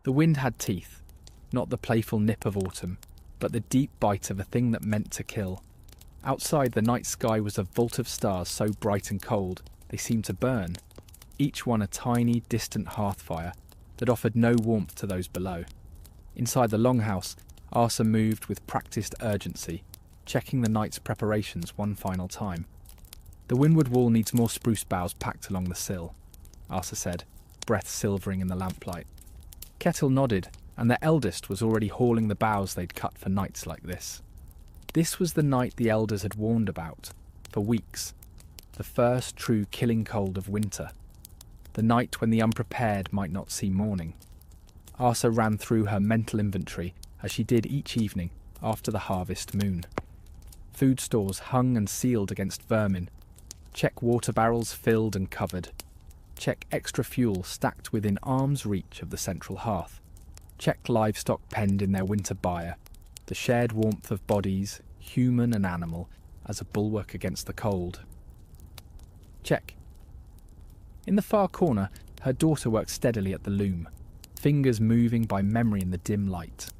The wind had teeth, not the playful nip of autumn, but the deep bite of a thing that meant to kill. Outside, the night sky was a vault of stars so bright and cold they seemed to burn, each one a tiny, distant hearthfire that offered no warmth to those below. Inside the longhouse, Arsa moved with practised urgency, checking the night's preparations one final time. "The windward wall needs more spruce boughs packed along the sill," Arsa said, breath silvering in the lamplight. Kettle nodded, and their eldest was already hauling the boughs they'd cut for nights like this. This was the night the elders had warned about, for weeks. The first true killing cold of winter. The night when the unprepared might not see morning. Arsa ran through her mental inventory as she did each evening after the harvest moon. Food stores hung and sealed against vermin. Check water barrels filled and covered. Check extra fuel stacked within arm's reach of the central hearth. Check livestock penned in their winter byre, the shared warmth of bodies, human and animal, as a bulwark against the cold. Check. In the far corner, her daughter worked steadily at the loom, fingers moving by memory in the dim light.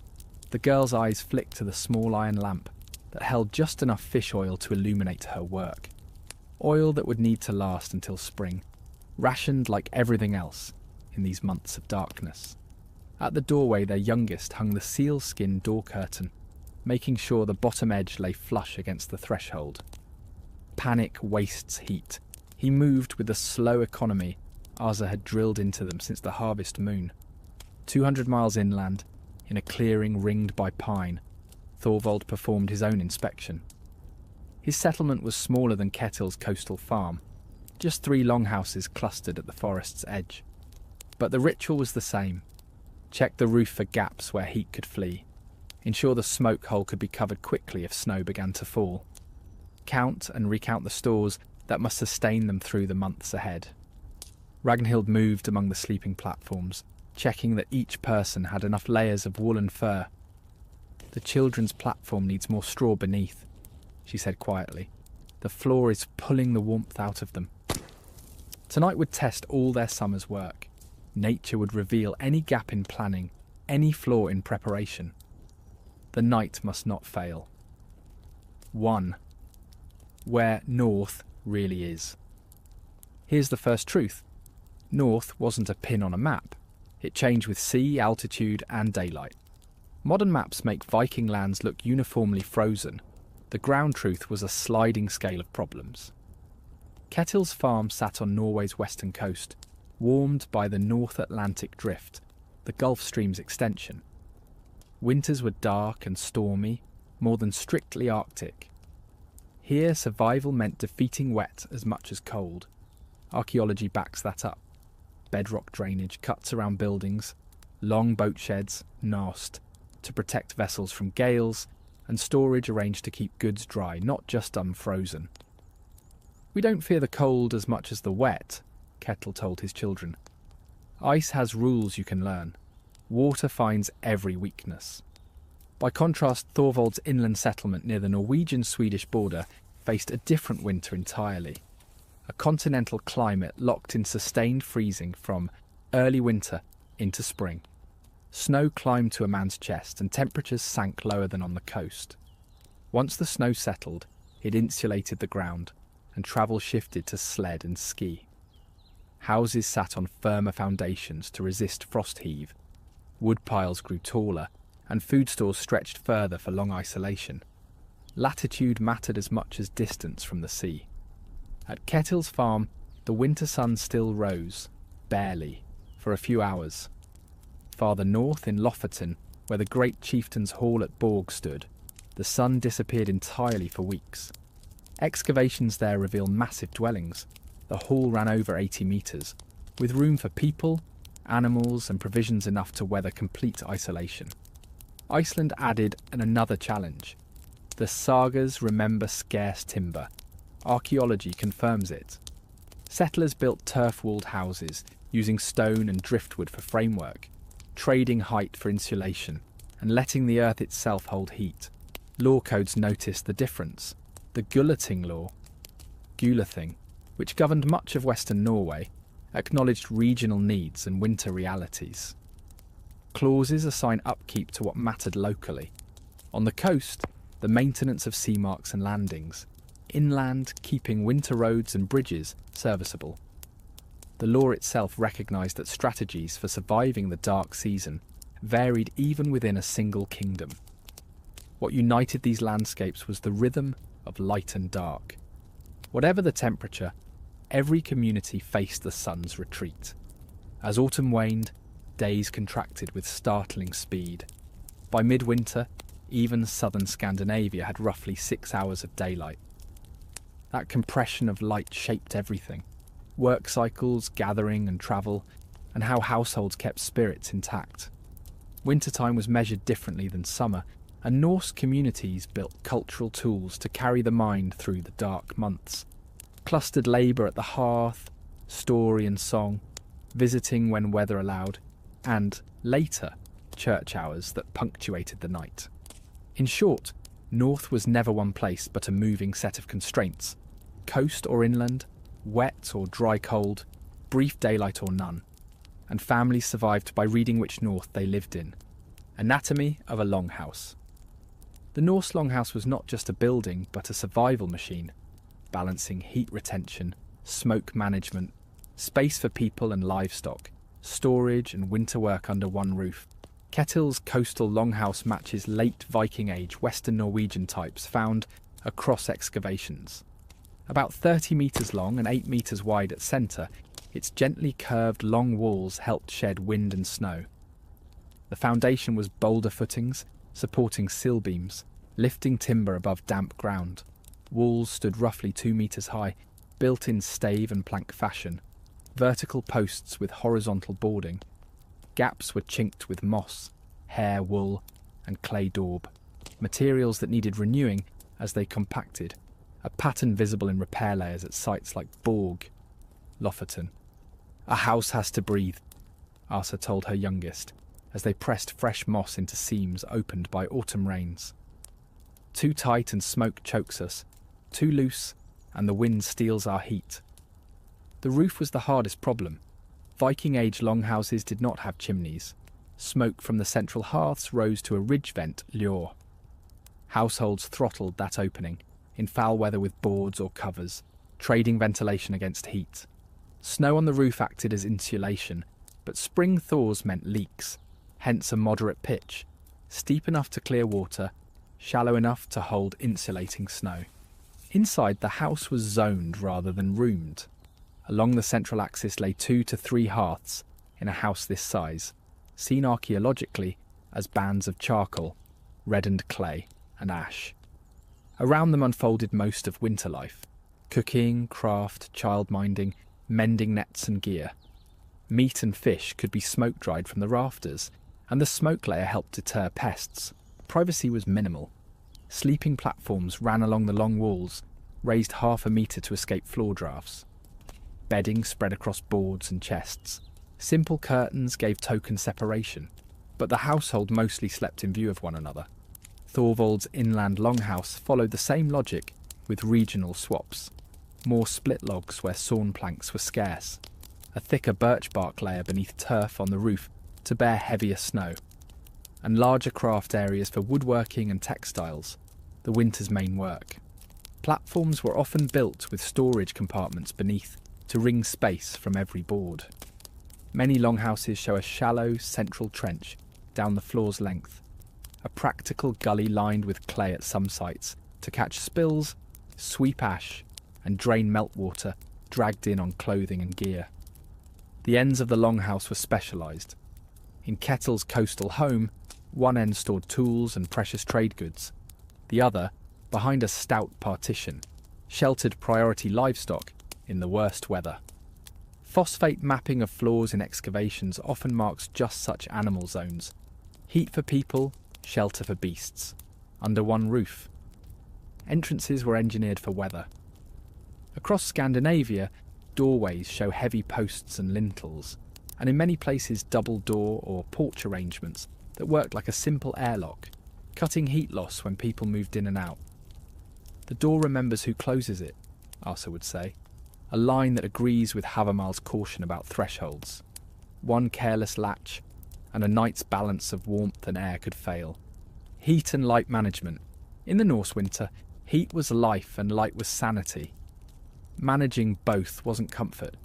The girl's eyes flicked to the small iron lamp that held just enough fish oil to illuminate her work. Oil that would need to last until spring, rationed like everything else in these months of darkness. At the doorway, their youngest hung the sealskin door curtain, making sure the bottom edge lay flush against the threshold. Panic wastes heat. He moved with the slow economy Arsa had drilled into them since the harvest moon. 200 miles inland, in a clearing ringed by pine, Thorvald performed his own inspection. His settlement was smaller than Kettle's coastal farm, just 3 longhouses clustered at the forest's edge. But the ritual was the same. Check the roof for gaps where heat could flee. Ensure the smoke hole could be covered quickly if snow began to fall. Count and recount the stores that must sustain them through the months ahead. Ragnhild moved among the sleeping platforms, checking that each person had enough layers of wool and fur. "The children's platform needs more straw beneath," she said quietly. "The floor is pulling the warmth out of them." Tonight would test all their summer's work. Nature would reveal any gap in planning, any flaw in preparation. The night must not fail. 1. Where north really is. Here's the first truth. North wasn't a pin on a map. It changed with sea, altitude, and daylight. Modern maps make Viking lands look uniformly frozen. The ground truth was a sliding scale of problems. Kettle's farm sat on Norway's western coast, warmed by the North Atlantic Drift, the Gulf Stream's extension. Winters were dark and stormy, more than strictly Arctic. Here, survival meant defeating wet as much as cold. Archaeology backs that up. Bedrock drainage cuts around buildings, long boat sheds, NAST, to protect vessels from gales, and storage arranged to keep goods dry, not just unfrozen. "We don't fear the cold as much as the wet," Kettle told his children. "Ice has rules you can learn. Water finds every weakness." By contrast, Thorvald's inland settlement near the Norwegian-Swedish border faced a different winter entirely. A continental climate locked in sustained freezing from early winter into spring. Snow climbed to a man's chest and temperatures sank lower than on the coast. Once the snow settled, it insulated the ground, and travel shifted to sled and ski. Houses sat on firmer foundations to resist frost heave. Wood piles grew taller, and food stores stretched further for long isolation. Latitude mattered as much as distance from the sea. At Kettle's farm, the winter sun still rose, barely, for a few hours. Farther north in Lofoten, where the great chieftain's hall at Borg stood, the sun disappeared entirely for weeks. Excavations there reveal massive dwellings. The hall ran over 80 metres, with room for people, animals and provisions enough to weather complete isolation. Iceland added another challenge. The sagas remember scarce timber. Archaeology confirms it. Settlers built turf-walled houses, using stone and driftwood for framework, trading height for insulation, and letting the earth itself hold heat. Law codes noticed the difference. The Gulating law, Gulating, which governed much of western Norway, acknowledged regional needs and winter realities. Clauses assign upkeep to what mattered locally. On the coast, the maintenance of sea marks and landings. Inland, keeping winter roads and bridges serviceable. The law itself recognised that strategies for surviving the dark season varied even within a single kingdom. What united these landscapes was the rhythm of light and dark. Whatever the temperature, every community faced the sun's retreat. As autumn waned, days contracted with startling speed. By midwinter, even southern Scandinavia had roughly 6 hours of daylight. That compression of light shaped everything: work cycles, gathering and travel, and how households kept spirits intact. Wintertime was measured differently than summer, and Norse communities built cultural tools to carry the mind through the dark months. Clustered labour at the hearth, story and song, visiting when weather allowed, and, later, church hours that punctuated the night. In short, North was never one place but a moving set of constraints. Coast or inland, wet or dry cold, brief daylight or none. And families survived by reading which North they lived in. Anatomy of a longhouse. The Norse longhouse was not just a building but a survival machine, balancing heat retention, smoke management, space for people and livestock, storage and winter work under one roof. Ketil's coastal longhouse matches late Viking age Western Norwegian types found across excavations. About 30 metres long and 8 metres wide at centre, its gently curved long walls helped shed wind and snow. The foundation was boulder footings, supporting sill beams, lifting timber above damp ground. Walls stood roughly 2 metres high, built in stave and plank fashion. Vertical posts with horizontal boarding. Gaps were chinked with moss, hair, wool, and clay daub, materials that needed renewing as they compacted, a pattern visible in repair layers at sites like Borg, Lofoten. "A house has to breathe," Asa told her youngest, as they pressed fresh moss into seams opened by autumn rains. "Too tight and smoke chokes us, too loose and the wind steals our heat." The roof was the hardest problem. Viking-age longhouses did not have chimneys. Smoke from the central hearths rose to a ridge vent, Ljor. Households throttled that opening, in foul weather with boards or covers, trading ventilation against heat. Snow on the roof acted as insulation, but spring thaws meant leaks, hence a moderate pitch, steep enough to clear water, shallow enough to hold insulating snow. Inside, the house was zoned rather than roomed. Along the central axis lay 2 to 3 hearths in a house this size, seen archaeologically as bands of charcoal, reddened clay and ash. Around them unfolded most of winter life: cooking, craft, child-minding, mending nets and gear. Meat and fish could be smoke-dried from the rafters, and the smoke layer helped deter pests. Privacy was minimal. Sleeping platforms ran along the long walls, raised 1/2 metre to escape floor drafts. Bedding spread across boards and chests. Simple curtains gave token separation, but the household mostly slept in view of one another. Thorvald's inland longhouse followed the same logic with regional swaps. More split logs where sawn planks were scarce. A thicker birch bark layer beneath turf on the roof to bear heavier snow. And larger craft areas for woodworking and textiles, the winter's main work. Platforms were often built with storage compartments beneath to wring space from every board. Many longhouses show a shallow central trench down the floor's length, a practical gully lined with clay at some sites to catch spills, sweep ash, and drain meltwater dragged in on clothing and gear. The ends of the longhouse were specialised. In Ketil's coastal home, one end stored tools and precious trade goods. The other, behind a stout partition, sheltered priority livestock in the worst weather. Phosphate mapping of floors in excavations often marks just such animal zones. Heat for people, shelter for beasts, under one roof. Entrances were engineered for weather. Across Scandinavia, doorways show heavy posts and lintels, and in many places double door or porch arrangements that worked like a simple airlock, cutting heat loss when people moved in and out. "The door remembers who closes it," Asa would say, a line that agrees with Havermal's caution about thresholds. One careless latch, and a night's balance of warmth and air could fail. Heat and light management. In the Norse winter, heat was life and light was sanity. Managing both wasn't comfort.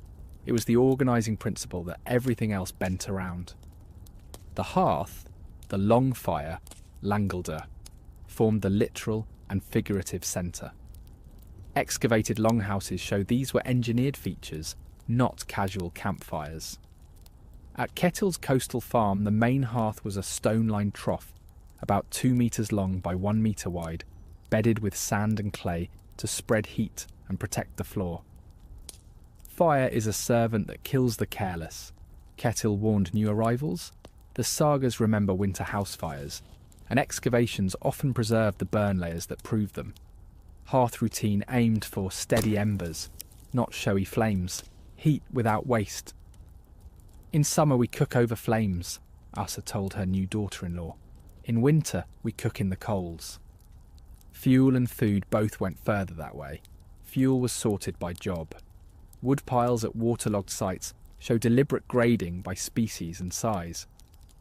It was the organising principle that everything else bent around. The hearth, the long fire, Langolder, formed the literal and figurative centre. Excavated longhouses show these were engineered features, not casual campfires. At Ketil's coastal farm, the main hearth was a stone-lined trough, about 2 metres long by 1 metre wide, bedded with sand and clay to spread heat and protect the floor. Fire is a servant that kills the careless. Ketil warned new arrivals. The sagas remember winter house fires, and excavations often preserve the burn layers that prove them. Hearth routine aimed for steady embers, not showy flames, heat without waste. In summer we cook over flames, Asa told her new daughter-in-law. In winter we cook in the coals. Fuel and food both went further that way. Fuel was sorted by job. Wood piles at waterlogged sites show deliberate grading by species and size.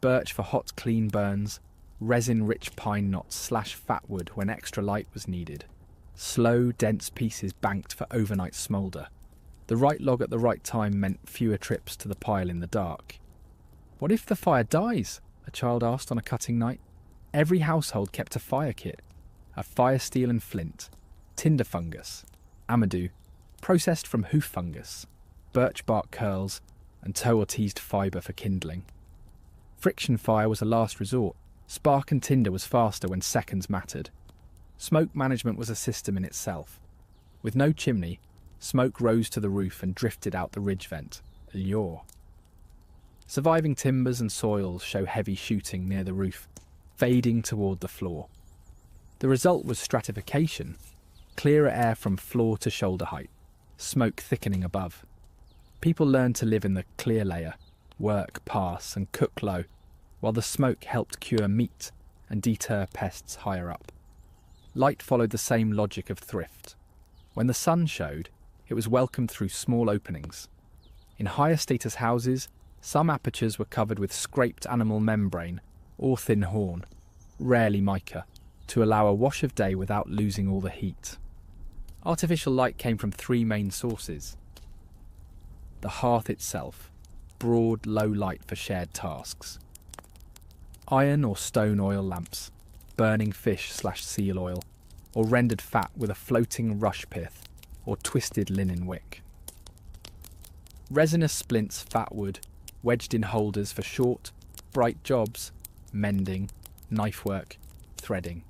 Birch for hot, clean burns, resin-rich pine knots / fatwood when extra light was needed. Slow, dense pieces banked for overnight smoulder. The right log at the right time meant fewer trips to the pile in the dark. "What if the fire dies?" a child asked on a cutting night. Every household kept a fire kit, a fire steel and flint, tinder fungus, amadou, processed from hoof fungus, birch bark curls, and tow or teased fibre for kindling. Friction fire was a last resort. Spark and tinder was faster when seconds mattered. Smoke management was a system in itself. With no chimney, smoke rose to the roof and drifted out the ridge vent, a lure. Surviving timbers and soils show heavy shooting near the roof, fading toward the floor. The result was stratification, clearer air from floor to shoulder height, smoke thickening above. People learned to live in the clear layer, work, pass, and cook low, while the smoke helped cure meat and deter pests higher up. Light followed the same logic of thrift. When the sun showed, it was welcomed through small openings. In higher status houses, some apertures were covered with scraped animal membrane or thin horn, rarely mica, to allow a wash of day without losing all the heat. Artificial light came from 3 main sources. The hearth itself, broad, low light for shared tasks. Iron or stone oil lamps, burning fish / seal oil, or rendered fat with a floating rush pith or twisted linen wick. Resinous splints, fat wood, wedged in holders for short, bright jobs, mending, knife work, threading.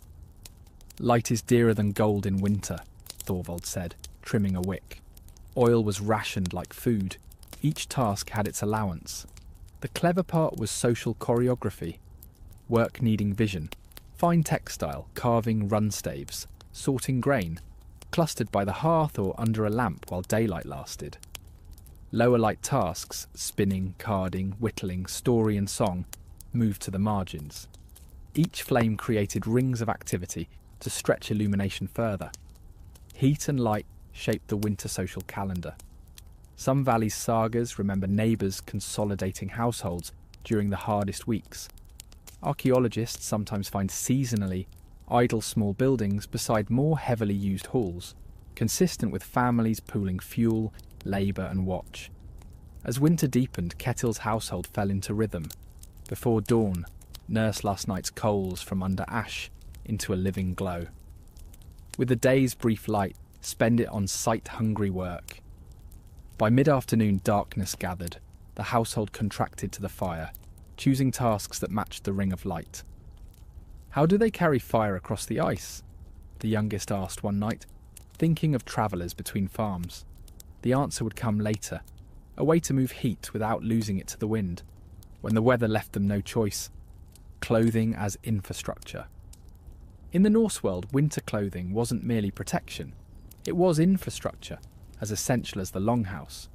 Light is dearer than gold in winter, Thorvald said, trimming a wick. Oil was rationed like food. Each task had its allowance. The clever part was social choreography, work needing vision, fine textile, carving run staves, sorting grain, clustered by the hearth or under a lamp while daylight lasted. Lower light tasks, spinning, carding, whittling, story and song, moved to the margins. Each flame created rings of activity to stretch illumination further. Heat and light shaped the winter social calendar. Some valley sagas remember neighbours consolidating households during the hardest weeks. Archaeologists sometimes find seasonally idle small buildings beside more heavily used halls, consistent with families pooling fuel, labour and watch. As winter deepened, Ketil's household fell into rhythm. Before dawn, nurse last night's coals from under ash into a living glow. With the day's brief light, spend it on sight-hungry work. By mid-afternoon, darkness gathered. The household contracted to the fire, choosing tasks that matched the ring of light. "How do they carry fire across the ice?" the youngest asked one night, thinking of travellers between farms. The answer would come later, a way to move heat without losing it to the wind, when the weather left them no choice. Clothing as infrastructure. In the Norse world, winter clothing wasn't merely protection. It was infrastructure, as essential as the longhouse.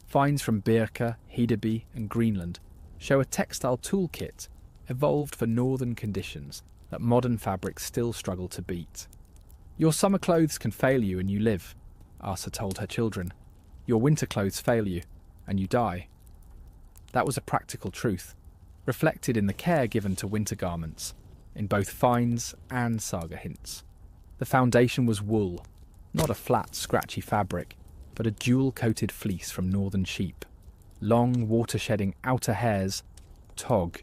Finds from Birka, Hedeby and Greenland show a textile toolkit evolved for northern conditions that modern fabrics still struggle to beat. "Your summer clothes can fail you and you live," Asa told her children. "Your winter clothes fail you and you die." That was a practical truth. reflected in the care given to winter garments, in both finds and saga hints. The foundation was wool, not a flat, scratchy fabric, but a dual-coated fleece from northern sheep, long, water-shedding outer hairs, tog,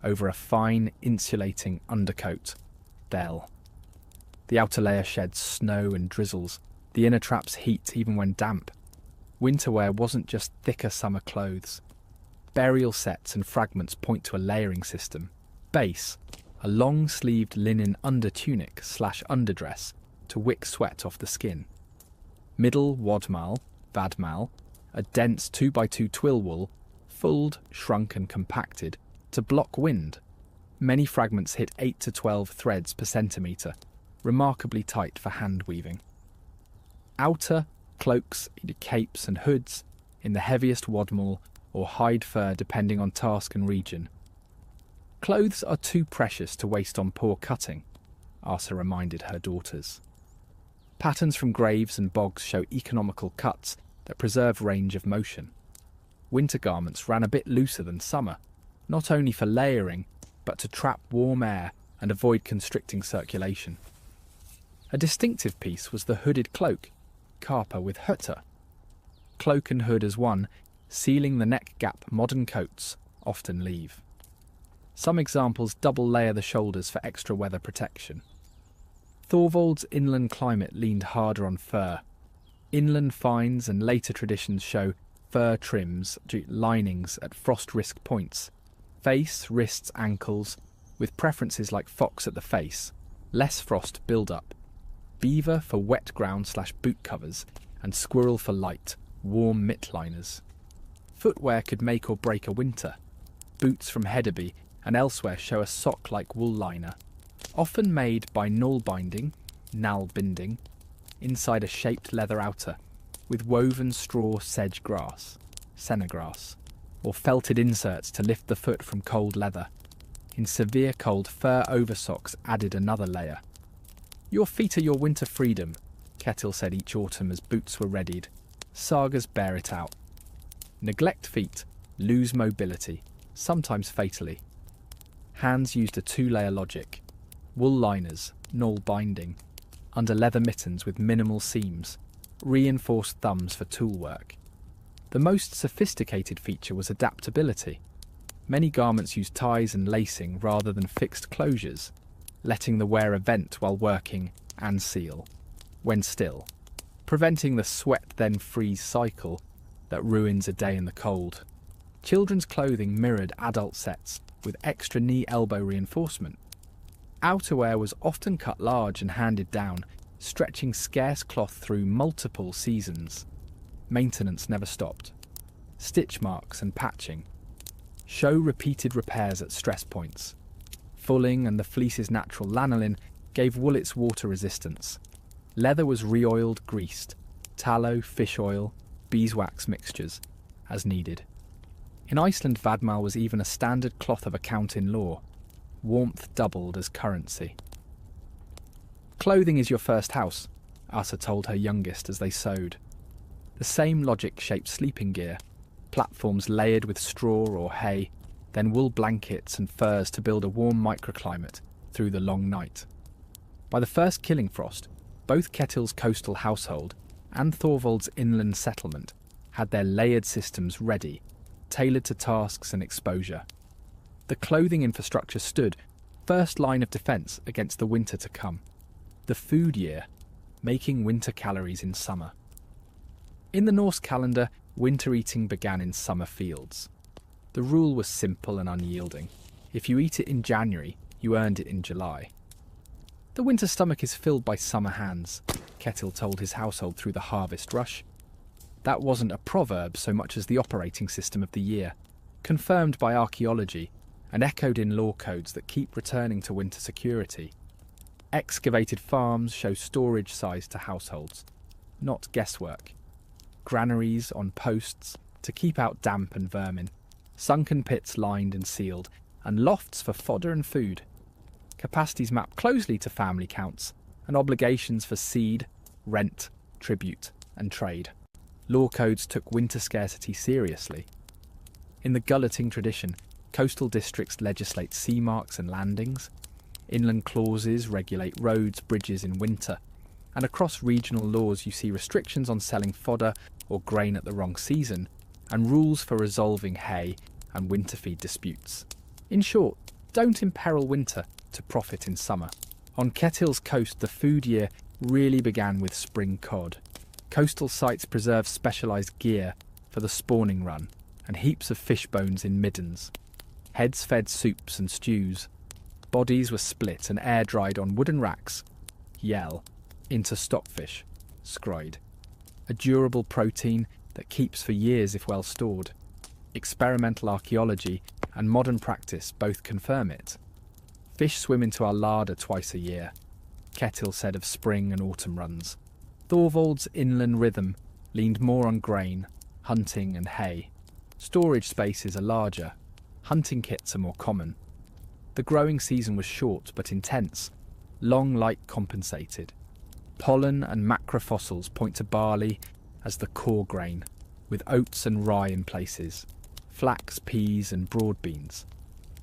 over a fine, insulating undercoat, bell. The outer layer sheds snow and drizzles, the inner traps heat even when damp. Winter wear wasn't just thicker summer clothes. Burial sets and fragments point to a layering system. Base, a long-sleeved linen undertunic/underdress to wick sweat off the skin. Middle wadmal, vadmal, a dense 2x2 twill wool, fulled, shrunk and compacted, to block wind. Many fragments hit 8 to 12 threads per centimetre, remarkably tight for hand weaving. Outer, cloaks, capes and hoods, in the heaviest wadmal or hide fur depending on task and region. Clothes are too precious to waste on poor cutting, Asa reminded her daughters. Patterns from graves and bogs show economical cuts that preserve range of motion. Winter garments ran a bit looser than summer, not only for layering, but to trap warm air and avoid constricting circulation. A distinctive piece was the hooded cloak, carpa with hutta. Cloak and hood as one, sealing the neck gap modern coats often leave. Some examples double layer the shoulders for extra weather protection. Thorvald's inland climate leaned harder on fur. Inland finds and later traditions show fur trims, linings at frost risk points, face, wrists, ankles, with preferences like fox at the face, less frost build-up, beaver for wet ground/boot covers, and squirrel for light, warm mitt liners. Footwear could make or break a winter. Boots from Hedeby and elsewhere show a sock-like wool liner, often made by null binding, nal binding, inside a shaped leather outer, with woven straw sedge grass, sennegrass, or felted inserts to lift the foot from cold leather. In severe cold, fur oversocks added another layer. "Your feet are your winter freedom," Ketil said each autumn as boots were readied. Sagas bear it out. Neglect feet, lose mobility, sometimes fatally. Hands used a two-layer logic. Wool liners, null binding, under leather mittens with minimal seams, reinforced thumbs for tool work. The most sophisticated feature was adaptability. Many garments used ties and lacing rather than fixed closures, letting the wearer vent while working and seal, when still, preventing the sweat then freeze cycle that ruins a day in the cold. Children's clothing mirrored adult sets with extra knee-elbow reinforcement. Outerwear was often cut large and handed down, stretching scarce cloth through multiple seasons. Maintenance never stopped. Stitch marks and patching show repeated repairs at stress points. Fulling and the fleece's natural lanolin gave wool its water resistance. Leather was re-oiled, greased, tallow, fish oil, beeswax mixtures, as needed. In Iceland, vadmal was even a standard cloth of account in law. Warmth doubled as currency. "Clothing is your first house," Asa told her youngest as they sewed. The same logic shaped sleeping gear, platforms layered with straw or hay, then wool blankets and furs to build a warm microclimate through the long night. By the first killing frost, both Ketil's coastal household and Thorvald's inland settlement had their layered systems ready, tailored to tasks and exposure. The clothing infrastructure stood, first line of defence against the winter to come. The food year, making winter calories in summer. In the Norse calendar, winter eating began in summer fields. The rule was simple and unyielding. If you eat it in January, you earned it in July. "The winter stomach is filled by summer hands," Ketil told his household through the harvest rush. That wasn't a proverb so much as the operating system of the year, confirmed by archaeology and echoed in law codes that keep returning to winter security. Excavated farms show storage size to households, not guesswork. Granaries on posts to keep out damp and vermin, sunken pits lined and sealed, and lofts for fodder and food. Capacities map closely to family counts and obligations for seed, rent, tribute, and trade. Law codes took winter scarcity seriously. In the gulleting tradition, Coastal districts legislate sea marks and landings. Inland clauses regulate roads, bridges in winter. And across regional laws you see restrictions on selling fodder or grain at the wrong season, and rules for resolving hay and winter feed disputes. In short, don't imperil winter to profit in summer. On Ketil's coast, the food year really began with spring cod. Coastal sites preserve specialised gear for the spawning run, and heaps of fish bones in middens. Heads fed soups and stews. Bodies were split and air-dried on wooden racks, into stockfish, scried. A durable protein that keeps for years if well stored. Experimental archaeology and modern practice both confirm it. Fish swim into our larder twice a year, Ketil said of spring and autumn runs. Thorvald's inland rhythm leaned more on grain, hunting and hay. Storage spaces are larger. Hunting kits are more common. The growing season was short but intense. Long light compensated. Pollen and macrofossils point to barley as the core grain, with oats and rye in places, flax, peas and broad beans,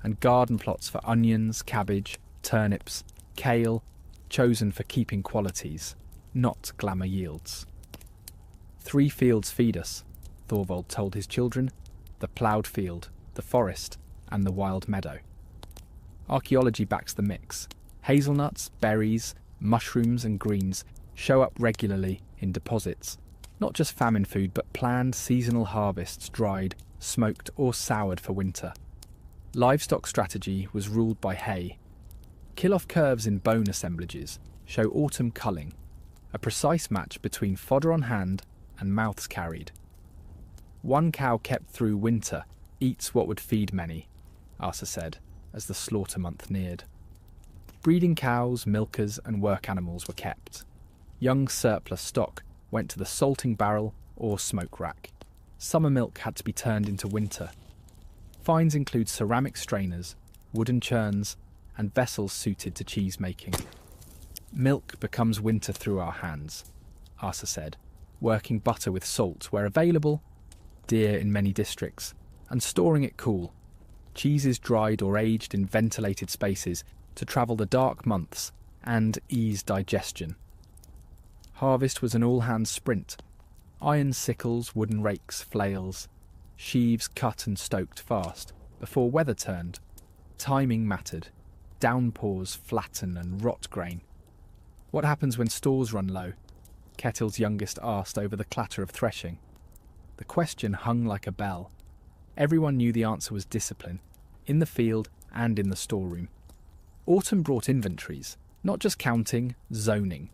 and garden plots for onions, cabbage, turnips, kale, chosen for keeping qualities, not glamour yields. 3 fields feed us, Thorvald told his children, the ploughed field, the forest, and the wild meadow. Archaeology backs the mix. Hazelnuts, berries, mushrooms and greens show up regularly in deposits. Not just famine food, but planned seasonal harvests dried, smoked or soured for winter. Livestock strategy was ruled by hay. Kill-off curves in bone assemblages show autumn culling, a precise match between fodder on hand and mouths carried. 1 cow kept through winter eats what would feed many, Asa said, as the slaughter month neared. Breeding cows, milkers and work animals were kept. Young surplus stock went to the salting barrel or smoke rack. Summer milk had to be turned into winter. Finds include ceramic strainers, wooden churns and vessels suited to cheese making. Milk becomes winter through our hands, Asa said, working butter with salt where available, dear in many districts, and storing it cool. Cheeses dried or aged in ventilated spaces to travel the dark months and ease digestion. Harvest was an all-hands sprint. Iron sickles, wooden rakes, flails. Sheaves cut and stoked fast, before weather turned. Timing mattered. Downpours flatten and rot grain. What happens when stores run low? Ketil's youngest asked over the clatter of threshing. The question hung like a bell. Everyone knew the answer was discipline, in the field and in the storeroom. Autumn brought inventories, not just counting, zoning.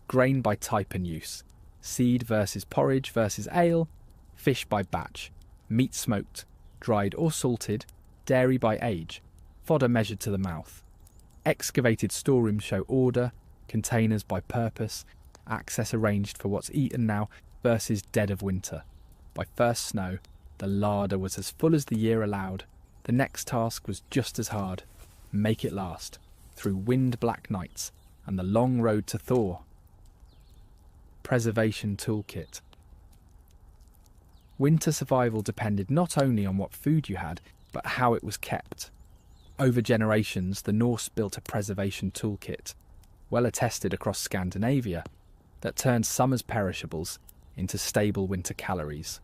Grain by type and use. Seed versus porridge versus ale. Fish by batch. Meat smoked, dried or salted. Dairy by age. Fodder measured to the mouth. Excavated storerooms show order, containers by purpose, access arranged for what's eaten now versus dead of winter. By first snow, the larder was as full as the year allowed. The next task was just as hard. Make it last, through wind-black nights and the long road to Thor. Preservation toolkit. Winter survival depended not only on what food you had, but how it was kept. Over generations, the Norse built a preservation toolkit, well attested across Scandinavia, that turned summer's perishables into stable winter calories.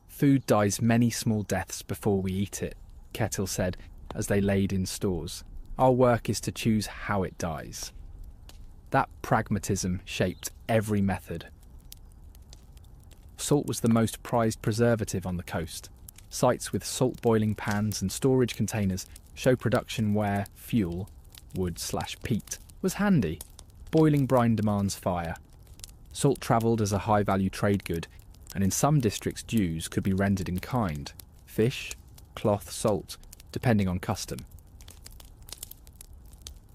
Food dies many small deaths before we eat it, Ketil said as they laid in stores. Our work is to choose how it dies. That pragmatism shaped every method. Salt was the most prized preservative on the coast. Sites with salt boiling pans and storage containers show production where fuel, wood/peat, was handy. Boiling brine demands fire. Salt travelled as a high-value trade good, and in some districts dues could be rendered in kind. Fish, cloth, salt, depending on custom.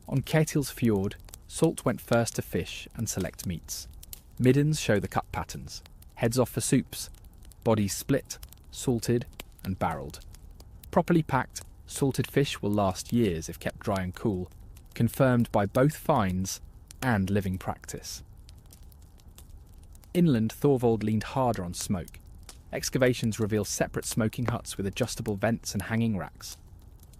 On Ketil's fjord, salt went first to fish and select meats. Middens show the cut patterns. Heads off for soups. Bodies split, salted and barrelled. Properly packed, salted fish will last years if kept dry and cool, confirmed by both finds and living practice. Inland, Thorvald leaned harder on smoke. Excavations reveal separate smoking huts with adjustable vents and hanging racks.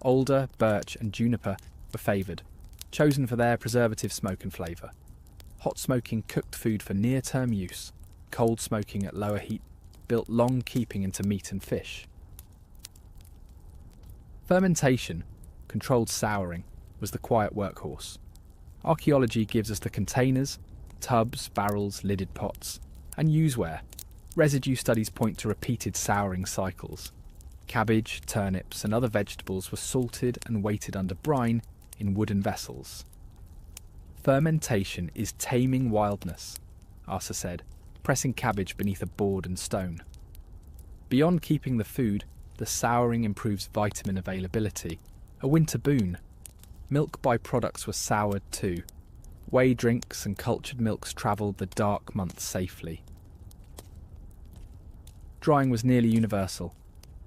Alder, birch and juniper were favoured, chosen for their preservative smoke and flavour. Hot smoking cooked food for near-term use. Cold smoking at lower heat built long keeping into meat and fish. Fermentation, controlled souring, was the quiet workhorse. Archaeology gives us the containers, tubs, barrels, lidded pots, and useware. Residue studies point to repeated souring cycles. Cabbage, turnips, and other vegetables were salted and weighted under brine in wooden vessels. Fermentation is taming wildness, Arthur said, pressing cabbage beneath a board and stone. Beyond keeping the food, the souring improves vitamin availability, a winter boon. Milk byproducts were soured too. Whey drinks and cultured milks travelled the dark months safely. Drying was nearly universal.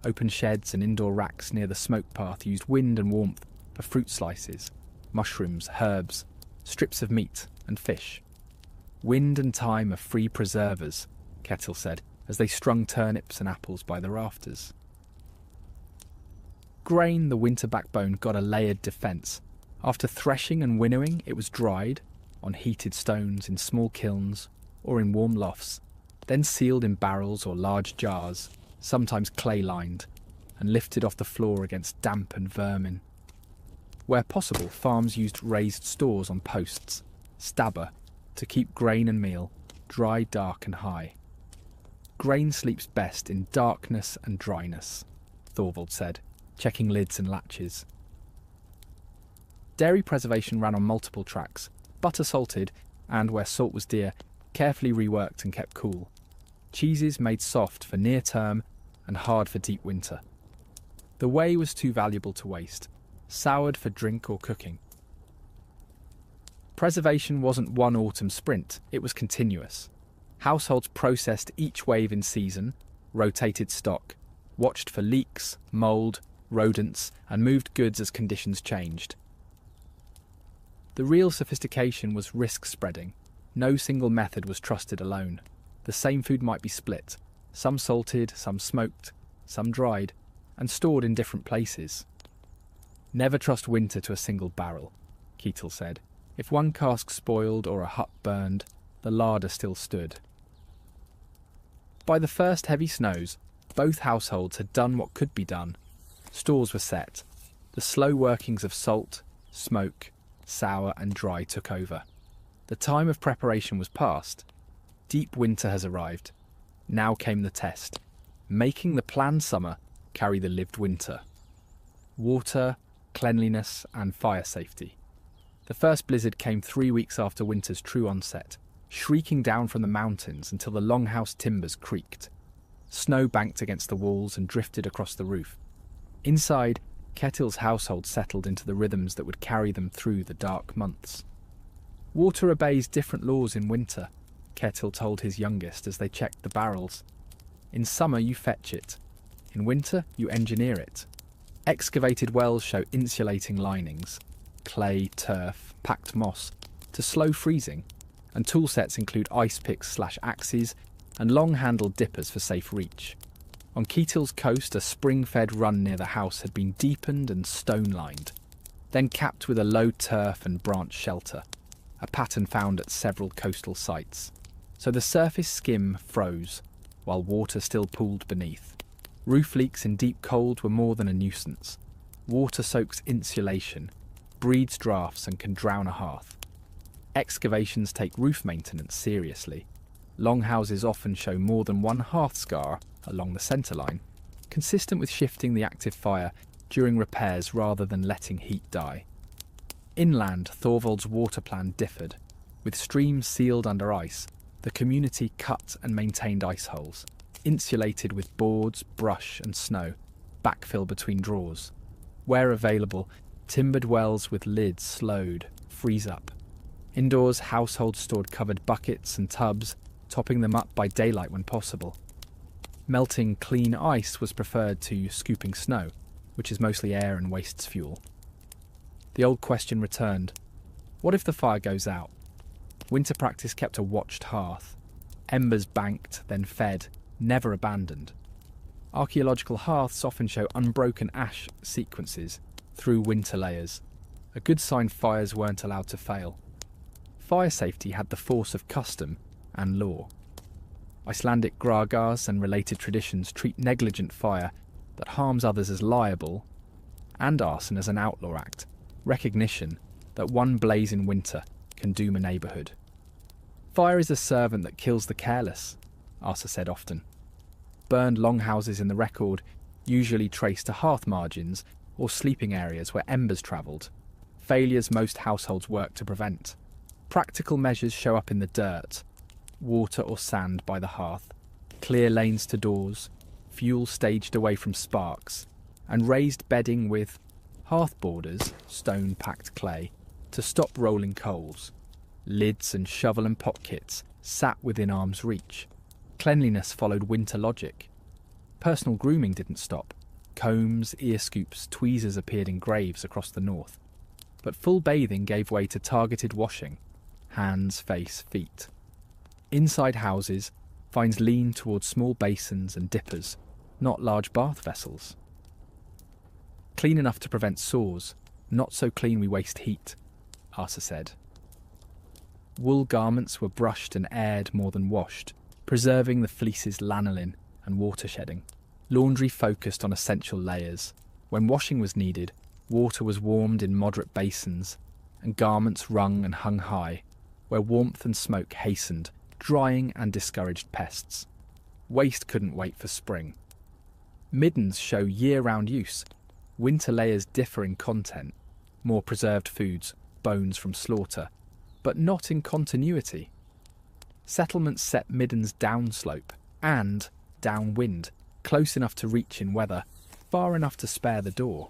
Open sheds and indoor racks near the smoke path used wind and warmth for fruit slices, mushrooms, herbs, strips of meat and fish. Wind and time are free preservers, Kettle said, as they strung turnips and apples by the rafters. Grain, the winter backbone, got a layered defence. After threshing and winnowing, it was dried, on heated stones in small kilns or in warm lofts, then sealed in barrels or large jars, sometimes clay-lined, and lifted off the floor against damp and vermin. Where possible, farms used raised stores on posts, stabber, to keep grain and meal dry, dark and high. Grain sleeps best in darkness and dryness, Thorvald said, checking lids and latches. Dairy preservation ran on multiple tracks, butter salted and, where salt was dear, carefully reworked and kept cool. Cheeses made soft for near term and hard for deep winter. The whey was too valuable to waste, soured for drink or cooking. Preservation wasn't one autumn sprint, it was continuous. Households processed each wave in season, rotated stock, watched for leaks, mould, rodents, and moved goods as conditions changed. The real sophistication was risk spreading. No single method was trusted alone. The same food might be split, some salted, some smoked, some dried, and stored in different places. Never trust winter to a single barrel, Keatle said. If one cask spoiled or a hut burned, the larder still stood. By the first heavy snows, both households had done what could be done. Stores were set. The slow workings of salt, smoke, sour and dry took over. The time of preparation was past. Deep winter has arrived. Now came the test. Making the planned summer carry the lived winter. Water, cleanliness and fire safety. The first blizzard came 3 weeks after winter's true onset, shrieking down from the mountains until the longhouse timbers creaked. Snow banked against the walls and drifted across the roof. Inside, Kettle's household settled into the rhythms that would carry them through the dark months. Water obeys different laws in winter, Kettle told his youngest as they checked the barrels. In summer you fetch it. In winter you engineer it. Excavated wells show insulating linings, clay, turf, packed moss, to slow freezing, and tool sets include ice picks/axes and long-handled dippers for safe reach. On Kettle's coast, a spring-fed run near the house had been deepened and stone-lined, then capped with a low turf and branch shelter, a pattern found at several coastal sites. So the surface skim froze, while water still pooled beneath. Roof leaks in deep cold were more than a nuisance. Water soaks insulation, breeds drafts and can drown a hearth. Excavations take roof maintenance seriously. Longhouses often show more than one hearth scar along the centre line, consistent with shifting the active fire during repairs rather than letting heat die. Inland, Thorvald's water plan differed. With streams sealed under ice, the community cut and maintained ice holes, insulated with boards, brush and snow, backfill between draws. Where available, timbered wells with lids slowed, freeze up. Indoors, households stored covered buckets and tubs, topping them up by daylight when possible. Melting clean ice was preferred to scooping snow, which is mostly air and wastes fuel. The old question returned. What if the fire goes out? Winter practice kept a watched hearth. Embers banked, then fed, never abandoned. Archaeological hearths often show unbroken ash sequences through winter layers, a good sign fires weren't allowed to fail. Fire safety had the force of custom and law. Icelandic gragas and related traditions treat negligent fire that harms others as liable, and arson as an outlaw act, recognition that one blaze in winter can doom a neighbourhood. Fire is a servant that kills the careless, Asa said often. Burned longhouses in the record usually trace to hearth margins or sleeping areas where embers travelled, failures most households work to prevent. Practical measures show up in the dirt, water or sand by the hearth, clear lanes to doors, fuel staged away from sparks, and raised bedding with hearth borders, stone-packed clay, to stop rolling coals. Lids and shovel and pot kits sat within arm's reach. Cleanliness followed winter logic. Personal grooming didn't stop. Combs, ear scoops, tweezers appeared in graves across the north. But full bathing gave way to targeted washing. Hands, face, feet. Inside houses, finds leaned towards small basins and dippers, not large bath vessels. Clean enough to prevent sores, not so clean we waste heat, Asa said. Wool garments were brushed and aired more than washed, preserving the fleece's lanolin and water shedding. Laundry focused on essential layers. When washing was needed, water was warmed in moderate basins, and garments wrung and hung high, where warmth and smoke hastened, drying and discouraged pests. Waste couldn't wait for spring. Middens show year-round use. Winter layers differ in content, more preserved foods, bones from slaughter, but not in continuity. Settlements set middens downslope and downwind, close enough to reach in weather, far enough to spare the door.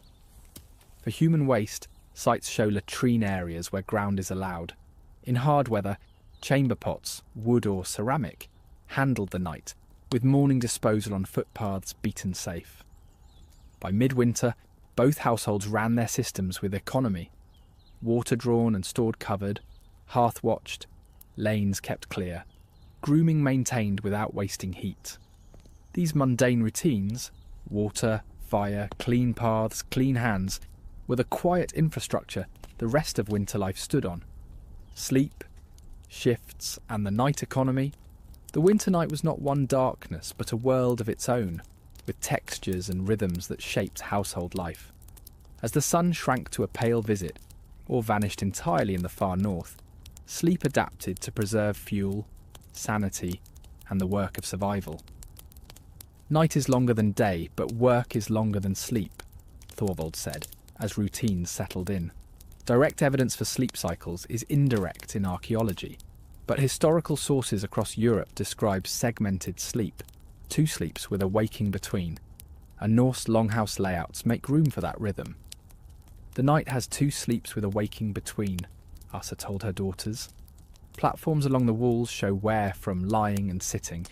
For human waste, sites show latrine areas where ground is allowed. In hard weather, chamber pots, wood or ceramic, handled the night, with morning disposal on footpaths beaten safe. By midwinter, both households ran their systems with economy. Water drawn and stored covered, hearth watched, lanes kept clear, grooming maintained without wasting heat. These mundane routines, water, fire, clean paths, clean hands, were the quiet infrastructure the rest of winter life stood on. Sleep, shifts, and the night economy. The winter night was not one darkness, but a world of its own, with textures and rhythms that shaped household life. As the sun shrank to a pale visit, or vanished entirely in the far north, sleep adapted to preserve fuel, sanity, and the work of survival. Night is longer than day, but work is longer than sleep, Thorvald said, as routines settled in. Direct evidence for sleep cycles is indirect in archaeology, but historical sources across Europe describe segmented sleep, two sleeps with a waking between, and Norse longhouse layouts make room for that rhythm. The night has two sleeps with a waking between, Asa told her daughters. Platforms along the walls show wear from lying and sitting,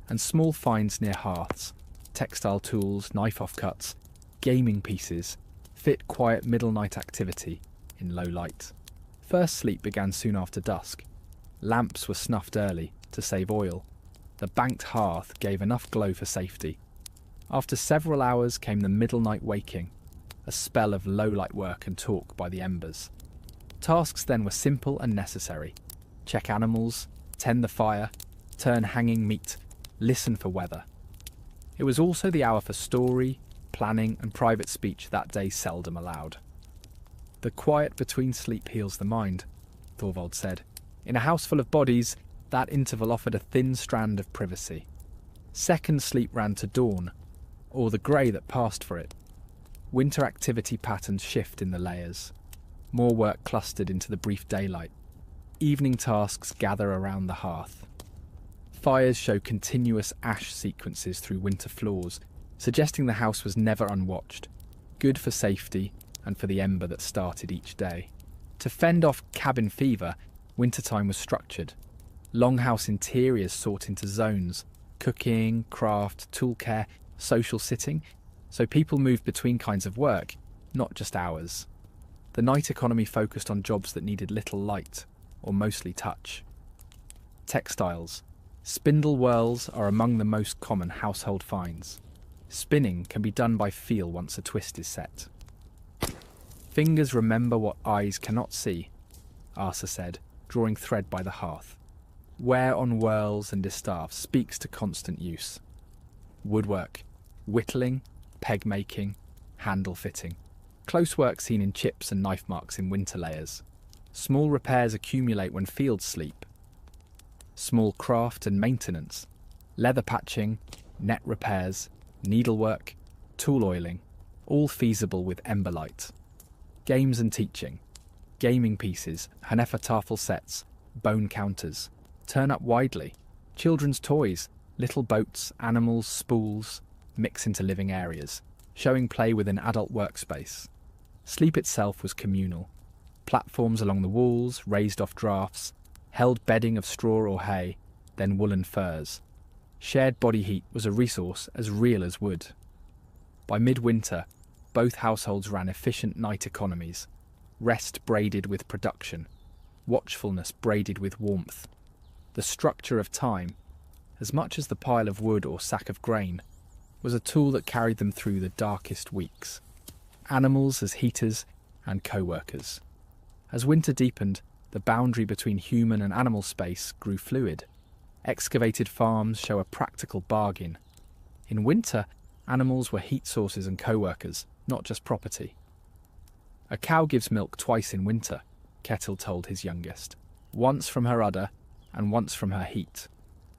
and small finds near hearths, textile tools, knife offcuts, gaming pieces, fit quiet middle night activity in low light. First sleep began soon after dusk. Lamps were snuffed early to save oil. The banked hearth gave enough glow for safety. After several hours came the middle night waking, a spell of low light work and talk by the embers. Tasks then were simple and necessary. Check animals, tend the fire, turn hanging meat, listen for weather. It was also the hour for story, planning and private speech that day seldom allowed. The quiet between sleep heals the mind, Thorvald said. In a house full of bodies, that interval offered a thin strand of privacy. Second sleep ran to dawn, or the grey that passed for it. Winter activity patterns shift in the layers. More work clustered into the brief daylight. Evening tasks gather around the hearth. Fires show continuous ash sequences through winter floors, suggesting the house was never unwatched, good for safety and for the ember that started each day. To fend off cabin fever, wintertime was structured. Longhouse interiors sort into zones, cooking, craft, tool care, social sitting, so people moved between kinds of work, not just hours. The night economy focused on jobs that needed little light, or mostly touch. Textiles, Spindle whorls are among the most common household finds. Spinning can be done by feel once a twist is set. Fingers remember what eyes cannot see, Asa said, drawing thread by the hearth. Wear on whorls and distaffs speaks to constant use. Woodwork, whittling, peg making, handle fitting. Close work seen in chips and knife marks in winter layers. Small repairs accumulate when fields sleep. Small craft and maintenance. Leather patching, net repairs, needlework, tool oiling, all feasible with ember light. Games and teaching. Gaming pieces, Hanefa tafel sets, bone counters. Turn up widely. Children's toys, little boats, animals, spools, mix into living areas, showing play within adult workspace. Sleep itself was communal. Platforms along the walls, raised off drafts, held bedding of straw or hay, then woolen furs. Shared body heat was a resource as real as wood. By midwinter, both households ran efficient night economies, rest braided with production, watchfulness braided with warmth. The structure of time, as much as the pile of wood or sack of grain, was a tool that carried them through the darkest weeks. Animals as heaters and co-workers. As winter deepened, the boundary between human and animal space grew fluid. Excavated farms show a practical bargain. In winter, animals were heat sources and co-workers, not just property. A cow gives milk twice in winter, Kettle told his youngest. Once from her udder and once from her heat.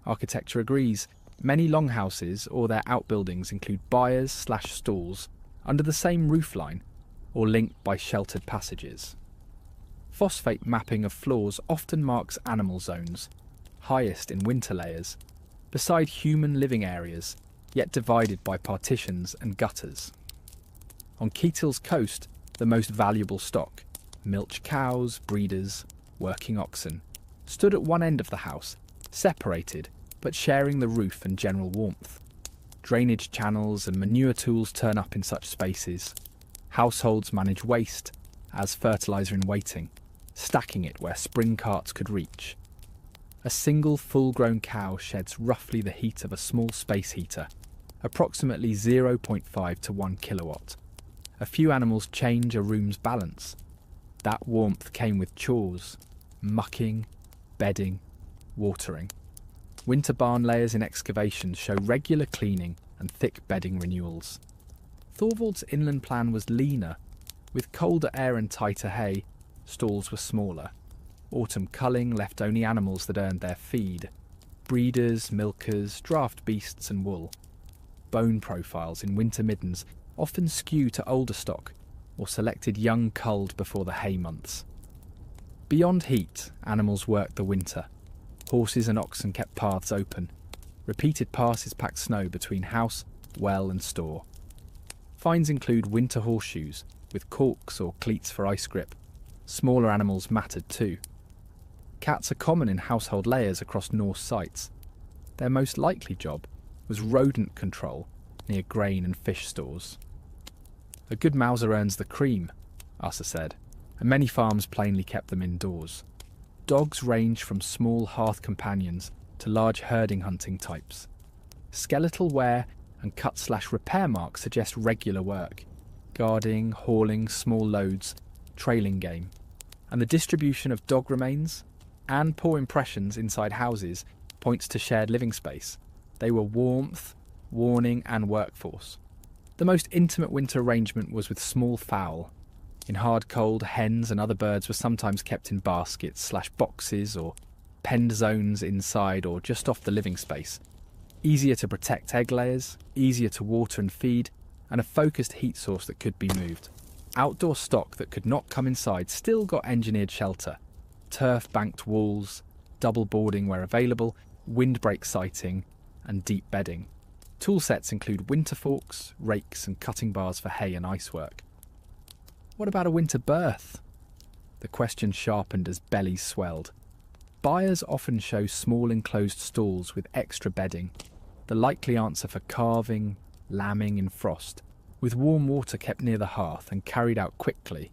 Architecture agrees. Many longhouses or their outbuildings include byres/stalls under the same roofline or linked by sheltered passages. Phosphate mapping of floors often marks animal zones, highest in winter layers, beside human living areas, yet divided by partitions and gutters. On Ketil's coast, the most valuable stock, milch cows, breeders, working oxen, stood at one end of the house, separated but sharing the roof and general warmth. Drainage channels and manure tools turn up in such spaces. Households manage waste as fertiliser in waiting, stacking it where spring carts could reach. A single full-grown cow sheds roughly the heat of a small space heater, approximately 0.5 to 1 kilowatt. A few animals change a room's balance. That warmth came with chores, mucking, bedding, watering. Winter barn layers in excavations show regular cleaning and thick bedding renewals. Thorvald's inland plan was leaner. With colder air and tighter hay, stalls were smaller. Autumn culling left only animals that earned their feed. Breeders, milkers, draft beasts and wool. Bone profiles in winter middens often skew to older stock or selected young culled before the hay months. Beyond heat, animals worked the winter. Horses and oxen kept paths open. Repeated passes packed snow between house, well and store. Finds include winter horseshoes, with corks or cleats for ice grip. Smaller animals mattered too. Cats are common in household layers across Norse sites. Their most likely job was rodent control near grain and fish stores. A good mouser earns the cream, Asa said, and many farms plainly kept them indoors. Dogs range from small hearth companions to large herding hunting types. Skeletal wear and cut/repair marks suggest regular work. Guarding, hauling small loads, trailing game. And the distribution of dog remains and paw impressions inside houses points to shared living space. They were warmth, warning and workforce. The most intimate winter arrangement was with small fowl. In hard cold, hens and other birds were sometimes kept in baskets/boxes or penned zones inside or just off the living space. Easier to protect egg layers, easier to water and feed, and a focused heat source that could be moved. Outdoor stock that could not come inside still got engineered shelter. Turf-banked walls, double boarding where available, windbreak sighting, and deep bedding. Tool sets include winter forks, rakes and cutting bars for hay and icework. What about a winter berth? The question sharpened as bellies swelled. Byres often show small enclosed stalls with extra bedding, the likely answer for carving, lambing in frost, with warm water kept near the hearth and carried out quickly.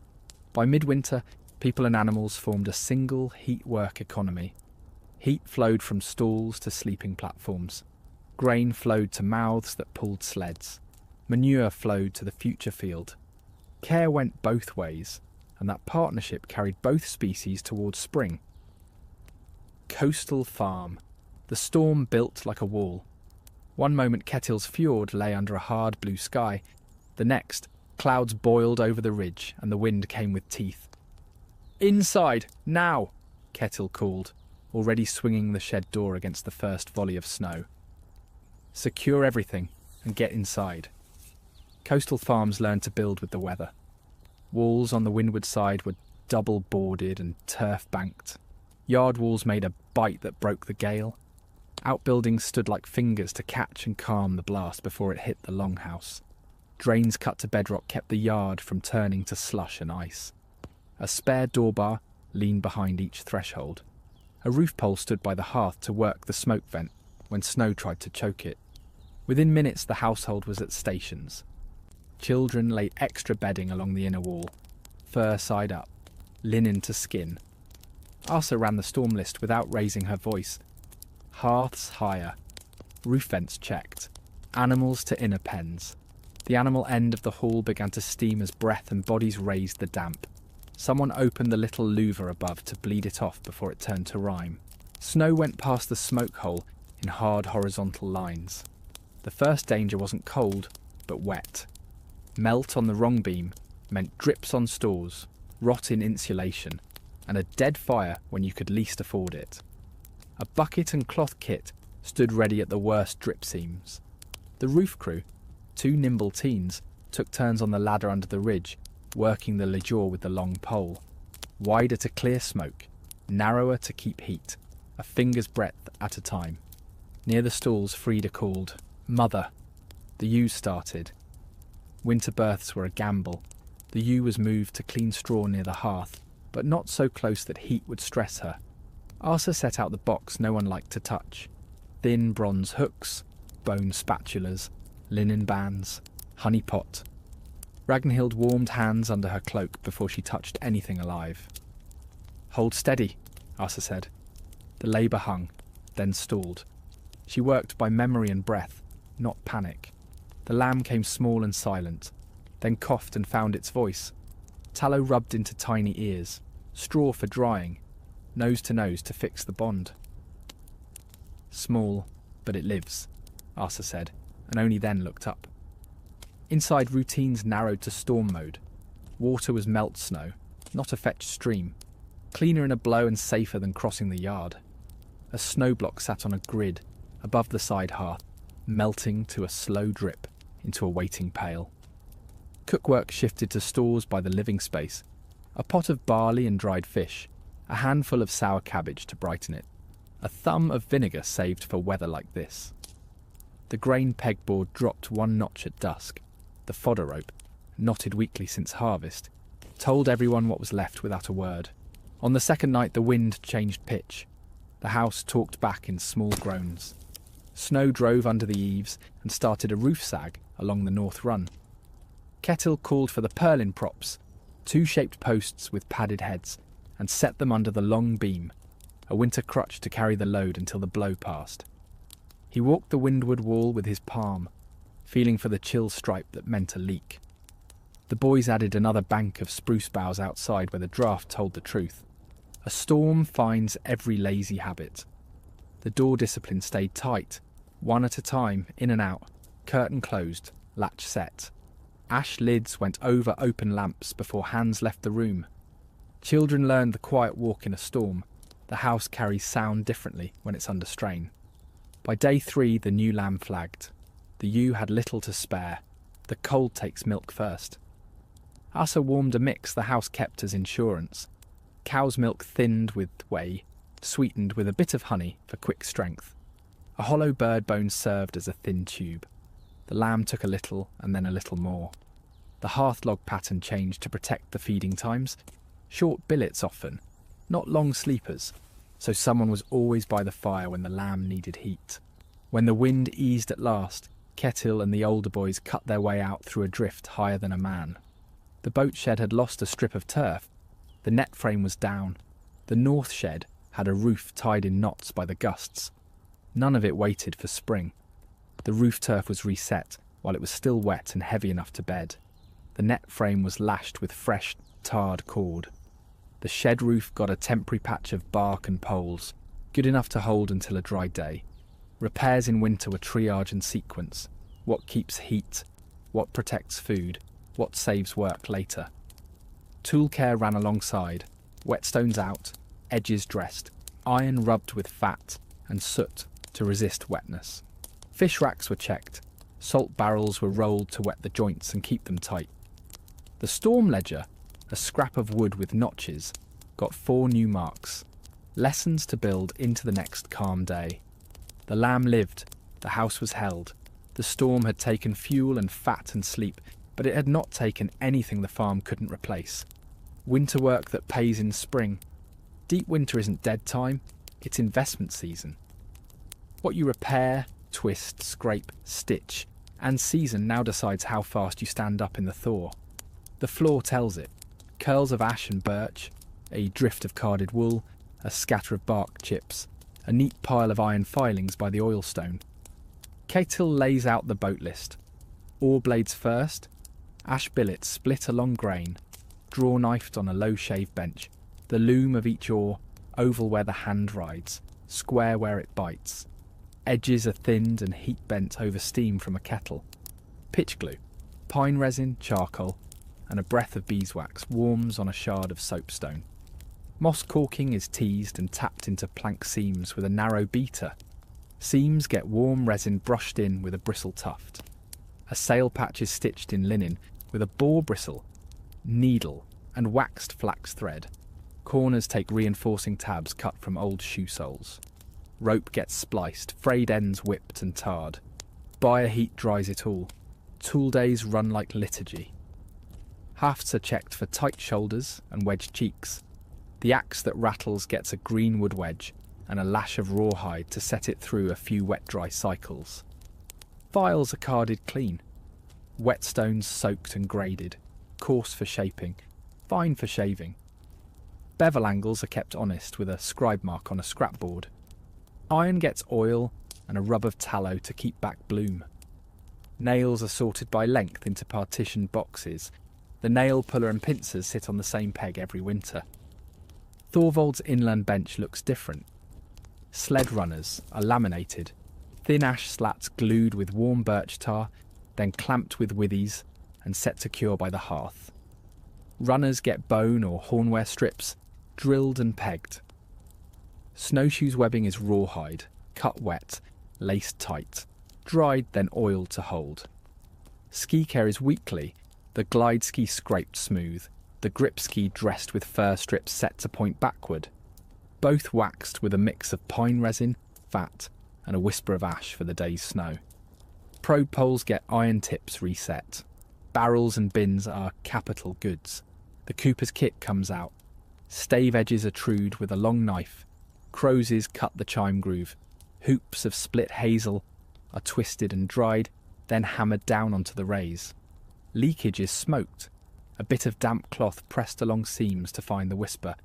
By midwinter, people and animals formed a single heat work economy. Heat flowed from stalls to sleeping platforms. Grain flowed to mouths that pulled sleds. Manure flowed to the future field. Care went both ways, and that partnership carried both species towards spring. Coastal farm. The storm built like a wall. One moment Ketil's fjord lay under a hard blue sky. The next, clouds boiled over the ridge and the wind came with teeth. "Inside, now!" Ketil called, already swinging the shed door against the first volley of snow. "Secure everything and get inside." Coastal farms learned to build with the weather. Walls on the windward side were double boarded and turf banked. Yard walls made a bite that broke the gale. Outbuildings stood like fingers to catch and calm the blast before it hit the longhouse. Drains cut to bedrock kept the yard from turning to slush and ice. A spare doorbar leaned behind each threshold. A roof pole stood by the hearth to work the smoke vent when snow tried to choke it. Within minutes the household was at stations. Children laid extra bedding along the inner wall, fur side up, linen to skin. Asa ran the storm list without raising her voice. Hearths higher, roof vents checked, animals to inner pens. The animal end of the hall began to steam as breath and bodies raised the damp. Someone opened the little louver above to bleed it off before it turned to rime. Snow went past the smoke hole in hard horizontal lines. The first danger wasn't cold, but wet. Melt on the wrong beam meant drips on stores, rot in insulation, and a dead fire when you could least afford it. A bucket and cloth kit stood ready at the worst drip seams. The roof crew, 2 nimble teens, took turns on the ladder under the ridge, working the lejour with the long pole. Wider to clear smoke, narrower to keep heat, a finger's breadth at a time. Near the stalls, Frida called, "Mother." The ewe started. Winter births were a gamble. The ewe was moved to clean straw near the hearth, but not so close that heat would stress her. Asa set out the box no one liked to touch. Thin bronze hooks, bone spatulas, linen bands, honey pot. Ragnhild warmed hands under her cloak before she touched anything alive. "Hold steady," Asa said. The labour hung, then stalled. She worked by memory and breath, not panic. The lamb came small and silent, then coughed and found its voice. Tallow rubbed into tiny ears, straw for drying, nose to fix the bond. "Small, but it lives," Asa said, and only then looked up. Inside, routines narrowed to storm mode. Water was melt snow, not a fetched stream. Cleaner in a blow and safer than crossing the yard. A snow block sat on a grid, above the side hearth, melting to a slow drip into a waiting pail. Cookwork shifted to stores by the living space. A pot of barley and dried fish, a handful of sour cabbage to brighten it, a thumb of vinegar saved for weather like this. The grain pegboard dropped 1 notch at dusk. The fodder rope, knotted weekly since harvest, told everyone what was left without a word. On the second night the wind changed pitch. The house talked back in small groans. Snow drove under the eaves and started a roof sag along the north run. Ketil called for the purlin props, 2 shaped posts with padded heads, and set them under the long beam, a winter crutch to carry the load until the blow passed. He walked the windward wall with his palm, feeling for the chill stripe that meant a leak. The boys added another bank of spruce boughs outside where the draft told the truth. A storm finds every lazy habit. The door discipline stayed tight, 1 at a time, in and out, curtain closed, latch set. Ash lids went over open lamps before hands left the room. Children learned the quiet walk in a storm. The house carries sound differently when it's under strain. By day 3 the new lamb flagged. The ewe had little to spare. The cold takes milk first. Asa warmed a mix the house kept as insurance. Cow's milk thinned with whey, sweetened with a bit of honey for quick strength. A hollow bird bone served as a thin tube. The lamb took a little and then a little more. The hearth log pattern changed to protect the feeding times. Short billets often, not long sleepers, so someone was always by the fire when the lamb needed heat. When the wind eased at last, Ketil and the older boys cut their way out through a drift higher than a man. The boat shed had lost a strip of turf. The net frame was down. The north shed, had a roof tied in knots by the gusts. None of it waited for spring. The roof turf was reset while it was still wet and heavy enough to bed. The net frame was lashed with fresh, tarred cord. The shed roof got a temporary patch of bark and poles, good enough to hold until a dry day. Repairs in winter were triage and sequence. What keeps heat? What protects food? What saves work later? Tool care ran alongside, whetstones out, edges dressed, iron rubbed with fat and soot to resist wetness. Fish racks were checked, salt barrels were rolled to wet the joints and keep them tight. The storm ledger, a scrap of wood with notches, got 4 new marks, lessons to build into the next calm day. The lamb lived, the house was held. The storm had taken fuel and fat and sleep, but it had not taken anything the farm couldn't replace. Winter work that pays in spring. Deep winter isn't dead time, it's investment season. What you repair, twist, scrape, stitch, and season now decides how fast you stand up in the thaw. The floor tells it. Curls of ash and birch, a drift of carded wool, a scatter of bark chips, a neat pile of iron filings by the oil stone. Cahill lays out the boat list. Oar blades first, ash billets split along grain, draw knifed on a low shave bench, the loom of each oar, oval where the hand rides, square where it bites. Edges are thinned and heat bent over steam from a kettle. Pitch glue, pine resin, charcoal, and a breath of beeswax warms on a shard of soapstone. Moss caulking is teased and tapped into plank seams with a narrow beater. Seams get warm resin brushed in with a bristle tuft. A sail patch is stitched in linen with a boar bristle, needle, and waxed flax thread. Corners take reinforcing tabs cut from old shoe soles. Rope gets spliced, frayed ends whipped and tarred. Buyer heat dries it all. Tool days run like liturgy. Hafts are checked for tight shoulders and wedged cheeks. The axe that rattles gets a green wood wedge and a lash of rawhide to set it through a few wet-dry cycles. Files are carded clean. Whetstones soaked and graded, coarse for shaping, fine for shaving. Bevel angles are kept honest with a scribe mark on a scrapboard. Iron gets oil and a rub of tallow to keep back bloom. Nails are sorted by length into partitioned boxes. The nail puller and pincers sit on the same peg every winter. Thorvald's inland bench looks different. Sled runners are laminated, thin ash slats glued with warm birch tar, then clamped with withies and set to cure by the hearth. Runners get bone or hornware strips, drilled and pegged. Snowshoes webbing is rawhide, cut wet, laced tight, dried then oiled to hold. Ski care is weekly, the glide ski scraped smooth, the grip ski dressed with fur strips set to point backward, both waxed with a mix of pine resin, fat, and a whisper of ash for the day's snow. Probe poles get iron tips reset. Barrels and bins are capital goods. The cooper's kit comes out. Stave edges are trued with a long knife. Crozes cut the chime groove. Hoops of split hazel are twisted and dried, then hammered down onto the raise. Leakage is smoked. A bit of damp cloth pressed along seams to find the whisper.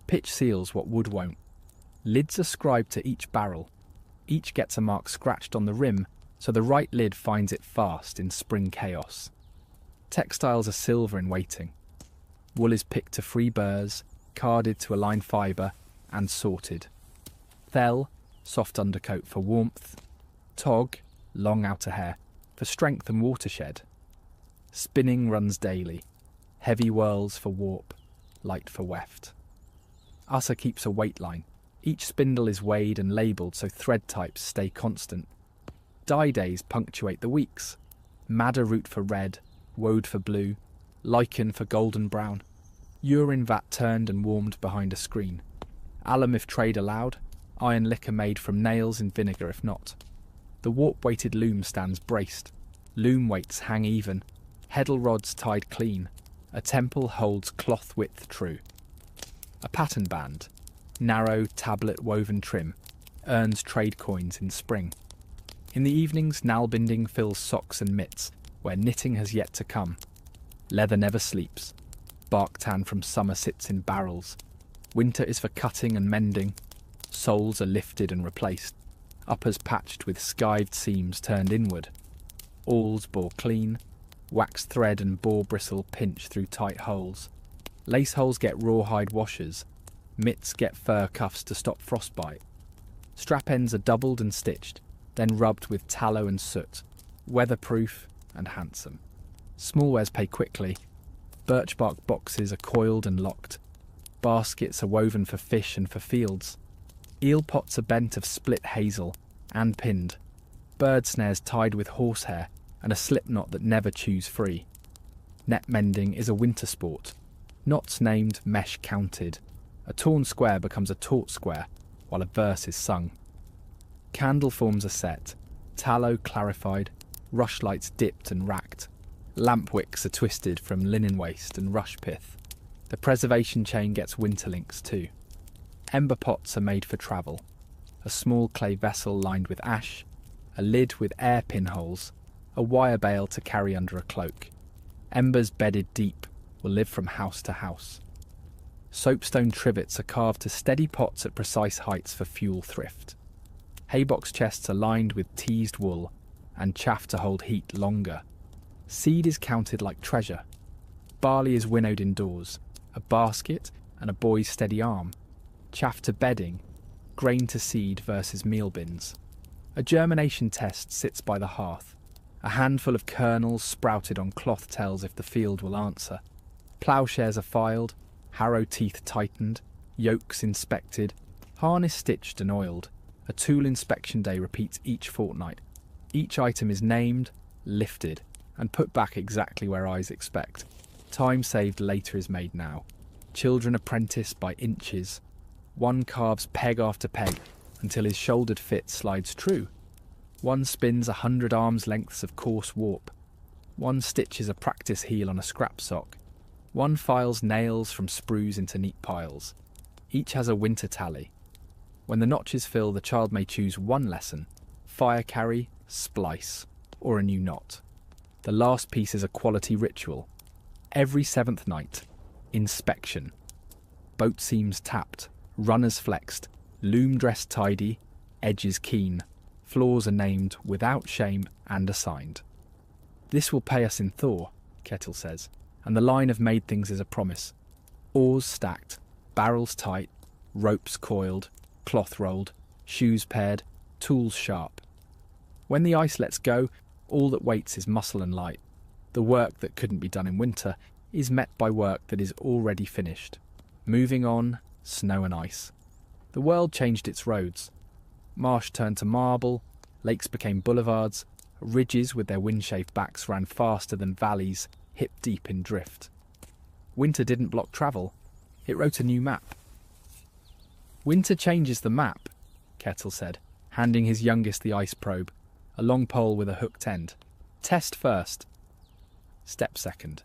Pitch seals what wood won't. Lids are scribed to each barrel. Each gets a mark scratched on the rim, so the right lid finds it fast in spring chaos. Textiles are silver in waiting. Wool is picked to free burrs, carded to align fibre, and sorted. Thell, soft undercoat for warmth. Tog, long outer hair, for strength and watershed. Spinning runs daily. Heavy whirls for warp, light for weft. Usser keeps a weight line. Each spindle is weighed and labelled so thread types stay constant. Dye days punctuate the weeks. Madder root for red, woad for blue, lichen for golden brown. Urine vat turned and warmed behind a screen. Alum if trade allowed, iron liquor made from nails in vinegar if not. The warp-weighted loom stands braced. Loom weights hang even. Heddle rods tied clean. A temple holds cloth width true. A pattern band, narrow tablet woven trim, earns trade coins in spring. In the evenings, nalbinding fills socks and mitts, where knitting has yet to come. Leather never sleeps. Bark tan from summer sits in barrels. Winter is for cutting and mending. Soles are lifted and replaced, uppers patched with skived seams turned inward. Awls bore clean, waxed thread and boar bristle pinch through tight holes. Lace holes get rawhide washers, mitts get fur cuffs to stop frostbite. Strap ends are doubled and stitched, then rubbed with tallow and soot, weatherproof and handsome. Smallwares pay quickly. Birch bark boxes are coiled and locked. Baskets are woven for fish and for fields. Eel pots are bent of split hazel and pinned. Bird snares tied with horsehair and a slip knot that never chews free. Net mending is a winter sport. Knots named, mesh counted. A torn square becomes a taut square, while a verse is sung. Candle forms are set, tallow clarified, rushlights dipped and racked. Lamp wicks are twisted from linen waste and rush pith. The preservation chain gets winter links too. Ember pots are made for travel. A small clay vessel lined with ash, a lid with air pinholes, a wire bale to carry under a cloak. Embers bedded deep will live from house to house. Soapstone trivets are carved to steady pots at precise heights for fuel thrift. Haybox chests are lined with teased wool and chaff to hold heat longer. Seed is counted like treasure. Barley is winnowed indoors, a basket and a boy's steady arm. Chaff to bedding, grain to seed versus meal bins. A germination test sits by the hearth. A handful of kernels sprouted on cloth tells if the field will answer. Ploughshares are filed, harrow teeth tightened, yokes inspected, harness stitched and oiled. A tool inspection day repeats each fortnight. Each item is named, lifted, and put back exactly where eyes expect. Time saved later is made now. Children apprentice by inches. One carves peg after peg until his shouldered fit slides true. One spins 100 arms lengths of coarse warp. One stitches a practice heel on a scrap sock. One files nails from sprues into neat piles. Each has a winter tally. When the notches fill, the child may choose one lesson: fire carry, splice, or a new knot. The last piece is a quality ritual. Every 7th night, inspection. Boat seams tapped, runners flexed, loom dressed tidy, edges keen. Floors are named without shame and assigned. This will pay us in Thor, Kettle says, and the line of made things is a promise. Oars stacked, barrels tight, ropes coiled, cloth rolled, shoes paired, tools sharp. When the ice lets go, all that waits is muscle and light. The work that couldn't be done in winter is met by work that is already finished. Moving on, snow and ice. The world changed its roads. Marsh turned to marble, lakes became boulevards, ridges with their wind-shaved backs ran faster than valleys, hip-deep in drift. Winter didn't block travel, it wrote a new map. Winter changes the map, Kettle said, handing his youngest the ice probe, a long pole with a hooked end. Test first. Step second.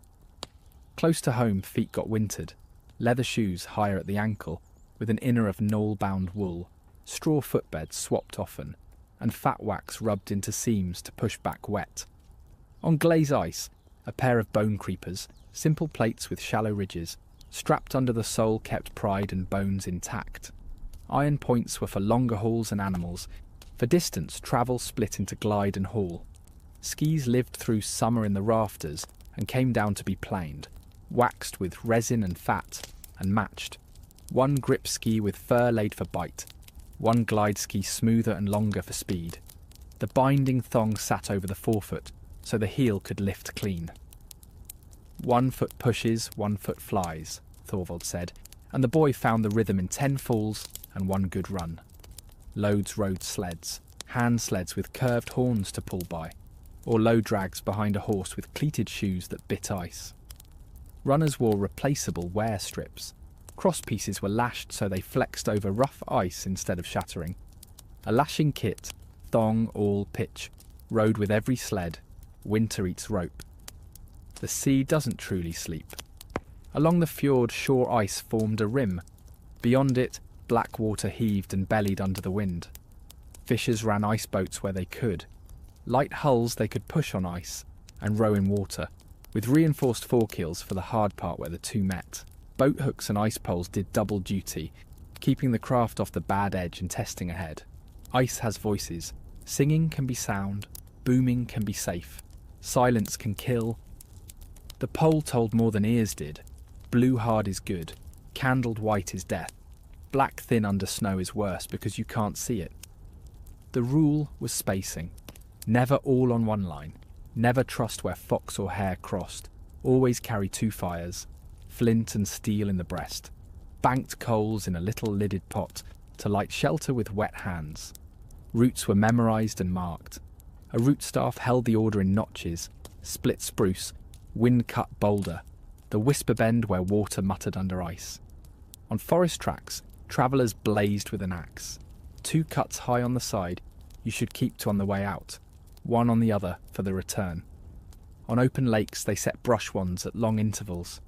Close to home, feet got wintered. Leather shoes higher at the ankle, with an inner of knoll-bound wool, straw footbeds swapped often, and fat wax rubbed into seams to push back wet. On glaze ice, a pair of bone creepers, simple plates with shallow ridges, strapped under the sole kept pride and bones intact. Iron points were for longer hauls and animals. For distance, travel split into glide and haul. Skis lived through summer in the rafters and came down to be planed, waxed with resin and fat, and matched. One grip ski with fur laid for bite, one glide ski smoother and longer for speed. The binding thong sat over the forefoot, so the heel could lift clean. 1 foot pushes, 1 foot flies, Thorvald said, and the boy found the rhythm in 10 falls and 1 good run. Loads rode sleds, hand sleds with curved horns to pull by, or low drags behind a horse with cleated shoes that bit ice. Runners wore replaceable wear strips. Cross pieces were lashed so they flexed over rough ice instead of shattering. A lashing kit, thong, awl, pitch, rode with every sled. Winter eats rope. The sea doesn't truly sleep. Along the fjord, shore ice formed a rim. Beyond it, black water heaved and bellied under the wind. Fishers ran ice boats where they could. Light hulls they could push on ice and row in water, with reinforced forekeels for the hard part where the two met. Boat hooks and ice poles did double duty, keeping the craft off the bad edge and testing ahead. Ice has voices. Singing can be sound. Booming can be safe. Silence can kill. The pole told more than ears did. Blue hard is good. Candled white is death. Black thin under snow is worse because you can't see it. The rule was spacing. Never all on one line. Never trust where fox or hare crossed. Always carry 2 fires. Flint and steel in the breast. Banked coals in a little lidded pot to light shelter with wet hands. Routes were memorised and marked. A route staff held the order in notches. Split spruce. Wind-cut boulder. The whisper bend where water muttered under ice. On forest tracks, travellers blazed with an axe. 2 cuts high on the side you should keep to on the way out, 1 on the other for the return. On open lakes they set brush wands at long intervals.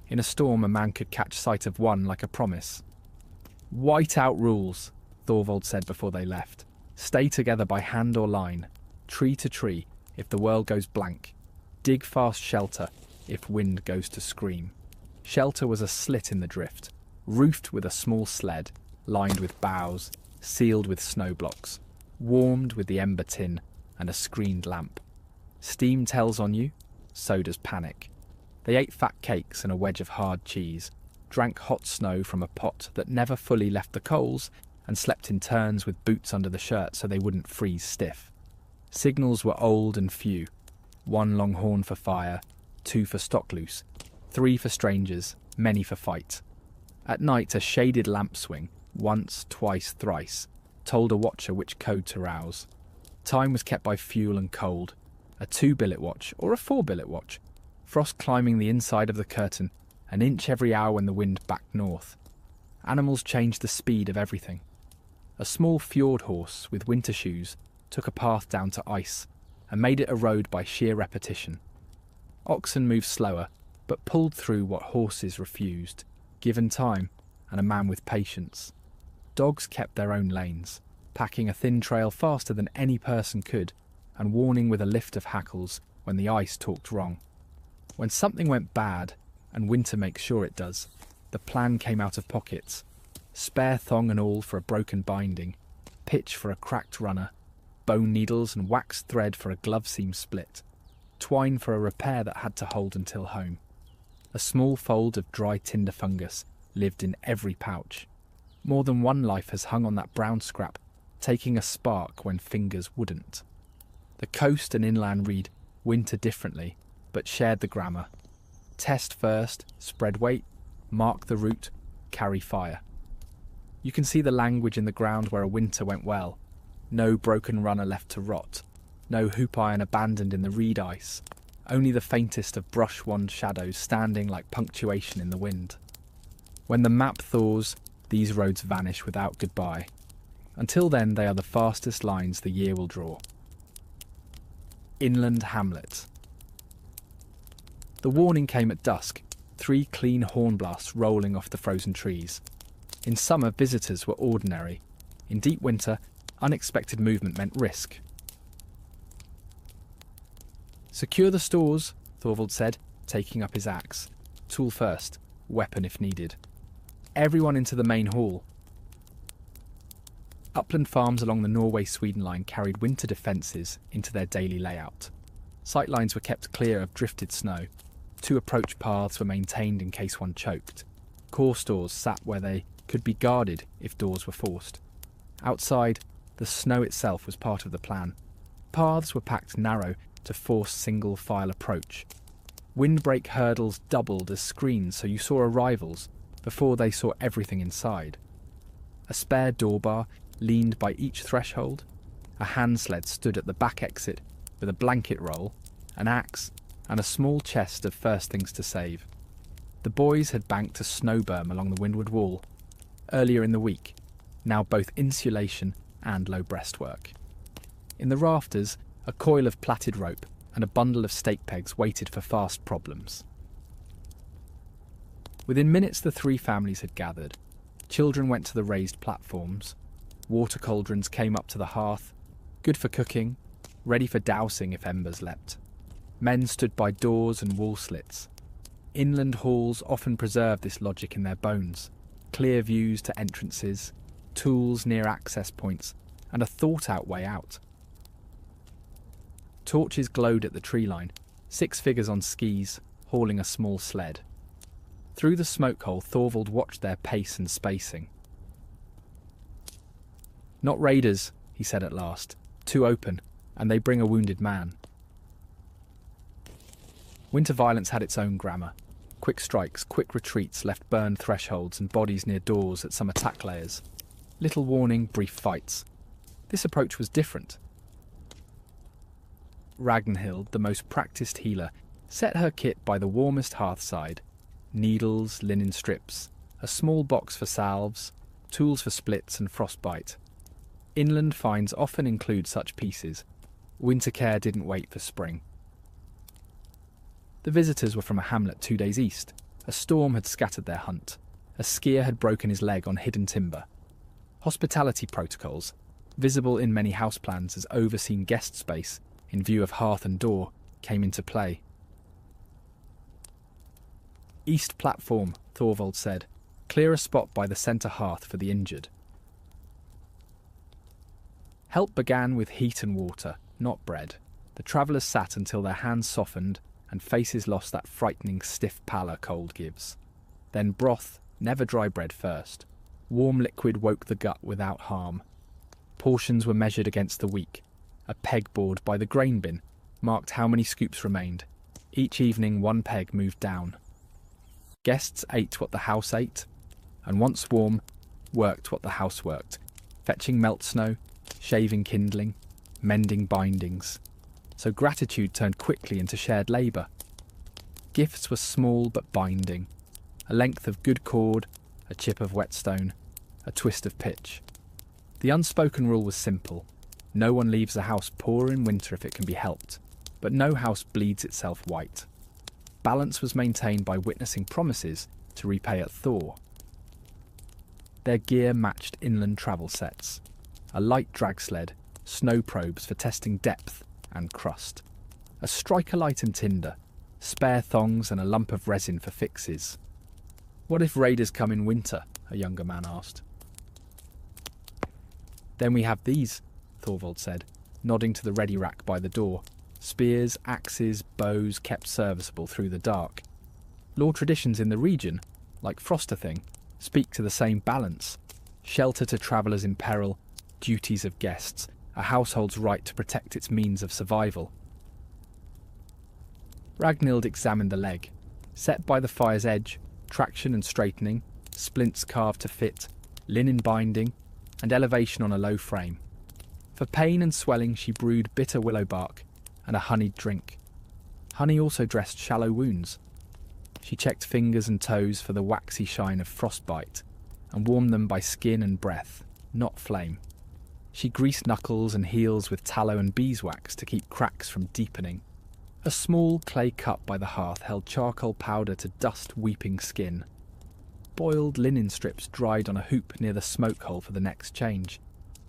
In a storm a man could catch sight of one like a promise. "White out rules," Thorvald said before they left. "Stay together by hand or line, tree to tree if the world goes blank. Dig fast shelter if wind goes to scream." Shelter was a slit in the drift, roofed with a small sled, lined with boughs, sealed with snow blocks, warmed with the ember tin and a screened lamp. Steam tells on you, so does panic. They ate fat cakes and a wedge of hard cheese, drank hot snow from a pot that never fully left the coals, and slept in turns with boots under the shirt so they wouldn't freeze stiff. Signals were old and few. 1 longhorn for fire, 2 for stock loose, 3 for strangers, many for fight. At night a shaded lamp swing, once, twice, thrice, told a watcher which code to rouse. Time was kept by fuel and cold. A 2-billet watch or a 4-billet watch. Frost climbing the inside of the curtain, an inch every hour when the wind backed north. Animals changed the speed of everything. A small fjord horse with winter shoes took a path down to ice and made it a road by sheer repetition. Oxen moved slower, but pulled through what horses refused, given time and a man with patience. Dogs kept their own lanes, packing a thin trail faster than any person could, and warning with a lift of hackles when the ice talked wrong. When something went bad, and winter makes sure it does, the plan came out of pockets. Spare thong and all for a broken binding, pitch for a cracked runner, bone needles and waxed thread for a glove seam split, twine for a repair that had to hold until home. A small fold of dry tinder fungus lived in every pouch. More than one life has hung on that brown scrap, taking a spark when fingers wouldn't. The coast and inland read winter differently, but shared the grammar. Test first, spread weight, mark the route, carry fire. You can see the language in the ground where a winter went well. No broken runner left to rot. No hoop iron abandoned in the reed ice. Only the faintest of brush wand shadows standing like punctuation in the wind. When the map thaws, these roads vanish without goodbye. Until then, they are the fastest lines the year will draw. Inland hamlet. The warning came at dusk, 3 clean horn blasts rolling off the frozen trees. In summer, visitors were ordinary. In deep winter, unexpected movement meant risk. "Secure the stores," Thorvald said, taking up his axe. "Tool first, weapon if needed. Everyone into the main hall." Upland farms along the Norway-Sweden line carried winter defences into their daily layout. Sightlines were kept clear of drifted snow. 2 approach paths were maintained in case one choked. Core stores sat where they could be guarded if doors were forced. Outside, the snow itself was part of the plan. Paths were packed narrow to force single-file approach. Windbreak hurdles doubled as screens so you saw arrivals before they saw everything inside. A spare door bar leaned by each threshold. A hand sled stood at the back exit with a blanket roll, an axe, and a small chest of first things to save. The boys had banked a snow berm along the windward wall earlier in the week, now both insulation and low breastwork. In the rafters, a coil of plaited rope and a bundle of stake pegs waited for fast problems. Within minutes the 3 families had gathered. Children went to the raised platforms. Water cauldrons came up to the hearth, good for cooking, ready for dousing if embers leapt. Men stood by doors and wall slits. Inland halls often preserved this logic in their bones. clear views to entrances, tools near access points, and a thought-out way out. Torches glowed at the tree line, 6 figures on skis, hauling a small sled. Through the smoke hole, Thorvald watched their pace and spacing. "Not raiders," he said at last. "Too open, and they bring a wounded man." Winter violence had its own grammar. Quick strikes, quick retreats left burned thresholds and bodies near doors at some attack layers. Little warning, brief fights. This approach was different. Ragnhild, the most practiced healer, set her kit by the warmest hearthside. Needles, linen strips, a small box for salves, tools for splits and frostbite. Inland finds often include such pieces. Winter care didn't wait for spring. The visitors were from a hamlet 2 days east. A storm had scattered their hunt. A skier had broken his leg on hidden timber. Hospitality protocols, visible in many house plans as overseen guest space in view of hearth and door, came into play. "East platform," Thorvald said. "Clear a spot by the centre hearth for the injured." Help began with heat and water, not bread. The travellers sat until their hands softened and faces lost that frightening stiff pallor cold gives. Then broth, never dry bread first. Warm liquid woke the gut without harm. Portions were measured against the week. A pegboard by the grain bin marked how many scoops remained. Each evening 1 peg moved down. Guests ate what the house ate, and once warm, worked what the house worked, fetching melt snow, shaving kindling, mending bindings. So gratitude turned quickly into shared labour. Gifts were small but binding. A length of good cord, a chip of whetstone, a twist of pitch. The unspoken rule was simple. No one leaves a house poor in winter if it can be helped, but no house bleeds itself white. Balance was maintained by witnessing promises to repay at thaw. Their gear matched inland travel sets. A light drag sled, snow probes for testing depth and crust. A striker light and tinder, spare thongs and a lump of resin for fixes. "What if raiders come in winter?" a younger man asked. "Then we have these," Thorvald said, nodding to the ready rack by the door. Spears, axes, bows kept serviceable through the dark. Law traditions in the region, like Frostathing, speak to the same balance. Shelter to travellers in peril, duties of guests, a household's right to protect its means of survival. Ragnhild examined the leg. Set by the fire's edge, traction and straightening, splints carved to fit, linen binding, and elevation on a low frame. For pain and swelling she brewed bitter willow bark and a honeyed drink. Honey also dressed shallow wounds. She checked fingers and toes for the waxy shine of frostbite and warmed them by skin and breath, not flame. She greased knuckles and heels with tallow and beeswax to keep cracks from deepening. A small clay cup by the hearth held charcoal powder to dust weeping skin. Boiled linen strips dried on a hoop near the smoke hole for the next change.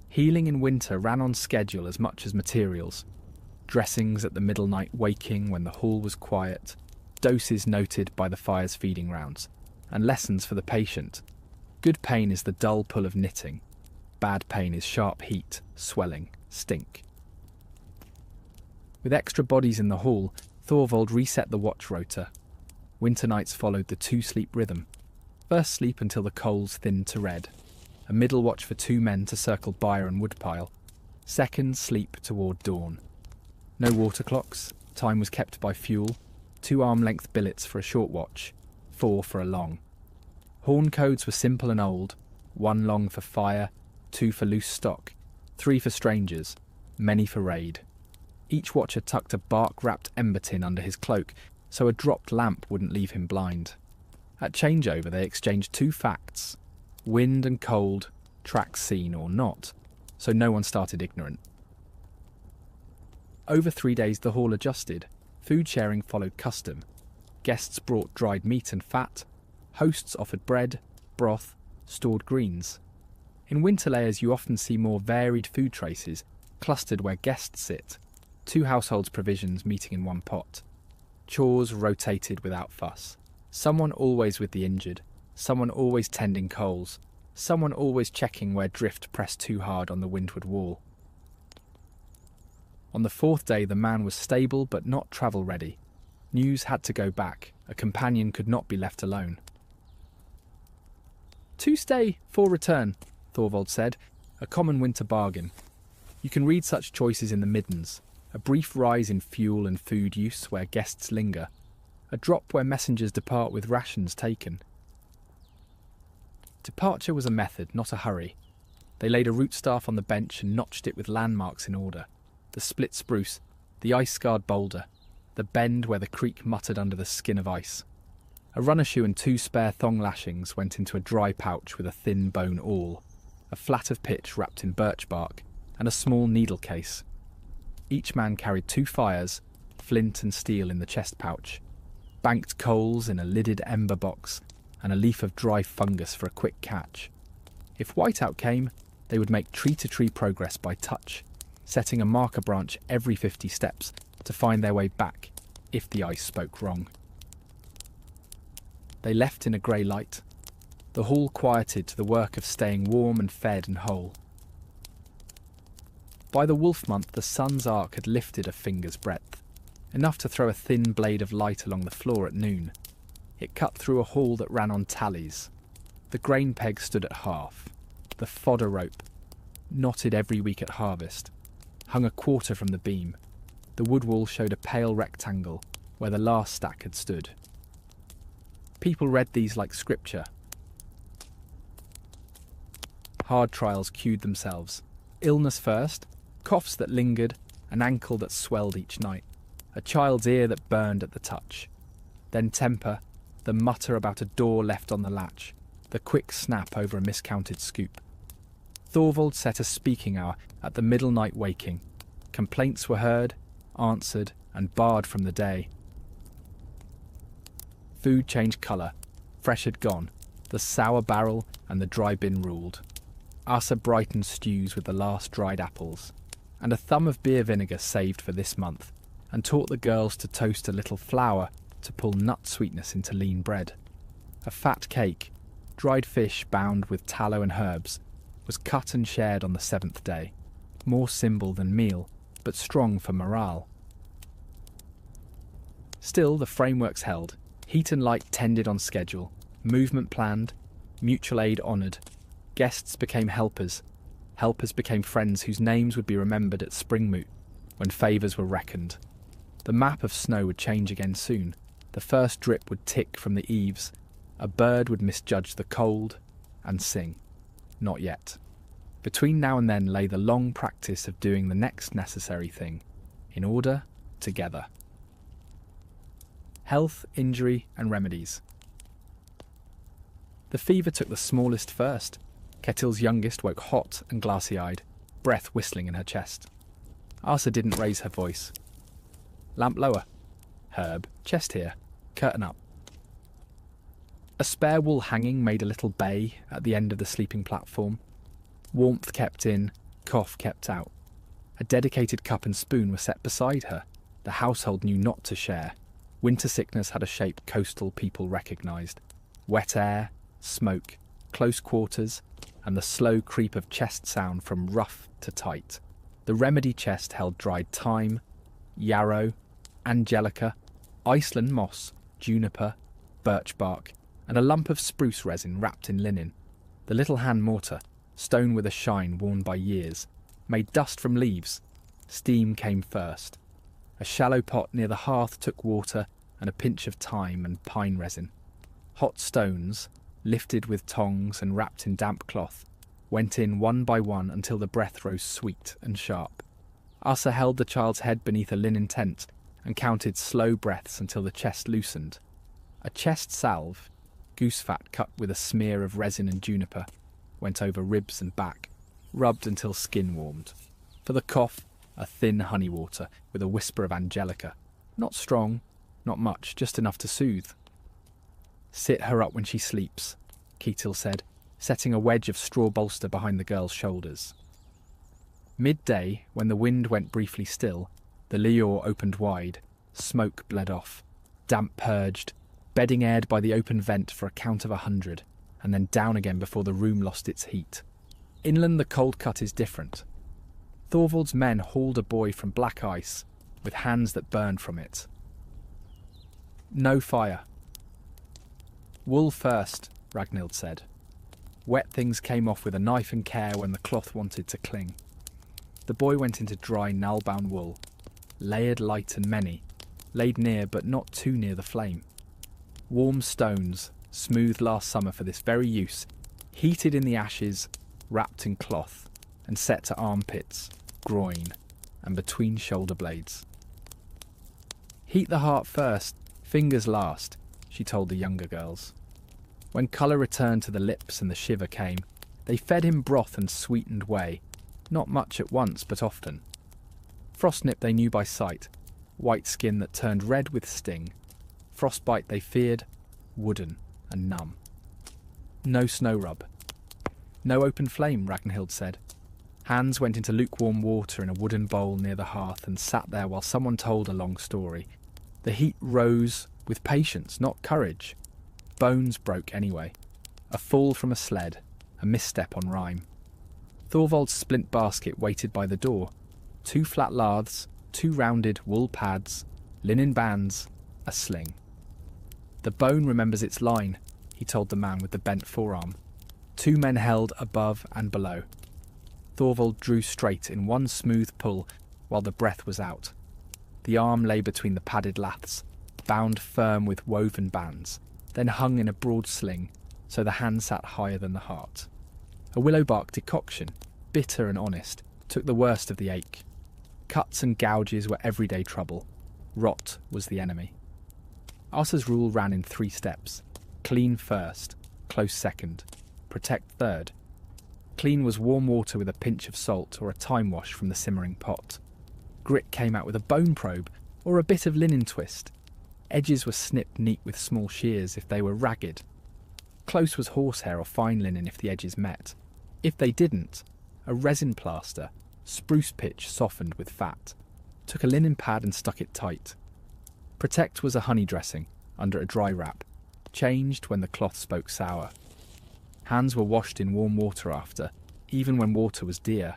Healing in winter ran on schedule as much as materials. Dressings at the middle night waking when the hall was quiet, doses noted by the fire's feeding rounds, and lessons for the patient. Good pain is the dull pull of knitting. Bad pain is sharp heat, swelling, stink. With extra bodies in the hall, Thorvald reset the watch rota. Winter nights followed the 2-sleep rhythm. First sleep until the coals thinned to red. A middle watch for 2 men to circle byre and woodpile. Second, sleep toward dawn. No water clocks, time was kept by fuel. 2 arm-length billets for a short watch, 4 for a long. Horn codes were simple and old. 1 long for fire, 2 for loose stock, 3 for strangers, many for raid. Each watcher tucked a bark-wrapped ember tin under his cloak, so a dropped lamp wouldn't leave him blind. At changeover they exchanged 2 facts: wind and cold, tracks seen or not, so no one started ignorant. Over 3 days the hall adjusted. Food sharing followed custom. Guests brought dried meat and fat. Hosts offered bread, broth, stored greens. In winter layers you often see more varied food traces, clustered where guests sit. 2 households' provisions meeting in one pot. Chores rotated without fuss. Someone always with the injured. someone always tending coals, someone always checking where drift pressed too hard on the windward wall. On the fourth day, the man was stable but not travel-ready. News had to go back. A companion could not be left alone. 2 stay, 4 return, Thorvald said, a common winter bargain. You can read such choices in the middens, a brief rise in fuel and food use where guests linger, a drop where messengers depart with rations taken. Departure was a method, not a hurry. They laid a root staff on the bench and notched it with landmarks in order. The split spruce, the ice-scarred boulder, the bend where the creek muttered under the skin of ice. A runner shoe and 2 spare thong lashings went into a dry pouch with a thin bone awl, a flat of pitch wrapped in birch bark, and a small needle case. Each man carried 2 fires, flint and steel in the chest pouch, banked coals in a lidded ember box, and a leaf of dry fungus for a quick catch. If whiteout came, they would make tree-to-tree progress by touch, setting a marker branch every 50 steps to find their way back if the ice spoke wrong. They left in a grey light, the hall quieted to the work of staying warm and fed and whole. By the wolf month, the sun's arc had lifted a finger's breadth, enough to throw a thin blade of light along the floor at noon. It cut through a hall that ran on tallies. The grain peg stood at half. The fodder rope, knotted every week at harvest, hung a quarter from the beam. The wood wall showed a pale rectangle where the last stack had stood. People read these like scripture. Hard trials queued themselves. Illness first, coughs that lingered, an ankle that swelled each night, a child's ear that burned at the touch. Then temper, the mutter about a door left on the latch, the quick snap over a miscounted scoop. Thorvald set a speaking hour at the middle night waking. Complaints were heard, answered, and barred from the day. Food changed colour. Fresh had gone. The sour barrel and the dry bin ruled. Asa brightened stews with the last dried apples, and a thumb of beer vinegar saved for this month, and taught the girls to toast a little flour to pull nut sweetness into lean bread. A fat cake, dried fish bound with tallow and herbs, was cut and shared on the 7th day, more symbol than meal, but strong for morale. Still, the frameworks held. Heat and light tended on schedule, movement planned, mutual aid honoured. Guests became helpers. Helpers became friends whose names would be remembered at Springmoot, when favours were reckoned. The map of snow would change again soon. The first drip would tick from the eaves. A bird would misjudge the cold and sing. Not yet. Between now and then lay the long practice of doing the next necessary thing, in order, together. Health, injury, and remedies. The fever took the smallest first. Ketil's youngest woke hot and glassy-eyed, breath whistling in her chest. Asa didn't raise her voice. Lamp lower. Herb, chest here. Curtain up. A spare wool hanging made a little bay at the end of the sleeping platform. Warmth kept in, cough kept out. A dedicated cup and spoon were set beside her. The household knew not to share. Winter sickness had a shape coastal people recognised. Wet air, smoke, close quarters, and the slow creep of chest sound from rough to tight. The remedy chest held dried thyme, yarrow, angelica, Iceland moss, juniper, birch bark, and a lump of spruce resin wrapped in linen. The little hand mortar, stone with a shine worn by years, made dust from leaves. Steam came first. A shallow pot near the hearth took water and a pinch of thyme and pine resin. Hot stones, lifted with tongs and wrapped in damp cloth, went in one by one until the breath rose sweet and sharp. Asa held the child's head beneath a linen tent and counted slow breaths until the chest loosened. A chest salve, goose fat cut with a smear of resin and juniper, went over ribs and back, rubbed until skin warmed. For the cough, a thin honey water with a whisper of angelica. Not strong, not much, just enough to soothe. Sit her up when she sleeps, Ketil said, setting a wedge of straw bolster behind the girl's shoulders. Midday, when the wind went briefly still, the lior opened wide, smoke bled off, damp purged, bedding aired by the open vent for a count of 100, and then down again before the room lost its heat. Inland the cold cut is different. Thorvald's men hauled a buoy from black ice, with hands that burned from it. No fire. Wool first, Ragnhild said. Wet things came off with a knife and care when the cloth wanted to cling. The boy went into dry null-bound wool, layered light and many, laid near but not too near the flame. Warm stones, smoothed last summer for this very use, heated in the ashes, wrapped in cloth, and set to armpits, groin, and between shoulder blades. Heat the heart first, fingers last, she told the younger girls. When colour returned to the lips and the shiver came, they fed him broth and sweetened whey, not much at once but often. Frostnip they knew by sight, white skin that turned red with sting. Frostbite they feared, wooden and numb. No snow rub. No open flame, Ragnhild said. Hans went into lukewarm water in a wooden bowl near the hearth and sat there while someone told a long story. The heat rose with patience, not courage. Bones broke anyway. A fall from a sled, a misstep on rhyme. Thorvald's splint basket waited by the door. 2 flat laths, 2 rounded wool pads, linen bands, a sling. The bone remembers its line, he told the man with the bent forearm. 2 men held above and below. Thorvald drew straight in one smooth pull while the breath was out. The arm lay between the padded laths, bound firm with woven bands, then hung in a broad sling, so the hand sat higher than the heart. A willow bark decoction, bitter and honest, took the worst of the ache. Cuts and gouges were everyday trouble. Rot was the enemy. Asa's rule ran in 3 steps. Clean first, close second, protect third. Clean was warm water with a pinch of salt or a time wash from the simmering pot. Grit came out with a bone probe or a bit of linen twist. Edges were snipped neat with small shears if they were ragged. Close was horsehair or fine linen if the edges met. If they didn't, a resin plaster, spruce pitch softened with fat. Took a linen pad and stuck it tight. Protect was a honey dressing, under a dry wrap, changed when the cloth spoke sour. Hands were washed in warm water after, even when water was dear.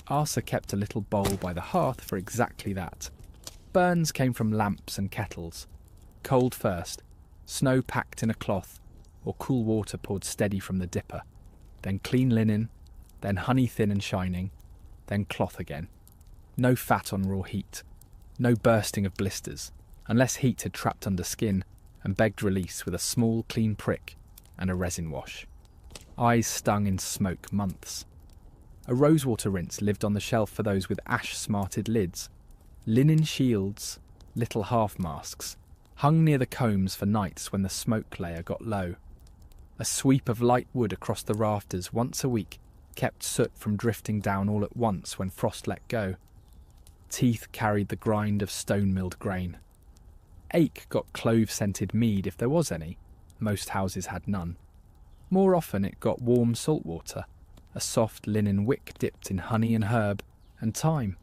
Asa kept a little bowl by the hearth for exactly that. Burns came from lamps and kettles. Cold first, snow packed in a cloth, or cool water poured steady from the dipper. Then clean linen, then honey thin and shining, then cloth again. No fat on raw heat, no bursting of blisters, unless heat had trapped under skin and begged release with a small clean prick and a resin wash. Eyes stung in smoke months. A rosewater rinse lived on the shelf for those with ash-smarted lids. Linen shields, little half-masks, hung near the combs for nights when the smoke layer got low. A sweep of light wood across the rafters once a week kept soot from drifting down all at once when frost let go. Teeth carried the grind of stone-milled grain. Ache got clove-scented mead if there was any. Most houses had none. More often it got warm salt water, a soft linen wick dipped in honey and herb, and thyme.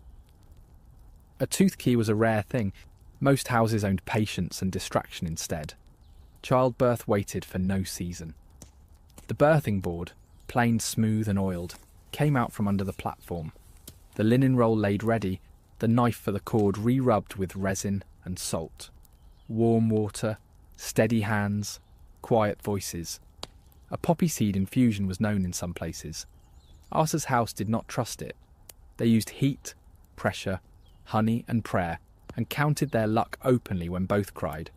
A tooth key was a rare thing. Most houses owned patience and distraction instead. Childbirth waited for no season. The birthing board, plain smooth and oiled, came out from under the platform. The linen roll laid ready, the knife for the cord re-rubbed with resin and salt. Warm water, steady hands, quiet voices. A poppy seed infusion was known in some places. Asa's house did not trust it. They used heat, pressure, honey and prayer, and counted their luck openly when both cried.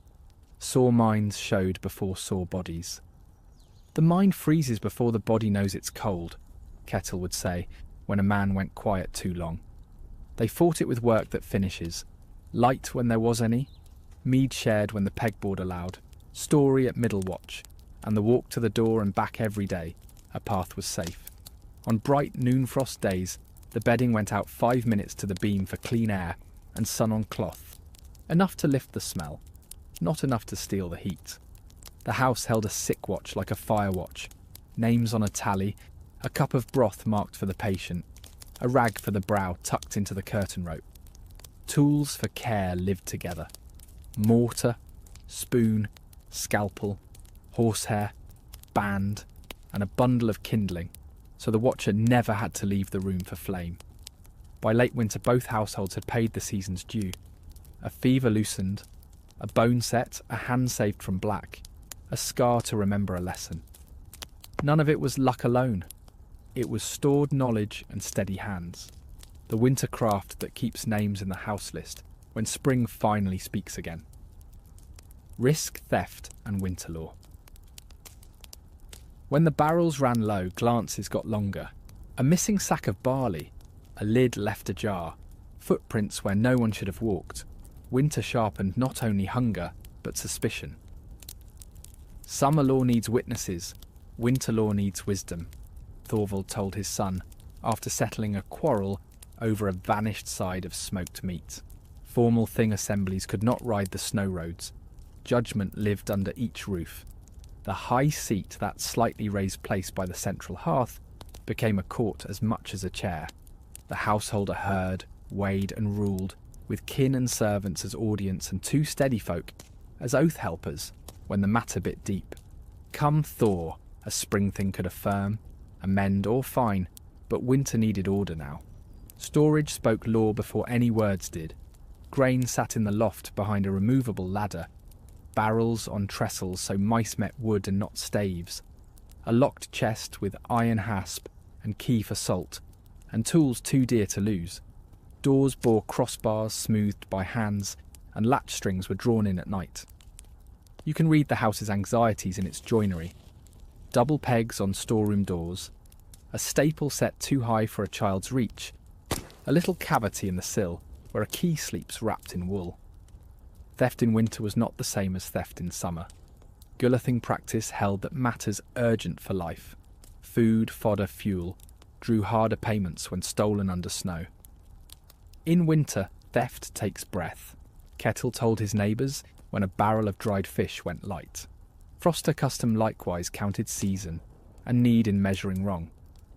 Sore minds showed before sore bodies. The mind freezes before the body knows it's cold, Kettle would say, when a man went quiet too long. They fought it with work that finishes. Light when there was any, mead shared when the pegboard allowed, story at middle watch, and the walk to the door and back every day. A path was safe. On bright noon frost days, the bedding went out 5 minutes to the beam for clean air and sun on cloth. Enough to lift the smell, not enough to steal the heat. The house held a sick watch like a fire watch, names on a tally, a cup of broth marked for the patient, a rag for the brow tucked into the curtain rope. Tools for care lived together. Mortar, spoon, scalpel, horsehair, band, and a bundle of kindling, so the watcher never had to leave the room for flame. By late winter, both households had paid the season's due. A fever loosened, a bone set, a hand saved from black, a scar to remember a lesson. None of it was luck alone. It was stored knowledge and steady hands. The winter craft that keeps names in the house list when spring finally speaks again. Risk, theft, and winter lore. When the barrels ran low, glances got longer. A missing sack of barley, a lid left ajar, footprints where no one should have walked. Winter sharpened not only hunger, but suspicion. Summer law needs witnesses, winter law needs wisdom, Thorvald told his son, after settling a quarrel over a vanished side of smoked meat. Formal thing assemblies could not ride the snow roads. Judgment lived under each roof. The high seat, that slightly raised place by the central hearth, became a court as much as a chair. The householder heard, weighed and ruled, with kin and servants as audience and two steady folk as oath helpers when the matter bit deep. Come Thor, a spring thing could affirm, amend or fine, but winter needed order now. Storage spoke law before any words did. Grain sat in the loft behind a removable ladder, barrels on trestles so mice met wood and not staves, a locked chest with iron hasp and key for salt, and tools too dear to lose. Doors bore crossbars smoothed by hands, and latch strings were drawn in at night. You can read the house's anxieties in its joinery. Double pegs on storeroom doors, a staple set too high for a child's reach, a little cavity in the sill where a key sleeps wrapped in wool. Theft in winter was not the same as theft in summer. Gulathing practice held that matters urgent for life, food, fodder, fuel, drew harder payments when stolen under snow. In winter, theft takes breath, Kettle told his neighbours when a barrel of dried fish went light. Froster custom likewise counted season, and need in measuring wrong.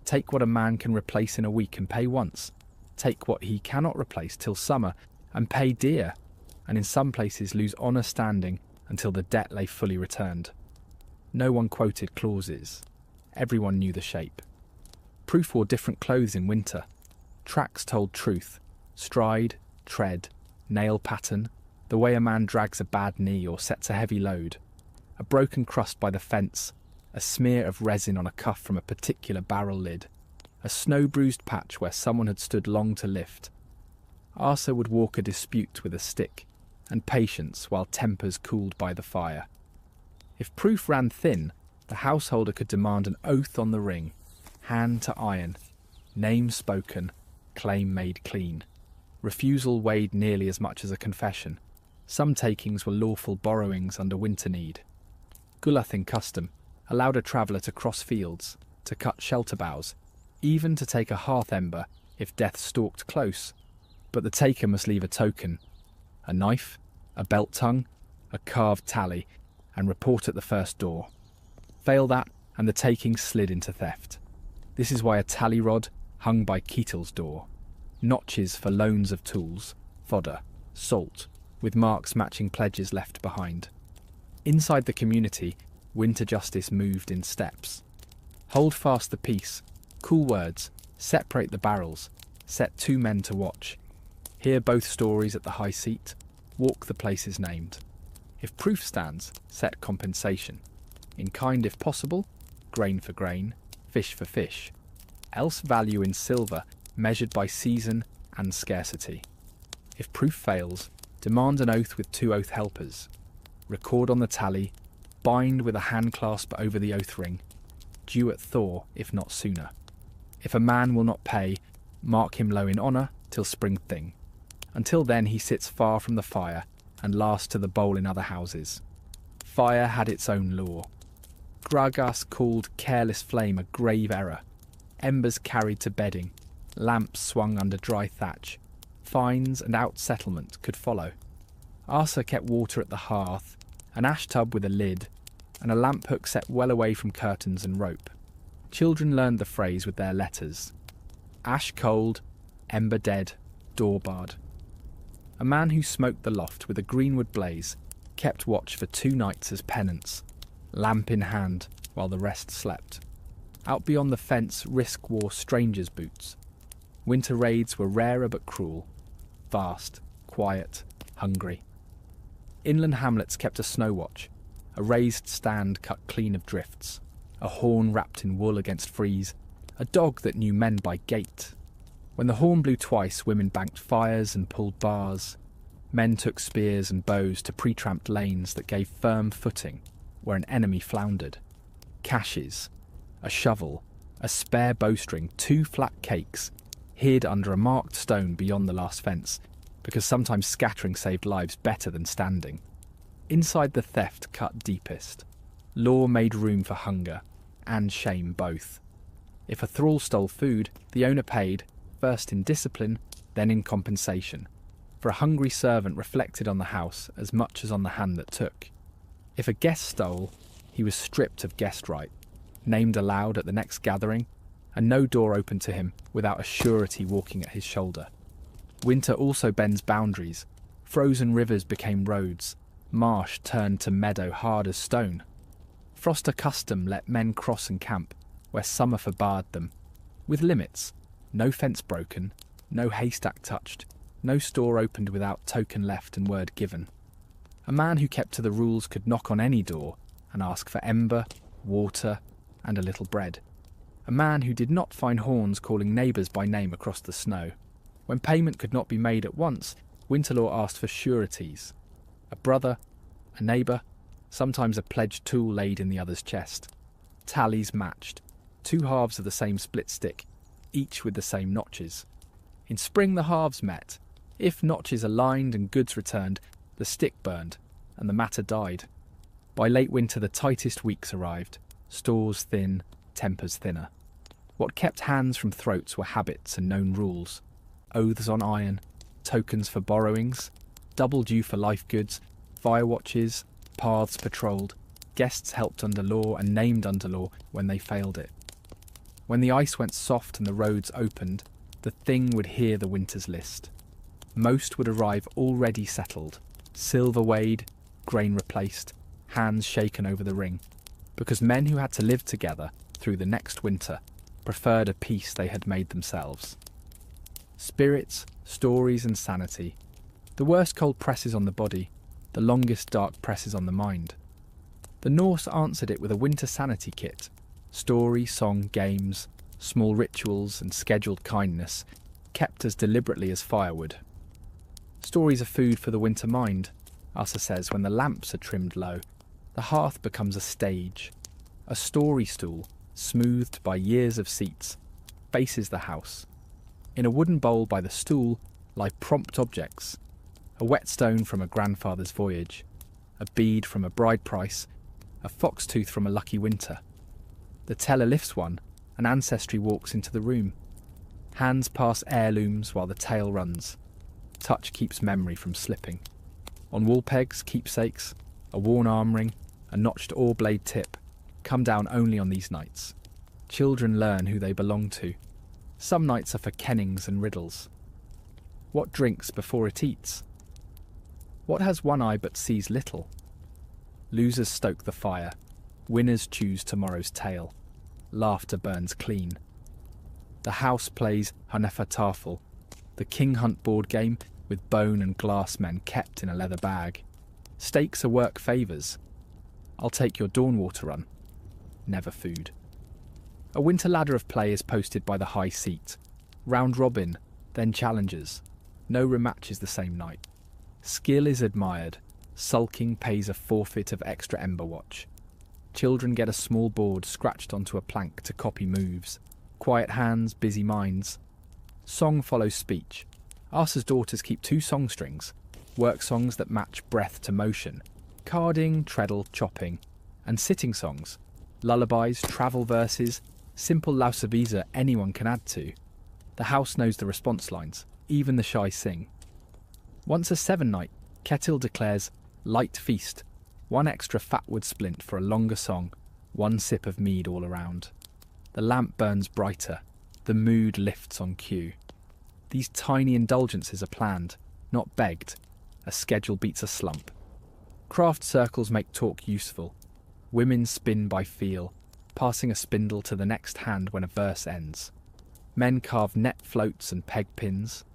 Take what a man can replace in a week and pay once. Take what he cannot replace till summer and pay dear, and in some places lose honour standing until the debt lay fully returned. No one quoted clauses. Everyone knew the shape. Proof wore different clothes in winter. Tracks told truth. Stride, tread, nail pattern, the way a man drags a bad knee or sets a heavy load. A broken crust by the fence, a smear of resin on a cuff from a particular barrel lid, a snow-bruised patch where someone had stood long to lift. Arsa would walk a dispute with a stick, and patience while tempers cooled by the fire. If proof ran thin, the householder could demand an oath on the ring, hand to iron, name spoken, claim made clean. Refusal weighed nearly as much as a confession. Some takings were lawful borrowings under winter need. Gulathing custom allowed a traveller to cross fields, to cut shelter boughs, even to take a hearth ember if death stalked close, but the taker must leave a token, a knife, a belt tongue, a carved tally, and report at the first door. Fail that, and the taking slid into theft. This is why a tally rod hung by Ketel's door. Notches for loans of tools, fodder, salt, with marks matching pledges left behind. Inside the community, winter justice moved in steps. Hold fast the peace, cool words, separate the barrels, set 2 men to watch. Hear both stories at the high seat, walk the places named. If proof stands, set compensation. In kind if possible, grain for grain, fish for fish. Else value in silver, measured by season and scarcity. If proof fails, demand an oath with 2 oath helpers. Record on the tally, bind with a hand clasp over the oath ring, due at Thor if not sooner. If a man will not pay, mark him low in honour till spring thing. Until then he sits far from the fire and last to the bowl in other houses. Fire had its own law. Gragas called careless flame a grave error. Embers carried to bedding, lamps swung under dry thatch. Fines and out-settlement could follow. Arsa kept water at the hearth, an ash tub with a lid, and a lamp hook set well away from curtains and rope. Children learned the phrase with their letters. Ash cold, ember dead, door barred. A man who smoked the loft with a greenwood blaze kept watch for 2 nights as penance, lamp in hand while the rest slept. Out beyond the fence risk wore strangers' boots. Winter raids were rarer but cruel, vast, quiet, hungry. Inland hamlets kept a snow watch, a raised stand cut clean of drifts, a horn wrapped in wool against freeze, a dog that knew men by gait. When the horn blew twice, women banked fires and pulled bars. Men took spears and bows to pre-tramped lanes that gave firm footing where an enemy floundered. Caches, a shovel, a spare bowstring, 2 flat cakes, hid under a marked stone beyond the last fence, because sometimes scattering saved lives better than standing. Inside the theft cut deepest. Law made room for hunger and shame both. If a thrall stole food, the owner paid, first in discipline, then in compensation, for a hungry servant reflected on the house as much as on the hand that took. If a guest stole, he was stripped of guest right, named aloud at the next gathering, and no door opened to him without a surety walking at his shoulder. Winter also bends boundaries. Frozen rivers became roads. Marsh turned to meadow hard as stone. Froster custom let men cross and camp where summer forbade them, with limits: no fence broken, no haystack touched, no store opened without token left and word given. A man who kept to the rules could knock on any door and ask for ember, water, and a little bread. A man who did not find horns calling neighbours by name across the snow. When payment could not be made at once, Winterlaw asked for sureties. A brother, a neighbour, sometimes a pledged tool laid in the other's chest. Tallies matched, 2 halves of the same split stick, each with the same notches. In spring the halves met. If notches aligned and goods returned, the stick burned, and the matter died. By late winter the tightest weeks arrived, stores thin, tempers thinner. What kept hands from throats were habits and known rules. Oaths on iron, tokens for borrowings, double due for life goods, fire watches, paths patrolled, guests helped under law and named under law when they failed it. When the ice went soft and the roads opened, the thing would hear the winter's list. Most would arrive already settled, silver weighed, grain replaced, hands shaken over the ring, because men who had to live together through the next winter preferred a peace they had made themselves. Spirits, stories and sanity. The worst cold presses on the body, the longest dark presses on the mind. The Norse answered it with a winter sanity kit. Story, song, games, small rituals and scheduled kindness, kept as deliberately as firewood. Stories are food for the winter mind, Asa says. When the lamps are trimmed low, the hearth becomes a stage. A story stool, smoothed by years of seats, faces the house. In a wooden bowl by the stool lie prompt objects: a whetstone from a grandfather's voyage, a bead from a bride price, a fox tooth from a lucky winter. The teller lifts one, and ancestry walks into the room. Hands pass heirlooms while the tale runs. Touch keeps memory from slipping. On wall pegs, keepsakes, a worn arm ring, a notched oar blade tip, come down only on these nights. Children learn who they belong to. Some nights are for kennings and riddles. What drinks before it eats? What has one eye but sees little? Losers stoke the fire. Winners choose tomorrow's tale. Laughter burns clean. The house plays Hanefa Tafel, the king hunt board game with bone and glass men kept in a leather bag. Stakes are work favours. I'll take your Dawnwater run. Never food. A winter ladder of play is posted by the high seat. Round robin, then challengers. No rematches the same night. Skill is admired. Sulking pays a forfeit of extra ember watch. Children get a small board scratched onto a plank to copy moves. Quiet hands, busy minds. Song follows speech. Asa's daughters keep 2 song strings, work songs that match breath to motion, carding, treadle, chopping, and sitting songs, lullabies, travel verses, simple lausavisa anyone can add to. The house knows the response lines, even the shy sing. Once a 7 night, Ketil declares light feast, 1 extra fatwood splint for a longer song, 1 sip of mead all around. The lamp burns brighter, the mood lifts on cue. These tiny indulgences are planned, not begged. A schedule beats a slump. Craft circles make talk useful. Women spin by feel, passing a spindle to the next hand when a verse ends. Men carve net floats and peg pins.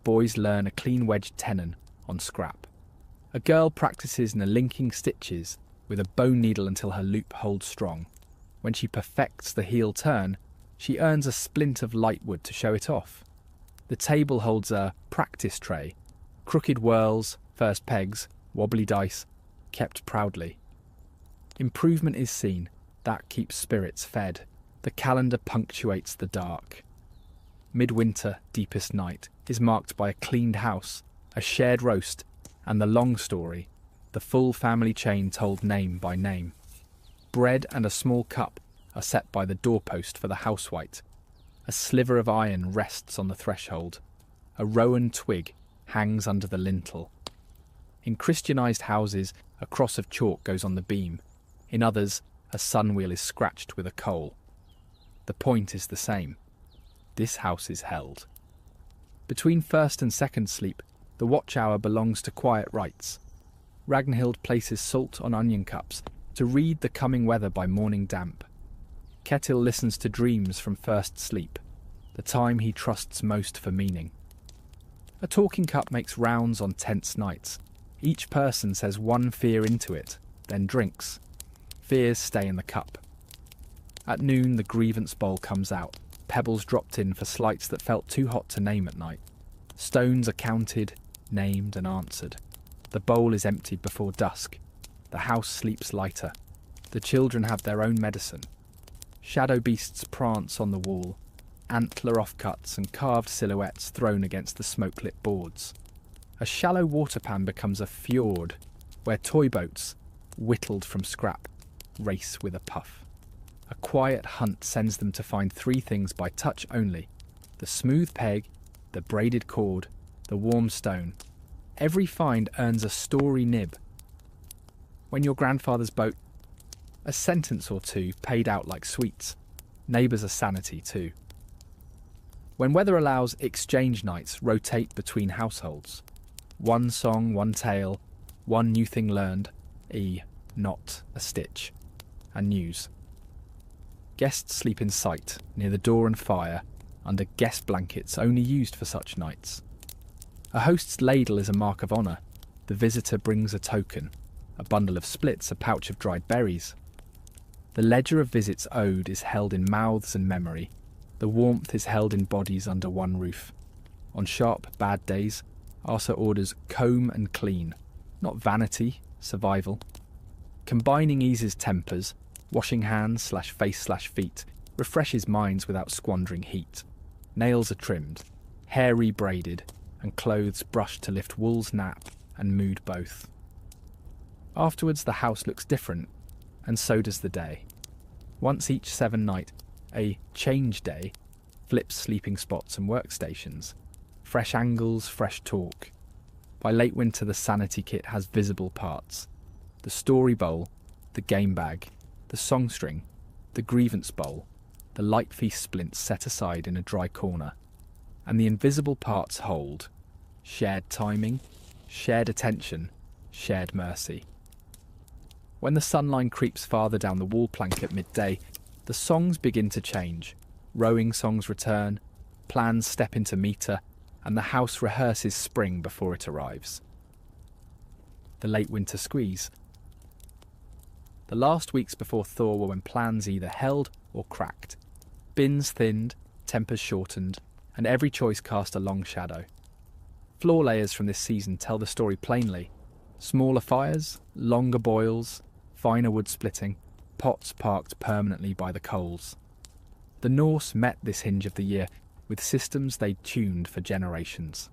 Boys learn a clean wedged tenon on scrap. A girl practices in linking stitches with a bone needle until her loop holds strong. When she perfects the heel turn, she earns a splint of lightwood to show it off. The table holds a practice tray, crooked whirls, first pegs, wobbly dice, kept proudly. Improvement is seen, that keeps spirits fed. The calendar punctuates the dark. Midwinter, deepest night, is marked by a cleaned house, a shared roast, and the long story, the full family chain told name by name. Bread and a small cup are set by the doorpost for the housewhite. A sliver of iron rests on the threshold. A rowan twig hangs under the lintel. In Christianised houses, a cross of chalk goes on the beam. In others, a sunwheel is scratched with a coal. The point is the same. This house is held. Between first and second sleep, the watch hour belongs to quiet rites. Ragnhild places salt on onion cups to read the coming weather by morning damp. Ketil listens to dreams from first sleep, the time he trusts most for meaning. A talking cup makes rounds on tense nights. Each person says one fear into it, then drinks. Fears stay in the cup. At noon, the grievance bowl comes out, pebbles dropped in for slights that felt too hot to name at night. Stones are counted, named and answered. The bowl is emptied before dusk. The house sleeps lighter. The children have their own medicine. Shadow beasts prance on the wall, antler offcuts and carved silhouettes thrown against the smoke-lit boards. A shallow waterpan becomes a fjord, where toy boats, whittled from scrap, race with a puff. A quiet hunt sends them to find three things by touch only: the smooth peg, the braided cord, the warm stone. Every find earns a story nib. When your grandfather's boat, a sentence or two paid out like sweets. Neighbours are sanity too. When weather allows, exchange nights rotate between households. One song, one tale, one new thing learned, not a stitch, and news. Guests sleep in sight, near the door and fire, under guest blankets only used for such nights. A host's ladle is a mark of honour. The visitor brings a token, a bundle of splits, a pouch of dried berries. The ledger of visits owed is held in mouths and memory. The warmth is held in bodies under one roof. On sharp, bad days, Arthur orders comb and clean, not vanity, survival. Combining eases tempers, washing hands / face / feet, refreshes minds without squandering heat. Nails are trimmed, hair rebraided, and clothes brushed to lift wool's nap and mood both. Afterwards the house looks different, and so does the day. Once each 7 night, a change day flips sleeping spots and workstations. Fresh angles, fresh talk. By late winter the sanity kit has visible parts. The story bowl, the game bag, the song string, the grievance bowl, the light feast splints set aside in a dry corner. And the invisible parts hold shared timing, shared attention, shared mercy. When the sunline creeps farther down the wall plank at midday, the songs begin to change. Rowing songs return, plans step into meter, and the house rehearses spring before it arrives. The late winter squeeze. The last weeks before thaw were when plans either held or cracked. Bins thinned, tempers shortened, and every choice cast a long shadow. Floor layers from this season tell the story plainly. Smaller fires, longer boils, finer wood splitting, pots parked permanently by the coals. The Norse met this hinge of the year with systems they'd tuned for generations.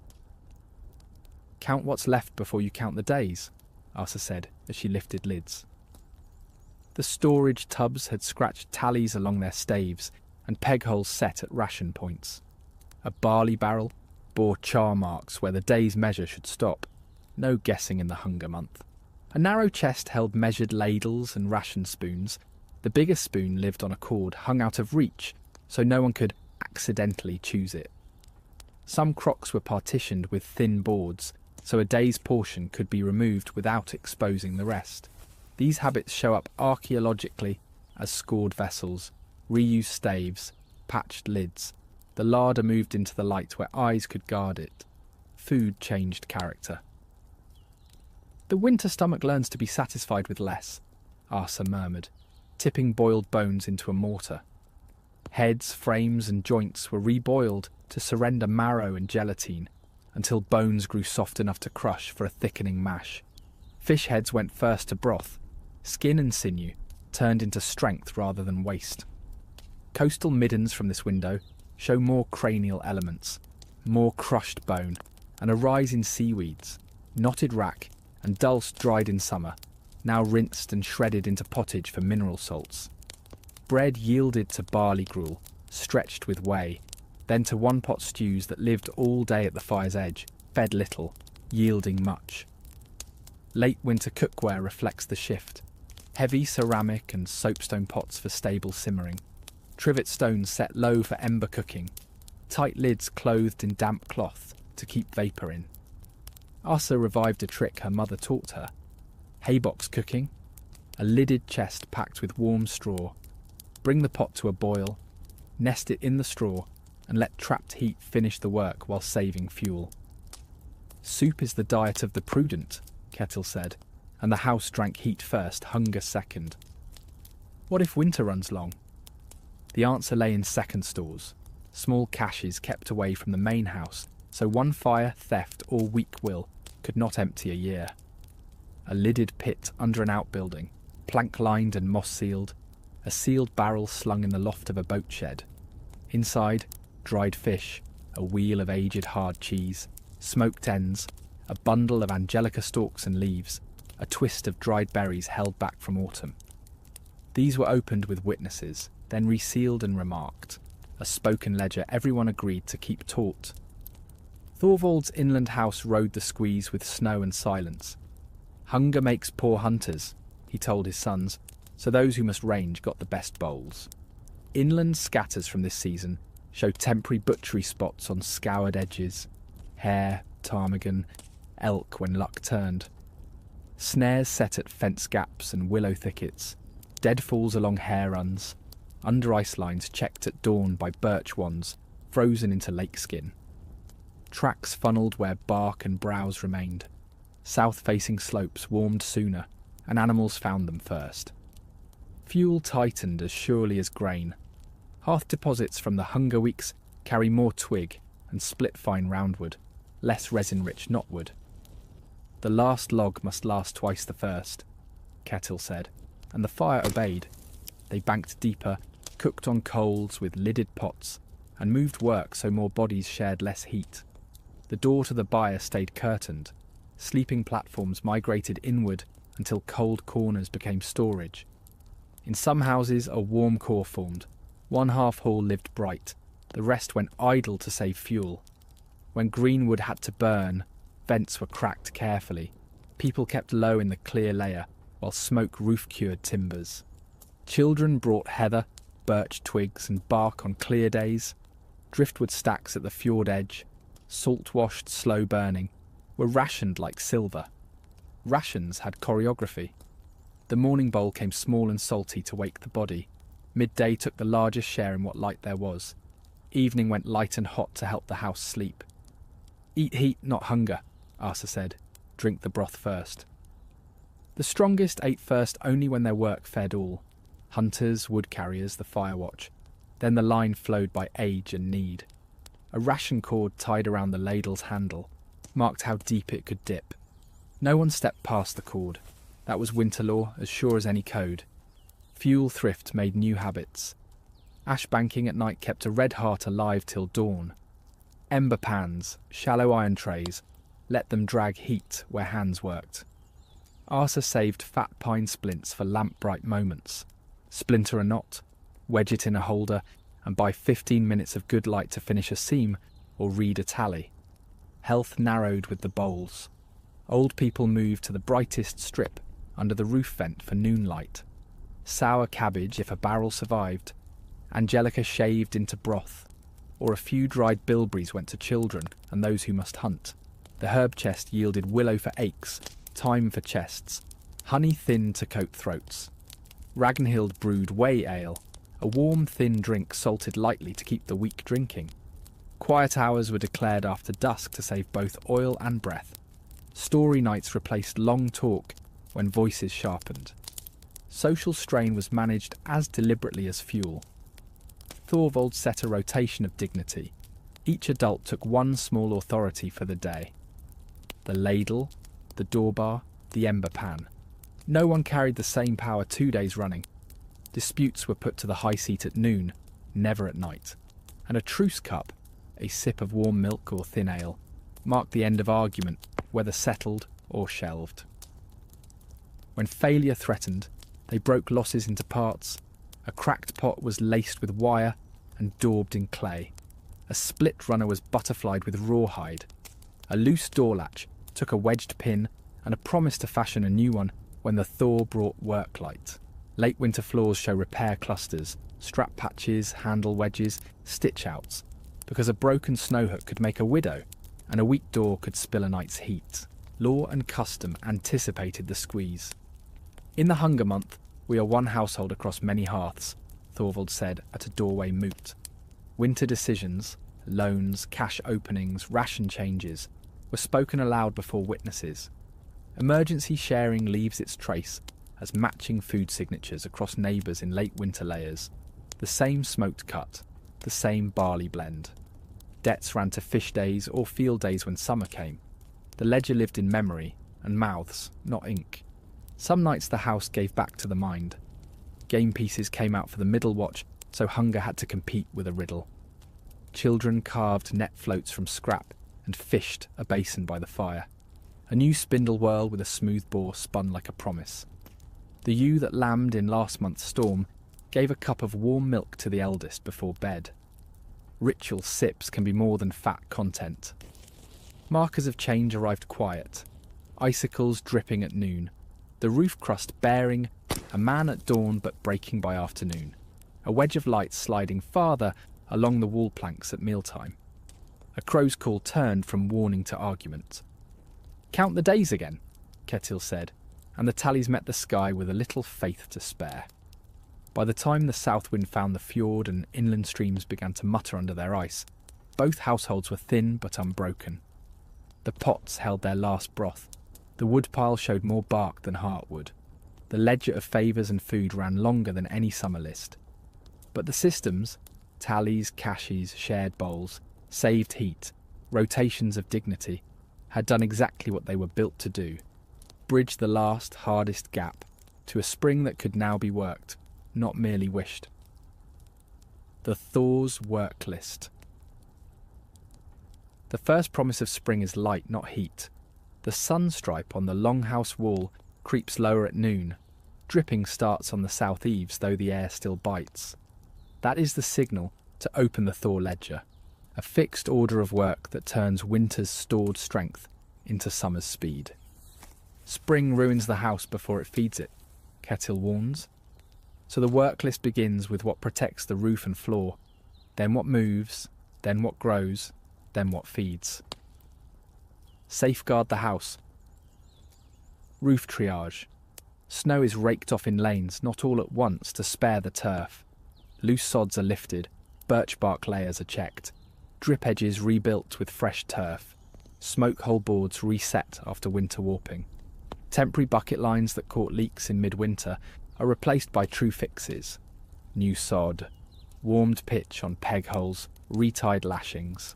"Count what's left before you count the days," Asa said as she lifted lids. The storage tubs had scratched tallies along their staves and peg holes set at ration points. A barley barrel bore char marks where the day's measure should stop. No guessing in the hunger month. A narrow chest held measured ladles and ration spoons. The biggest spoon lived on a cord hung out of reach, so no one could accidentally choose it. Some crocks were partitioned with thin boards, so a day's portion could be removed without exposing the rest. These habits show up archaeologically as scored vessels, reused staves, patched lids. The larder moved into the light where eyes could guard it. Food changed character. The winter stomach learns to be satisfied with less, Asa murmured, tipping boiled bones into a mortar. Heads, frames and joints were reboiled to surrender marrow and gelatine, until bones grew soft enough to crush for a thickening mash. Fish heads went first to broth. Skin and sinew turned into strength rather than waste. Coastal middens from this window show more cranial elements, more crushed bone, and a rise in seaweeds, knotted wrack and dulse dried in summer, now rinsed and shredded into pottage for mineral salts. Bread yielded to barley gruel, stretched with whey, then to one-pot stews that lived all day at the fire's edge, fed little, yielding much. Late winter cookware reflects the shift. Heavy ceramic and soapstone pots for stable simmering. Trivet stones set low for ember cooking. Tight lids clothed in damp cloth to keep vapour in. Asa revived a trick her mother taught her. Haybox cooking. A lidded chest packed with warm straw. Bring the pot to a boil. Nest it in the straw and let trapped heat finish the work while saving fuel. Soup is the diet of the prudent, Kettle said, and the house drank heat first, hunger second. What if winter runs long? The answer lay in second stores, small caches kept away from the main house, so one fire, theft, or weak will could not empty a year. A lidded pit under an outbuilding, plank-lined and moss-sealed, a sealed barrel slung in the loft of a boat shed. Inside, dried fish, a wheel of aged hard cheese, smoked ends, a bundle of angelica stalks and leaves, a twist of dried berries held back from autumn. These were opened with witnesses, then resealed and remarked, a spoken ledger everyone agreed to keep taut. Thorvald's inland house rode the squeeze with snow and silence. Hunger makes poor hunters, he told his sons, so those who must range got the best bowls. Inland scatters from this season show temporary butchery spots on scoured edges, hare, ptarmigan, elk when luck turned. Snares set at fence gaps and willow thickets, deadfalls along hare runs, under ice lines checked at dawn by birch wands, frozen into lake skin. Tracks funnelled where bark and browse remained. South-facing slopes warmed sooner, and animals found them first. Fuel tightened as surely as grain. Hearth deposits from the hunger weeks carry more twig and split fine roundwood, less resin-rich knotwood. The last log must last twice the first, Kettle said, and the fire obeyed. They banked deeper, cooked on coals with lidded pots, and moved work so more bodies shared less heat. The door to the byre stayed curtained. Sleeping platforms migrated inward until cold corners became storage. In some houses a warm core formed. One half hall lived bright, the rest went idle to save fuel. When greenwood had to burn, vents were cracked carefully. People kept low in the clear layer, while smoke roof-cured timbers. Children brought heather, birch twigs and bark on clear days. Driftwood stacks at the fjord edge, salt-washed, slow-burning, were rationed like silver. Rations had choreography. The morning bowl came small and salty to wake the body. Midday took the largest share in what light there was. Evening went light and hot to help the house sleep. Eat heat, not hunger, Asa said. Drink the broth first. The strongest ate first only when their work fed all. Hunters, wood carriers, the fire watch. Then the line flowed by age and need. A ration cord tied around the ladle's handle marked how deep it could dip. No one stepped past the cord. That was winter law, as sure as any code. Fuel thrift made new habits. Ash banking at night kept a red heart alive till dawn. Ember pans, shallow iron trays, let them drag heat where hands worked. Asa saved fat pine splints for lamp-bright moments. Splinter a knot, wedge it in a holder, and buy 15 minutes of good light to finish a seam or read a tally. Health narrowed with the bowls. Old people moved to the brightest strip under the roof vent for noonlight. Sour cabbage if a barrel survived, angelica shaved into broth, or a few dried bilberries went to children and those who must hunt. The herb chest yielded willow for aches, thyme for chests, honey thin to coat throats. Ragnhild brewed whey ale, a warm, thin drink salted lightly to keep the weak drinking. Quiet hours were declared after dusk to save both oil and breath. Story nights replaced long talk when voices sharpened. Social strain was managed as deliberately as fuel. Thorvald set a rotation of dignity. Each adult took one small authority for the day. The ladle, the doorbar, the ember pan. No one carried the same power 2 days running. Disputes were put to the high seat at noon, never at night. And a truce cup, a sip of warm milk or thin ale, marked the end of argument, whether settled or shelved. When failure threatened, they broke losses into parts. A cracked pot was laced with wire and daubed in clay. A split runner was butterflied with rawhide. A loose door latch took a wedged pin and a promise to fashion a new one when the thaw brought work light. Late winter floors show repair clusters, strap patches, handle wedges, stitch outs, because a broken snow hook could make a widow, and a weak door could spill a night's heat. Law and custom anticipated the squeeze. In the hunger month, we are one household across many hearths, Thorvald said at a doorway moot. Winter decisions, loans, cash openings, ration changes, were spoken aloud before witnesses. Emergency sharing leaves its trace as matching food signatures across neighbours in late winter layers. The same smoked cut, the same barley blend. Debts ran to fish days or field days when summer came. The ledger lived in memory and mouths, not ink. Some nights the house gave back to the mind. Game pieces came out for the middle watch, so hunger had to compete with a riddle. Children carved net floats from scrap and fished a basin by the fire. A new spindle whirl with a smooth bore spun like a promise. The ewe that lambed in last month's storm gave a cup of warm milk to the eldest before bed. Ritual sips can be more than fat content. Markers of change arrived quiet. Icicles dripping at noon. The roof crust bearing, a man at dawn but breaking by afternoon. A wedge of light sliding farther along the wall planks at mealtime. A crow's call turned from warning to argument. "Count the days again," Ketil said, and the tallies met the sky with a little faith to spare. By the time the south wind found the fjord and inland streams began to mutter under their ice, both households were thin but unbroken. The pots held their last broth. The woodpile showed more bark than heartwood. The ledger of favours and food ran longer than any summer list. But the systems, tallies, caches, shared bowls, saved heat, rotations of dignity, had done exactly what they were built to do: bridge the last, hardest gap to a spring that could now be worked, not merely wished. The Thor's work list. The first promise of spring is light, not heat. The sun stripe on the longhouse wall creeps lower at noon. Dripping starts on the south eaves, though the air still bites. That is the signal to open the Thor ledger, a fixed order of work that turns winter's stored strength into summer's speed. Spring ruins the house before it feeds it, Ketil warns. So the work list begins with what protects the roof and floor, then what moves, then what grows, then what feeds. Safeguard the house. Roof triage. Snow is raked off in lanes, not all at once, to spare the turf. Loose sods are lifted, birch bark layers are checked, drip edges rebuilt with fresh turf, smoke hole boards reset after winter warping. Temporary bucket lines that caught leaks in midwinter are replaced by true fixes. New sod, warmed pitch on peg holes, retied lashings.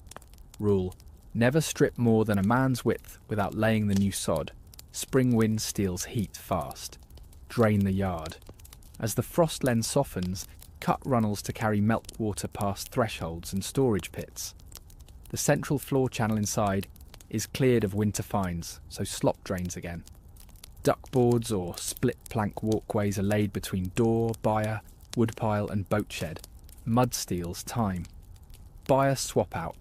Rule: never strip more than a man's width without laying the new sod. Spring wind steals heat fast. Drain the yard. As the frost lens softens, cut runnels to carry meltwater past thresholds and storage pits. The central floor channel inside is cleared of winter fines, so slop drains again. Duckboards or split plank walkways are laid between door, byre, woodpile and boat shed. Mud steals time. Byre swap out.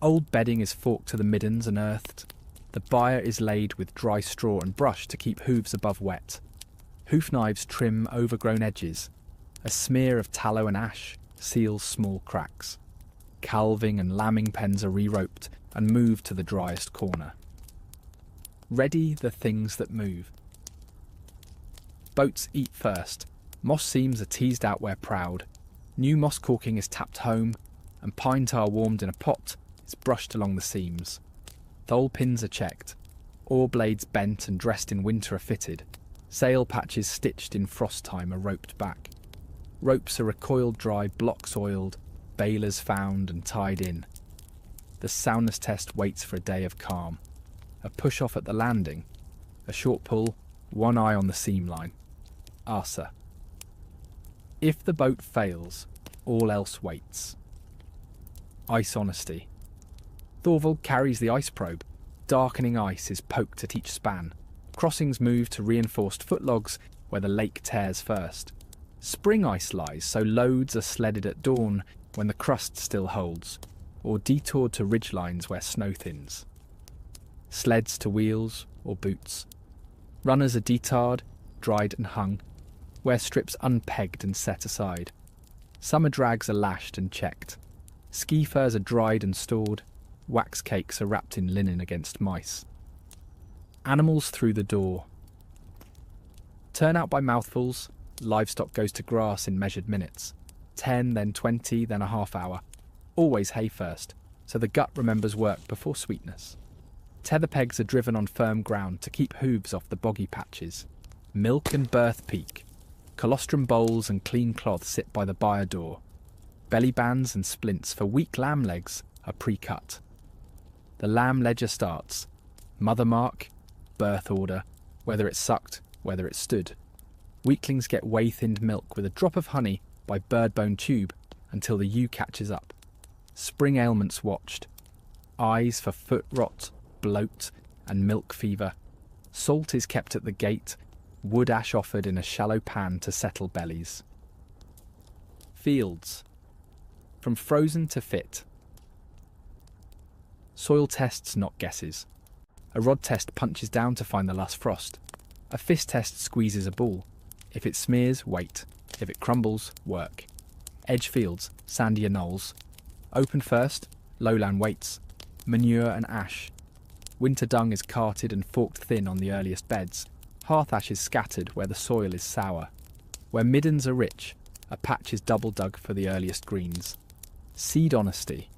Old bedding is forked to the middens and earthed. The byre is laid with dry straw and brush to keep hooves above wet. Hoof knives trim overgrown edges. A smear of tallow and ash seals small cracks. Calving and lambing pens are re-roped and moved to the driest corner. Ready the things that move. Boats eat first. Moss seams are teased out where proud. New moss caulking is tapped home, and pine tar warmed in a pot is brushed along the seams. Thole pins are checked. Oar blades bent and dressed in winter are fitted. Sail patches stitched in frost time are roped back. Ropes are recoiled dry, blocks oiled, bailers found and tied in. The soundness test waits for a day of calm. A push-off at the landing. A short pull, one eye on the seam line. Arsa. If the boat fails, all else waits. Ice honesty. Thorvald carries the ice probe. Darkening ice is poked at each span. Crossings move to reinforced footlogs where the lake tears first. Spring ice lies, so loads are sledded at dawn when the crust still holds, or detoured to ridgelines where snow thins. Sleds to wheels or boots. Runners are detarred, dried and hung, where strips unpegged and set aside. Summer drags are lashed and checked. Ski furs are dried and stored. Wax cakes are wrapped in linen against mice. Animals through the door. Turn out by mouthfuls. Livestock goes to grass in measured minutes. 10, then 20, then a half hour. Always hay first, so the gut remembers work before sweetness. Tether pegs are driven on firm ground to keep hooves off the boggy patches. Milk and birth peak. Colostrum bowls and clean cloth sit by the byre door. Belly bands and splints for weak lamb legs are pre-cut. The lamb ledger starts. Mother mark, birth order, whether it sucked, whether it stood. Weaklings get whey-thinned milk with a drop of honey by bird-bone tube until the ewe catches up. Spring ailments watched. Eyes for foot rot, bloat, and milk fever. Salt is kept at the gate, wood ash offered in a shallow pan to settle bellies. Fields. From frozen to fit. Soil tests, not guesses. A rod test punches down to find the last frost. A fist test squeezes a ball. If it smears, wait. If it crumbles, work. Edge fields, sandier knolls. Open first, lowland waits. Manure and ash. Winter dung is carted and forked thin on the earliest beds. Hearth ash is scattered where the soil is sour. Where middens are rich, a patch is double dug for the earliest greens. Seed honesty.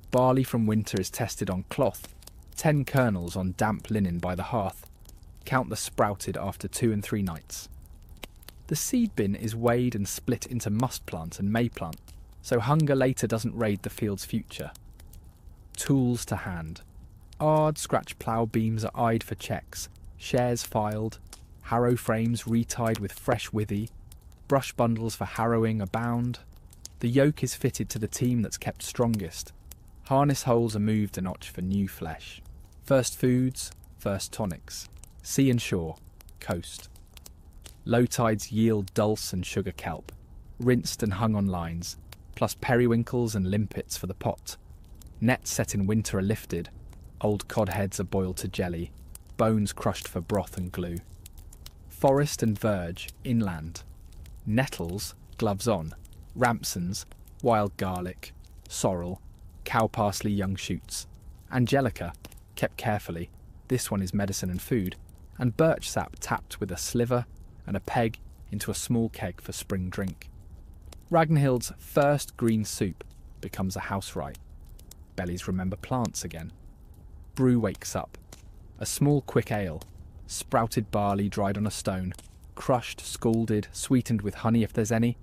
Barley from winter is tested on cloth. 10 kernels on damp linen by the hearth. Count the sprouted after 2 and 3 nights. The seed bin is weighed and split into must plant and may plant, so hunger later doesn't raid the field's future. Tools to hand. Ard scratch plough beams are eyed for checks, shares filed, harrow frames retied with fresh withy, brush bundles for harrowing abound. The yoke is fitted to the team that's kept strongest. Harness holes are moved a notch for new flesh. First foods, first tonics. Sea and shore, coast. Low tides yield dulse and sugar kelp, rinsed and hung on lines, plus periwinkles and limpets for the pot. Nets set in winter are lifted. Old cod heads are boiled to jelly, bones crushed for broth and glue. Forest and verge, inland. Nettles, gloves on. Ramsons, wild garlic. Sorrel, cow parsley young shoots. Angelica, kept carefully. This one is medicine and food. And birch sap tapped with a sliver and a peg into a small keg for spring drink. Ragnhild's first green soup becomes a house rye. Bellies remember plants again. Brew wakes up. A small quick ale. Sprouted barley dried on a stone. Crushed, scalded, sweetened with honey if there's any.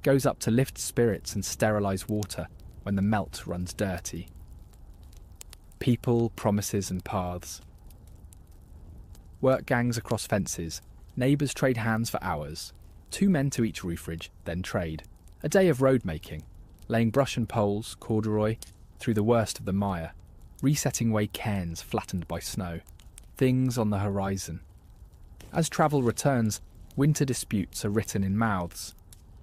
Goes up to lift spirits and sterilise water when the melt runs dirty. People, promises and paths. Work gangs across fences. Neighbours trade hands for hours. 2 men to each roofridge, then trade. A day of road making. Laying brush and poles, corduroy, through the worst of the mire. Resetting way cairns flattened by snow. Things on the horizon. As travel returns, winter disputes are written in mouths.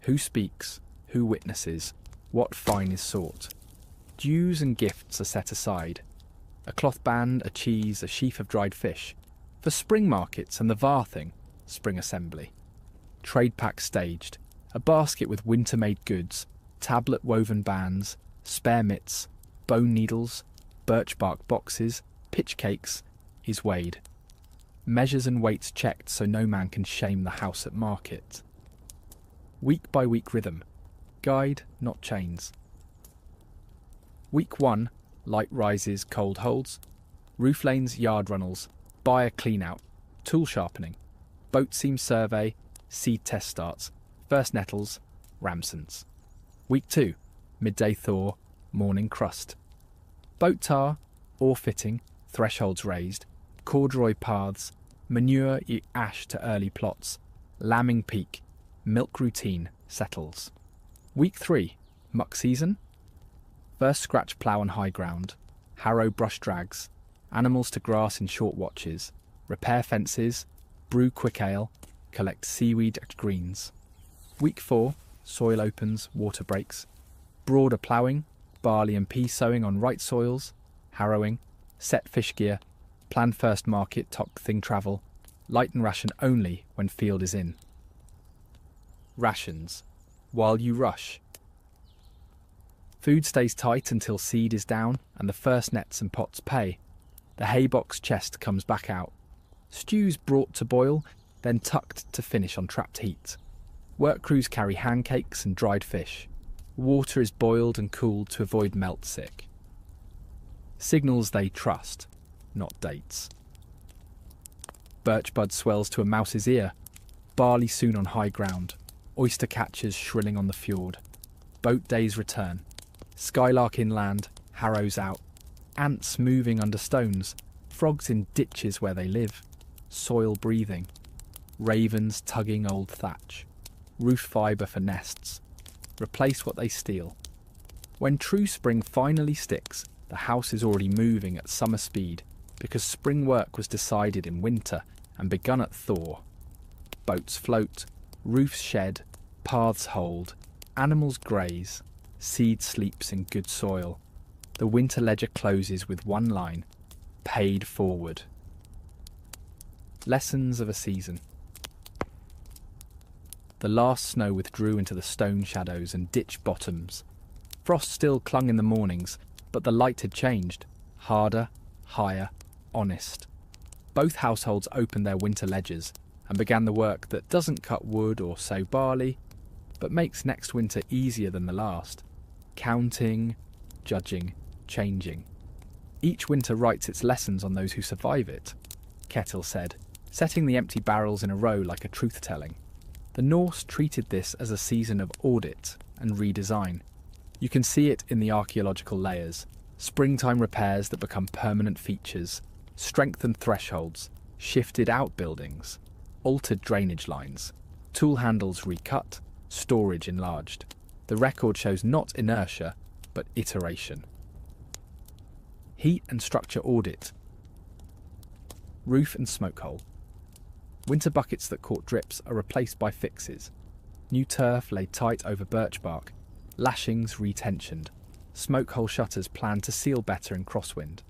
Who speaks? Who witnesses? What fine is sought? Dues and gifts are set aside. A cloth band, a cheese, a sheaf of dried fish. For spring markets and the Varthing, spring assembly. Trade pack staged. A basket with winter-made goods. Tablet woven bands. Spare mitts. Bone needles. Birch bark boxes. Pitch cakes. Is weighed. Measures and weights checked so no man can shame the house at market. Week by week rhythm. Guide, not chains. Week 1, light rises, cold holds. Roof lanes, yard runnels. Buyer clean out. Tool sharpening. Boat seam survey. Seed test starts. First nettles. Ramsons. Week 2, midday thaw. Morning crust. Boat tar. Ore fitting. Thresholds raised. Corduroy paths. Manure ash to early plots. Lambing peak. Milk routine settles. Week 3, muck season. First scratch plough on high ground. Harrow brush drags. Animals to grass in short watches. Repair fences. Brew quick ale. Collect seaweed at greens. Week 4, soil opens, water breaks. Broader ploughing. Barley and pea sowing on right soils. Harrowing. Set fish gear. Plan first market, tock thing travel. Light and ration only when field is in. Rations. While you rush. Food stays tight until seed is down and the first nets and pots pay. The hay box chest comes back out. Stews brought to boil, then tucked to finish on trapped heat. Work crews carry hand cakes and dried fish. Water is boiled and cooled to avoid melt sick. Signals they trust, not dates. Birch bud swells to a mouse's ear. Barley soon on high ground. Oyster catchers shrilling on the fjord. Boat days return. Skylark inland, harrows out. Ants moving under stones. Frogs in ditches where they live. Soil breathing. Ravens tugging old thatch. Roof fibre for nests. Replace what they steal. When true spring finally sticks, the house is already moving at summer speed because spring work was decided in winter and begun at thaw. Boats float, roofs shed, paths hold, animals graze, seed sleeps in good soil. The winter ledger closes with one line, paid forward. Lessons of a season. The last snow withdrew into the stone shadows and ditch bottoms. Frost still clung in the mornings, but the light had changed. Harder, higher, honest. Both households opened their winter ledgers and began the work that doesn't cut wood or sow barley, but makes next winter easier than the last. Counting, judging, changing. Each winter writes its lessons on those who survive it, Kettle said, setting the empty barrels in a row like a truth-telling. The Norse treated this as a season of audit and redesign. You can see it in the archaeological layers, springtime repairs that become permanent features, strengthened thresholds, shifted outbuildings, altered drainage lines, tool handles recut, storage enlarged. The record shows not inertia, but iteration. Heat and structure audit. Roof and smoke hole. Winter buckets that caught drips are replaced by fixes. New turf laid tight over birch bark. Lashings retensioned. Smoke hole shutters planned to seal better in crosswind.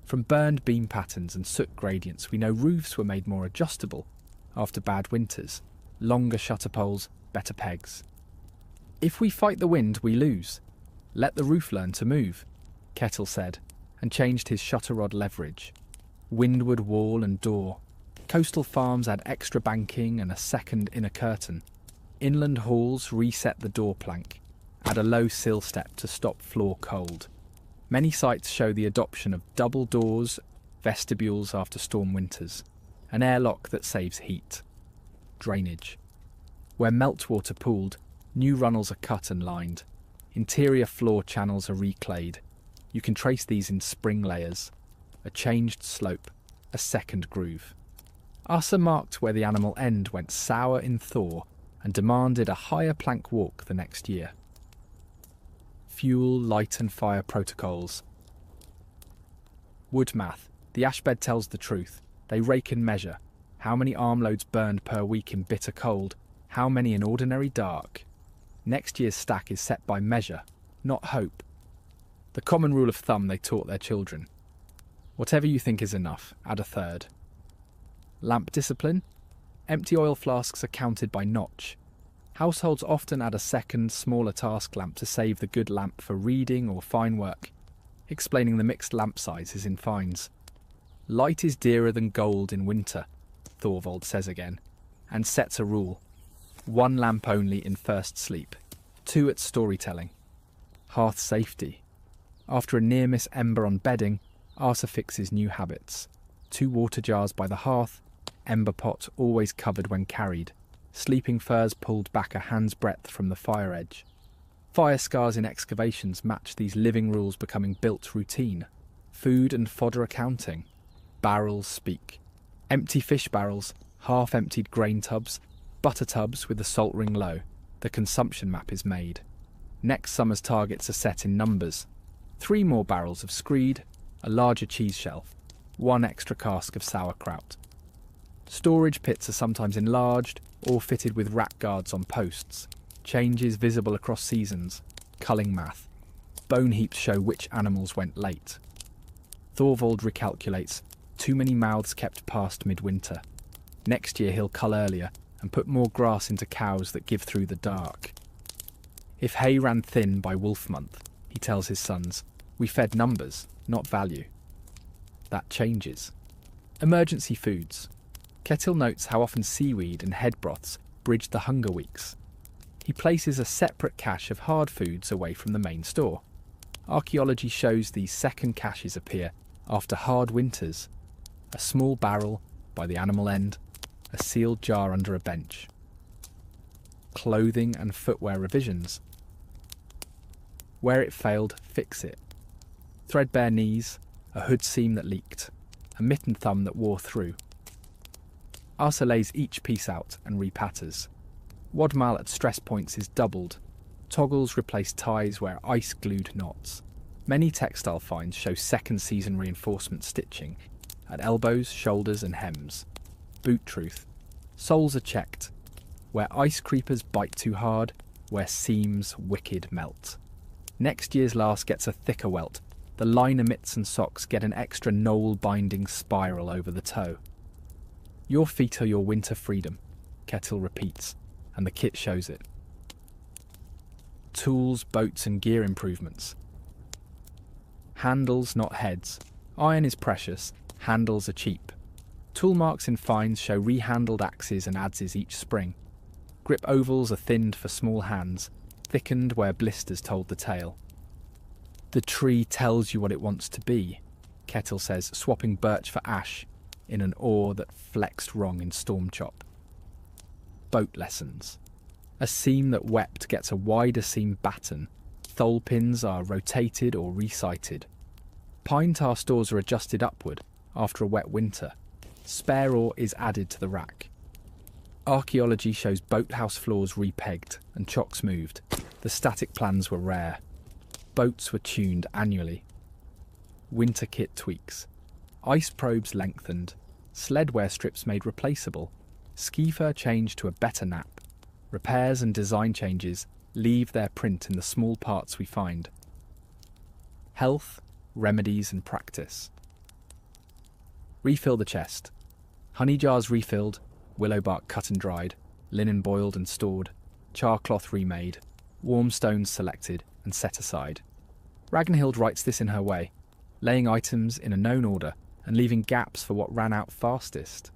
From burned beam patterns and soot gradients, we know roofs were made more adjustable after bad winters. Longer shutter poles, better pegs. If we fight the wind, we lose. Let the roof learn to move, Kettle said, and changed his shutter rod leverage. Windward wall and door. Coastal farms add extra banking and a second inner curtain. Inland halls reset the door plank. Add a low sill step to stop floor cold. Many sites show the adoption of double doors, vestibules after storm winters, an airlock that saves heat. Drainage. Where meltwater pooled, new runnels are cut and lined. Interior floor channels are reclayed. You can trace these in spring layers. A changed slope, a second groove. Asa marked where the animal end went sour in thaw and demanded a higher plank walk the next year. Fuel, light and fire protocols. Wood math. The ash bed tells the truth. They rake and measure. How many armloads burned per week in bitter cold? How many in ordinary dark? Next year's stack is set by measure, not hope. The common rule of thumb they taught their children. Whatever you think is enough, add a third. Lamp discipline. Empty oil flasks are counted by notch. Households often add a second, smaller task lamp to save the good lamp for reading or fine work, explaining the mixed lamp sizes in fines. Light is dearer than gold in winter, Thorvald says again, and sets a rule. 1 lamp only in first sleep, 2 at storytelling. Hearth safety. After a near-miss ember on bedding, Arsa fixes new habits. 2 water jars by the hearth, ember pot always covered when carried, sleeping furs pulled back a hand's breadth from the fire edge. Fire scars in excavations match these living rules becoming built routine. Food and fodder accounting. Barrels speak. Empty fish barrels, half-emptied grain tubs, butter tubs with the salt ring low. The consumption map is made. Next summer's targets are set in numbers. 3 more barrels of screed, a larger cheese shelf, 1 extra cask of sauerkraut. Storage pits are sometimes enlarged or fitted with rack guards on posts. Changes visible across seasons. Culling math. Bone heaps show which animals went late. Thorvald recalculates. Too many mouths kept past midwinter. Next year he'll cull earlier and put more grass into cows that give through the dark. If hay ran thin by wolf month, he tells his sons, we fed numbers, not value. That changes. Emergency foods. Kettil notes how often seaweed and head broths bridge the hunger weeks. He places a separate cache of hard foods away from the main store. Archaeology shows these second caches appear after hard winters. A small barrel by the animal end, a sealed jar under a bench. Clothing and footwear revisions. Where it failed, fix it. Threadbare knees, a hood seam that leaked, a mitten thumb that wore through. Arsa lays each piece out and repatters. Wadmal at stress points is doubled. Toggles replace ties where ice glued knots. Many textile finds show second season reinforcement stitching at elbows, shoulders and hems. Boot truth. Soles are checked. Where ice creepers bite too hard, where seams wicked melt. Next year's last gets a thicker welt. The liner mitts and socks get an extra knoll-binding spiral over the toe. Your feet are your winter freedom, Kettil repeats, and the kit shows it. Tools, boats and gear improvements. Handles, not heads. Iron is precious, handles are cheap. Tool marks in finds show rehandled axes and adzes each spring. Grip ovals are thinned for small hands, thickened where blisters told the tale. The tree tells you what it wants to be, Kettil says, swapping birch for ash in an oar that flexed wrong in storm chop. Boat lessons. A seam that wept gets a wider seam batten. Thole pins are rotated or resighted. Pine tar stores are adjusted upward after a wet winter. Spare ore is added to the rack. Archaeology shows boathouse floors repegged and chocks moved. The static plans were rare. Boats were tuned annually. Winter kit tweaks. Ice probes lengthened. Sled wear strips made replaceable. Ski fur changed to a better nap. Repairs and design changes leave their print in the small parts we find. Health, remedies and practice. Refill the chest. Honey jars refilled, willow bark cut and dried, linen boiled and stored, char cloth remade, warm stones selected and set aside. Ragnhild writes this in her way, laying items in a known order and leaving gaps for what ran out fastest.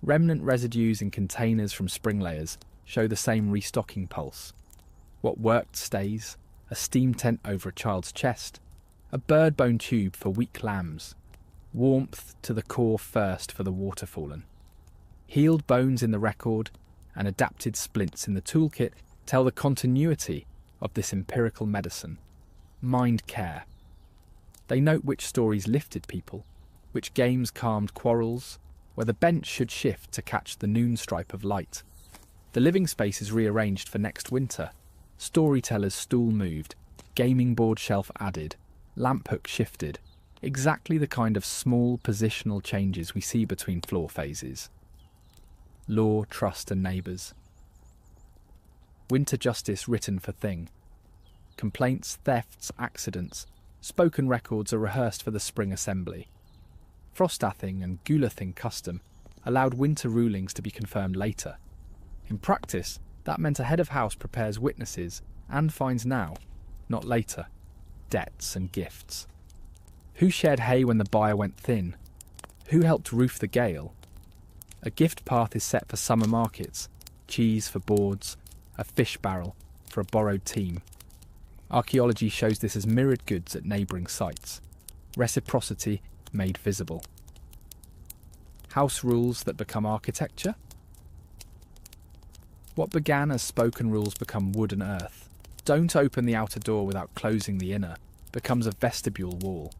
Remnant residues in containers from spring layers show the same restocking pulse. What worked stays, a steam tent over a child's chest, a bird bone tube for weak lambs, warmth to the core first for the waterfallen. Healed bones in the record and adapted splints in the toolkit tell the continuity of this empirical medicine. Mind care. They note which stories lifted people, which games calmed quarrels, where the bench should shift to catch the noon stripe of light. The living space is rearranged for next winter. Storyteller's stool moved, gaming board shelf added, lamp hook shifted. Exactly the kind of small positional changes we see between floor phases. Law, trust and neighbours. Winter justice written for thing. Complaints, thefts, accidents. Spoken records are rehearsed for the spring assembly. Frostathing and Gulathing custom allowed winter rulings to be confirmed later. In practice, that meant a head of house prepares witnesses and finds now, not later, debts and gifts. Who shared hay when the buyer went thin? Who helped roof the gale? A gift path is set for summer markets, cheese for boards, a fish barrel for a borrowed team. Archaeology shows this as mirrored goods at neighbouring sites. Reciprocity made visible. House rules that become architecture? What began as spoken rules become wood and earth. Don't open the outer door without closing the inner becomes a vestibule wall.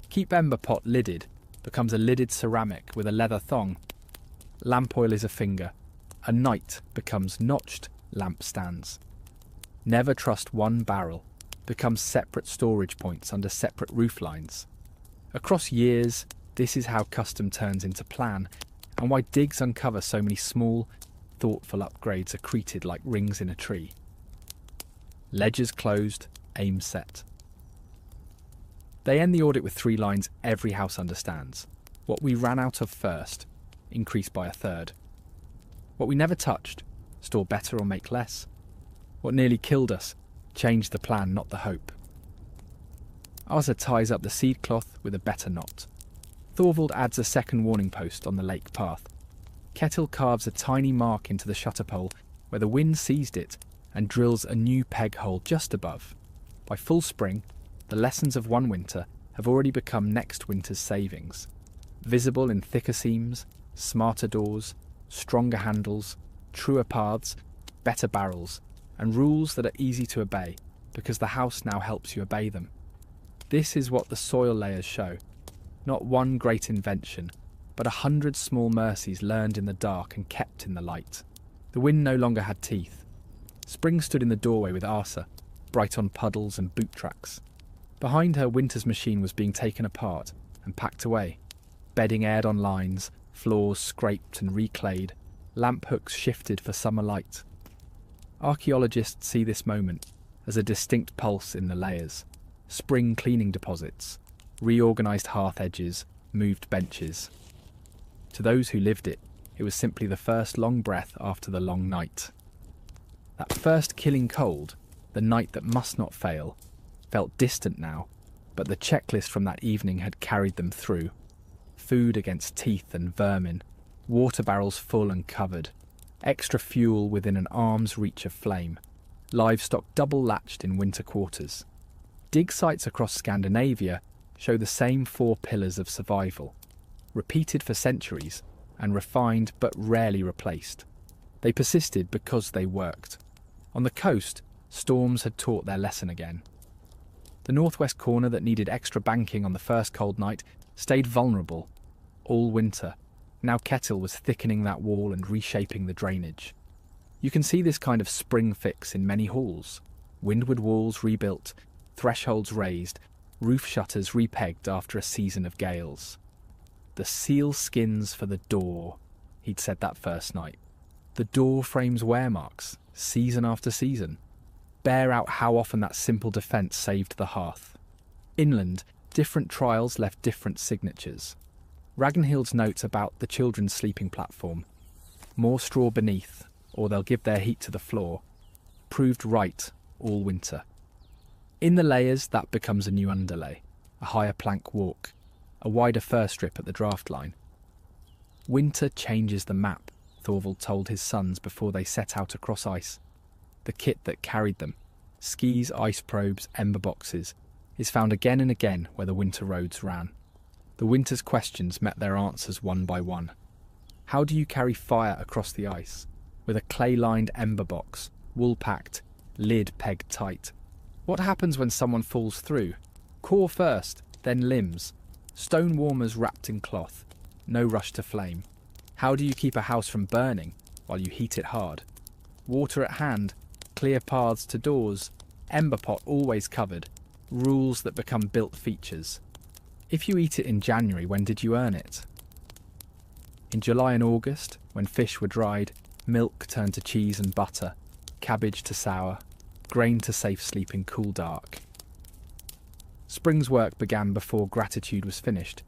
Keep ember pot lidded becomes a lidded ceramic with a leather thong. Lamp oil is a finger. A night becomes notched lampstands. Never trust one barrel becomes separate storage points under separate roof lines. Across years, this is how custom turns into plan, and why digs uncover so many small, thoughtful upgrades accreted like rings in a tree. Ledgers closed, aim set. They end the audit with 3 lines every house understands. What we ran out of first, increase by a third. What we never touched, store better or make less. What nearly killed us, change the plan, not the hope. Arthur ties up the seed cloth with a better knot. Thorvald adds a second warning post on the lake path. Kettle carves a tiny mark into the shutter pole where the wind seized it and drills a new peg hole just above. By full spring, the lessons of one winter have already become next winter's savings. Visible in thicker seams, smarter doors, stronger handles, truer paths, better barrels, and rules that are easy to obey because the house now helps you obey them. This is what the soil layers show. Not one great invention, but 100 small mercies learned in the dark and kept in the light. The wind no longer had teeth. Spring stood in the doorway with Arsa, bright on puddles and boot tracks. Behind her, winter's machine was being taken apart and packed away. Bedding aired on lines, floors scraped and reclayed, lamp hooks shifted for summer light. Archaeologists see this moment as a distinct pulse in the layers. Spring cleaning deposits, reorganised hearth edges, moved benches. To those who lived it, it was simply the first long breath after the long night. That first killing cold, the night that must not fail, felt distant now, but the checklist from that evening had carried them through. Food against teeth and vermin, water barrels full and covered, extra fuel within an arm's reach of flame, livestock double-latched in winter quarters. Dig sites across Scandinavia show the same 4 pillars of survival, repeated for centuries and refined but rarely replaced. They persisted because they worked. On the coast, storms had taught their lesson again. The northwest corner that needed extra banking on the first cold night stayed vulnerable all winter. Now Kettle was thickening that wall and reshaping the drainage. You can see this kind of spring fix in many halls. Windward walls rebuilt, thresholds raised, roof shutters repegged after a season of gales. The seal skins for the door, he'd said that first night. The door frames wear marks, season after season. Bear out how often that simple defence saved the hearth. Inland, different trials left different signatures. Ragnhild's notes about the children's sleeping platform, more straw beneath, or they'll give their heat to the floor, proved right all winter. In the layers, that becomes a new underlay, a higher plank walk, a wider fur strip at the draft line. Winter changes the map, Thorvald told his sons before they set out across ice. The kit that carried them, skis, ice probes, ember boxes, is found again and again where the winter roads ran. The winter's questions met their answers one by one. How do you carry fire across the ice? With a clay-lined ember box, wool-packed, lid pegged tight. What happens when someone falls through? Core first, then limbs. Stone warmers wrapped in cloth. No rush to flame. How do you keep a house from burning while you heat it hard? Water at hand, clear paths to doors, ember pot always covered. Rules that become built features. If you eat it in January, when did you earn it? In July and August, when fish were dried, milk turned to cheese and butter, cabbage to sour, grain to safe sleep in cool dark. Spring's work began before gratitude was finished.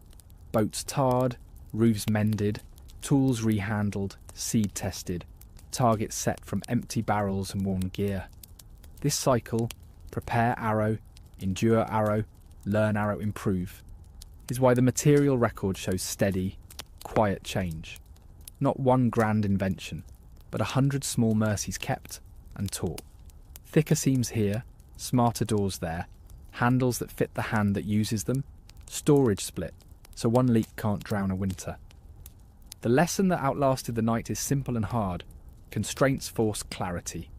Boats tarred, roofs mended, tools rehandled, seed tested, targets set from empty barrels and worn gear. This cycle, prepare arrow, endure arrow, learn arrow, improve. is why the material record shows steady, quiet change. Not one grand invention, but 100 small mercies kept and taught. Thicker seams here, smarter doors there, handles that fit the hand that uses them, storage split, so one leak can't drown a winter. The lesson that outlasted the night is simple and hard. Constraints force clarity.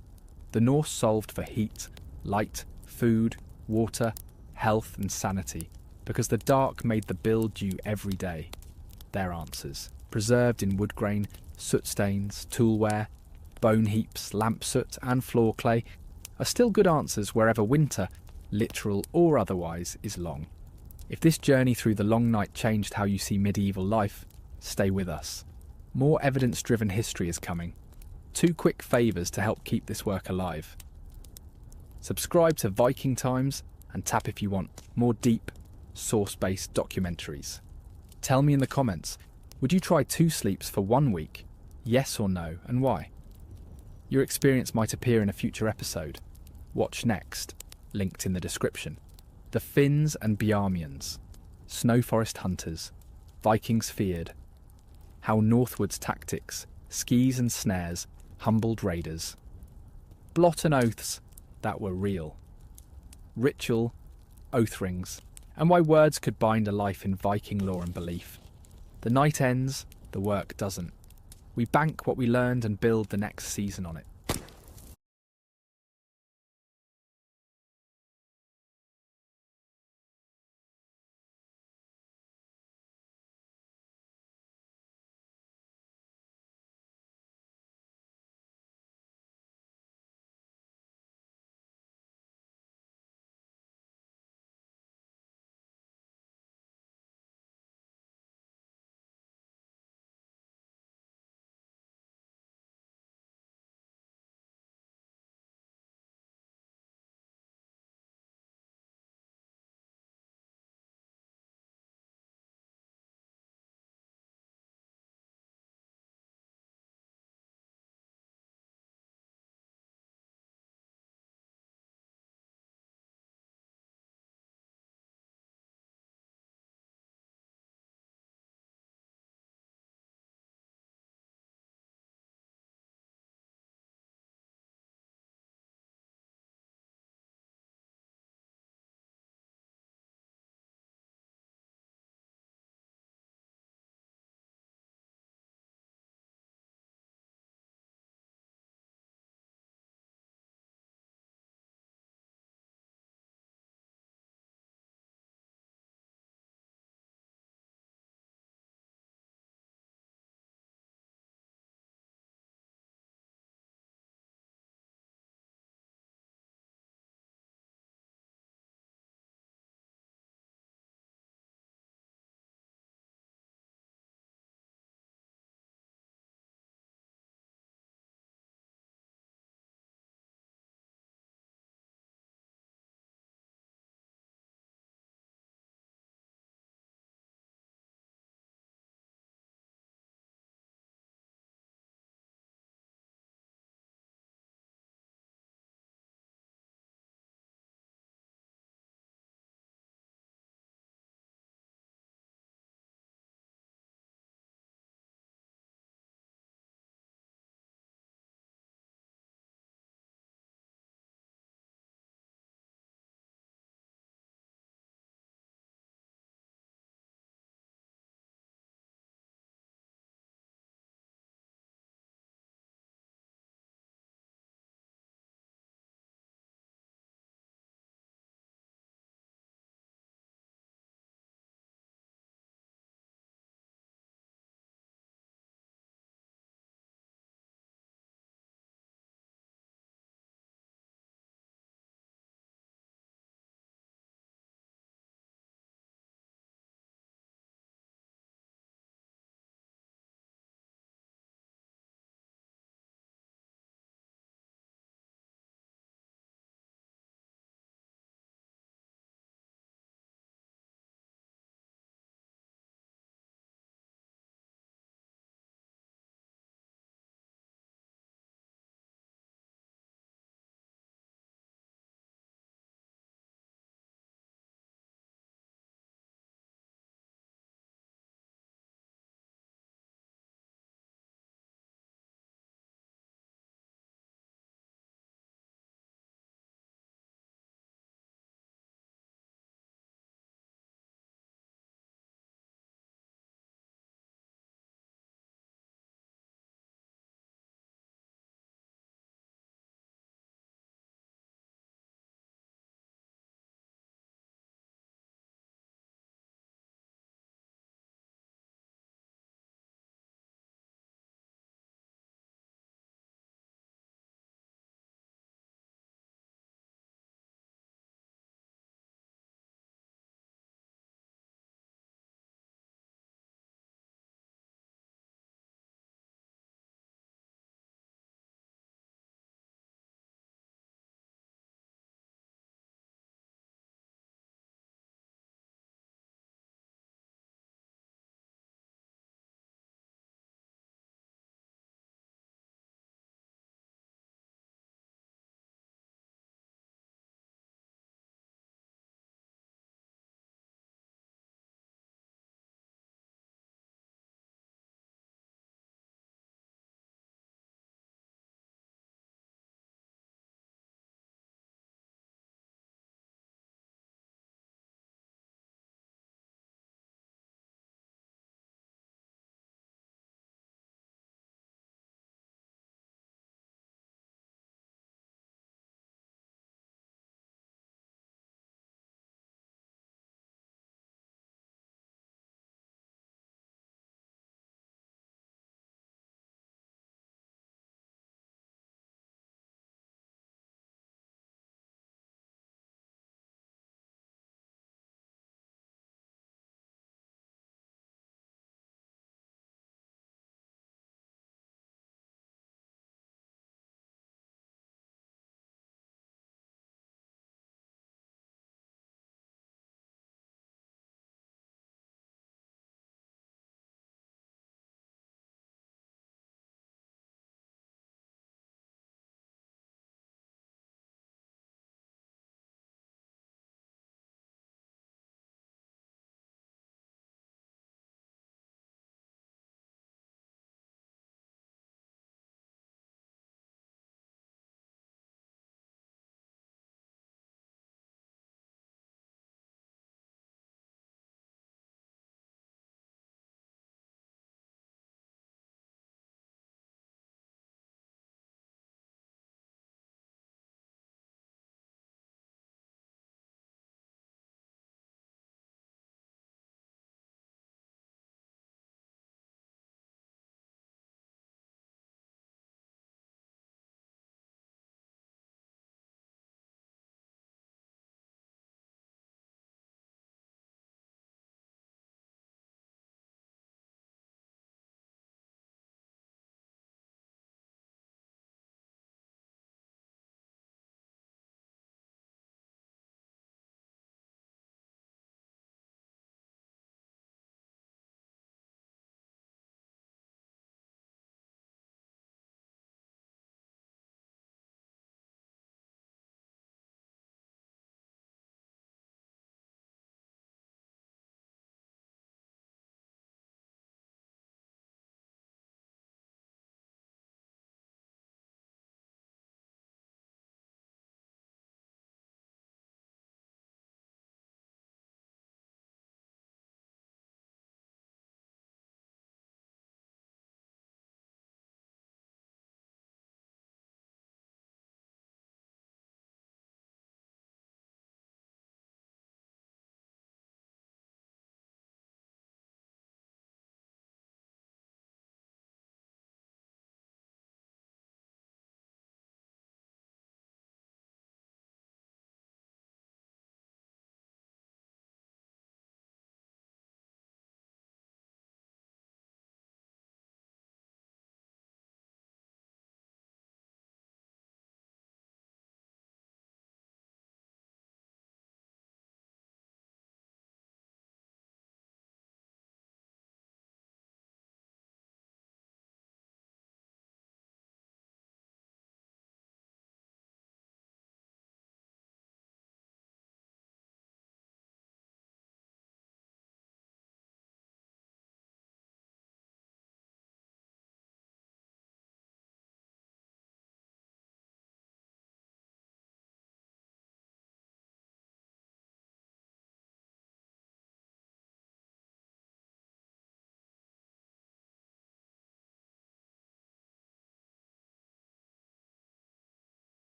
The Norse solved for heat, light, food, water, health and sanity, because the dark made the bill due every day. Their answers, preserved in wood grain, soot stains, toolware, bone heaps, lamp soot and floor clay, are still good answers wherever winter, literal or otherwise, is long. If this journey through the long night changed how you see medieval life, stay with us. More evidence-driven history is coming. 2 quick favours to help keep this work alive. Subscribe to Viking Times and tap if you want more deep, source-based documentaries. Tell me in the comments, would you try 2 sleeps for 1 week? Yes or no, and why? Your experience might appear in a future episode. Watch next, linked in the description. The Finns and Bjarmians, Snow Forest Hunters, Vikings feared. How Northward's tactics, skis and snares, humbled raiders. Blot and oaths that were real. Ritual, oath rings, and why words could bind a life in Viking lore and belief. The night ends, the work doesn't. We bank what we learned and build the next season on it.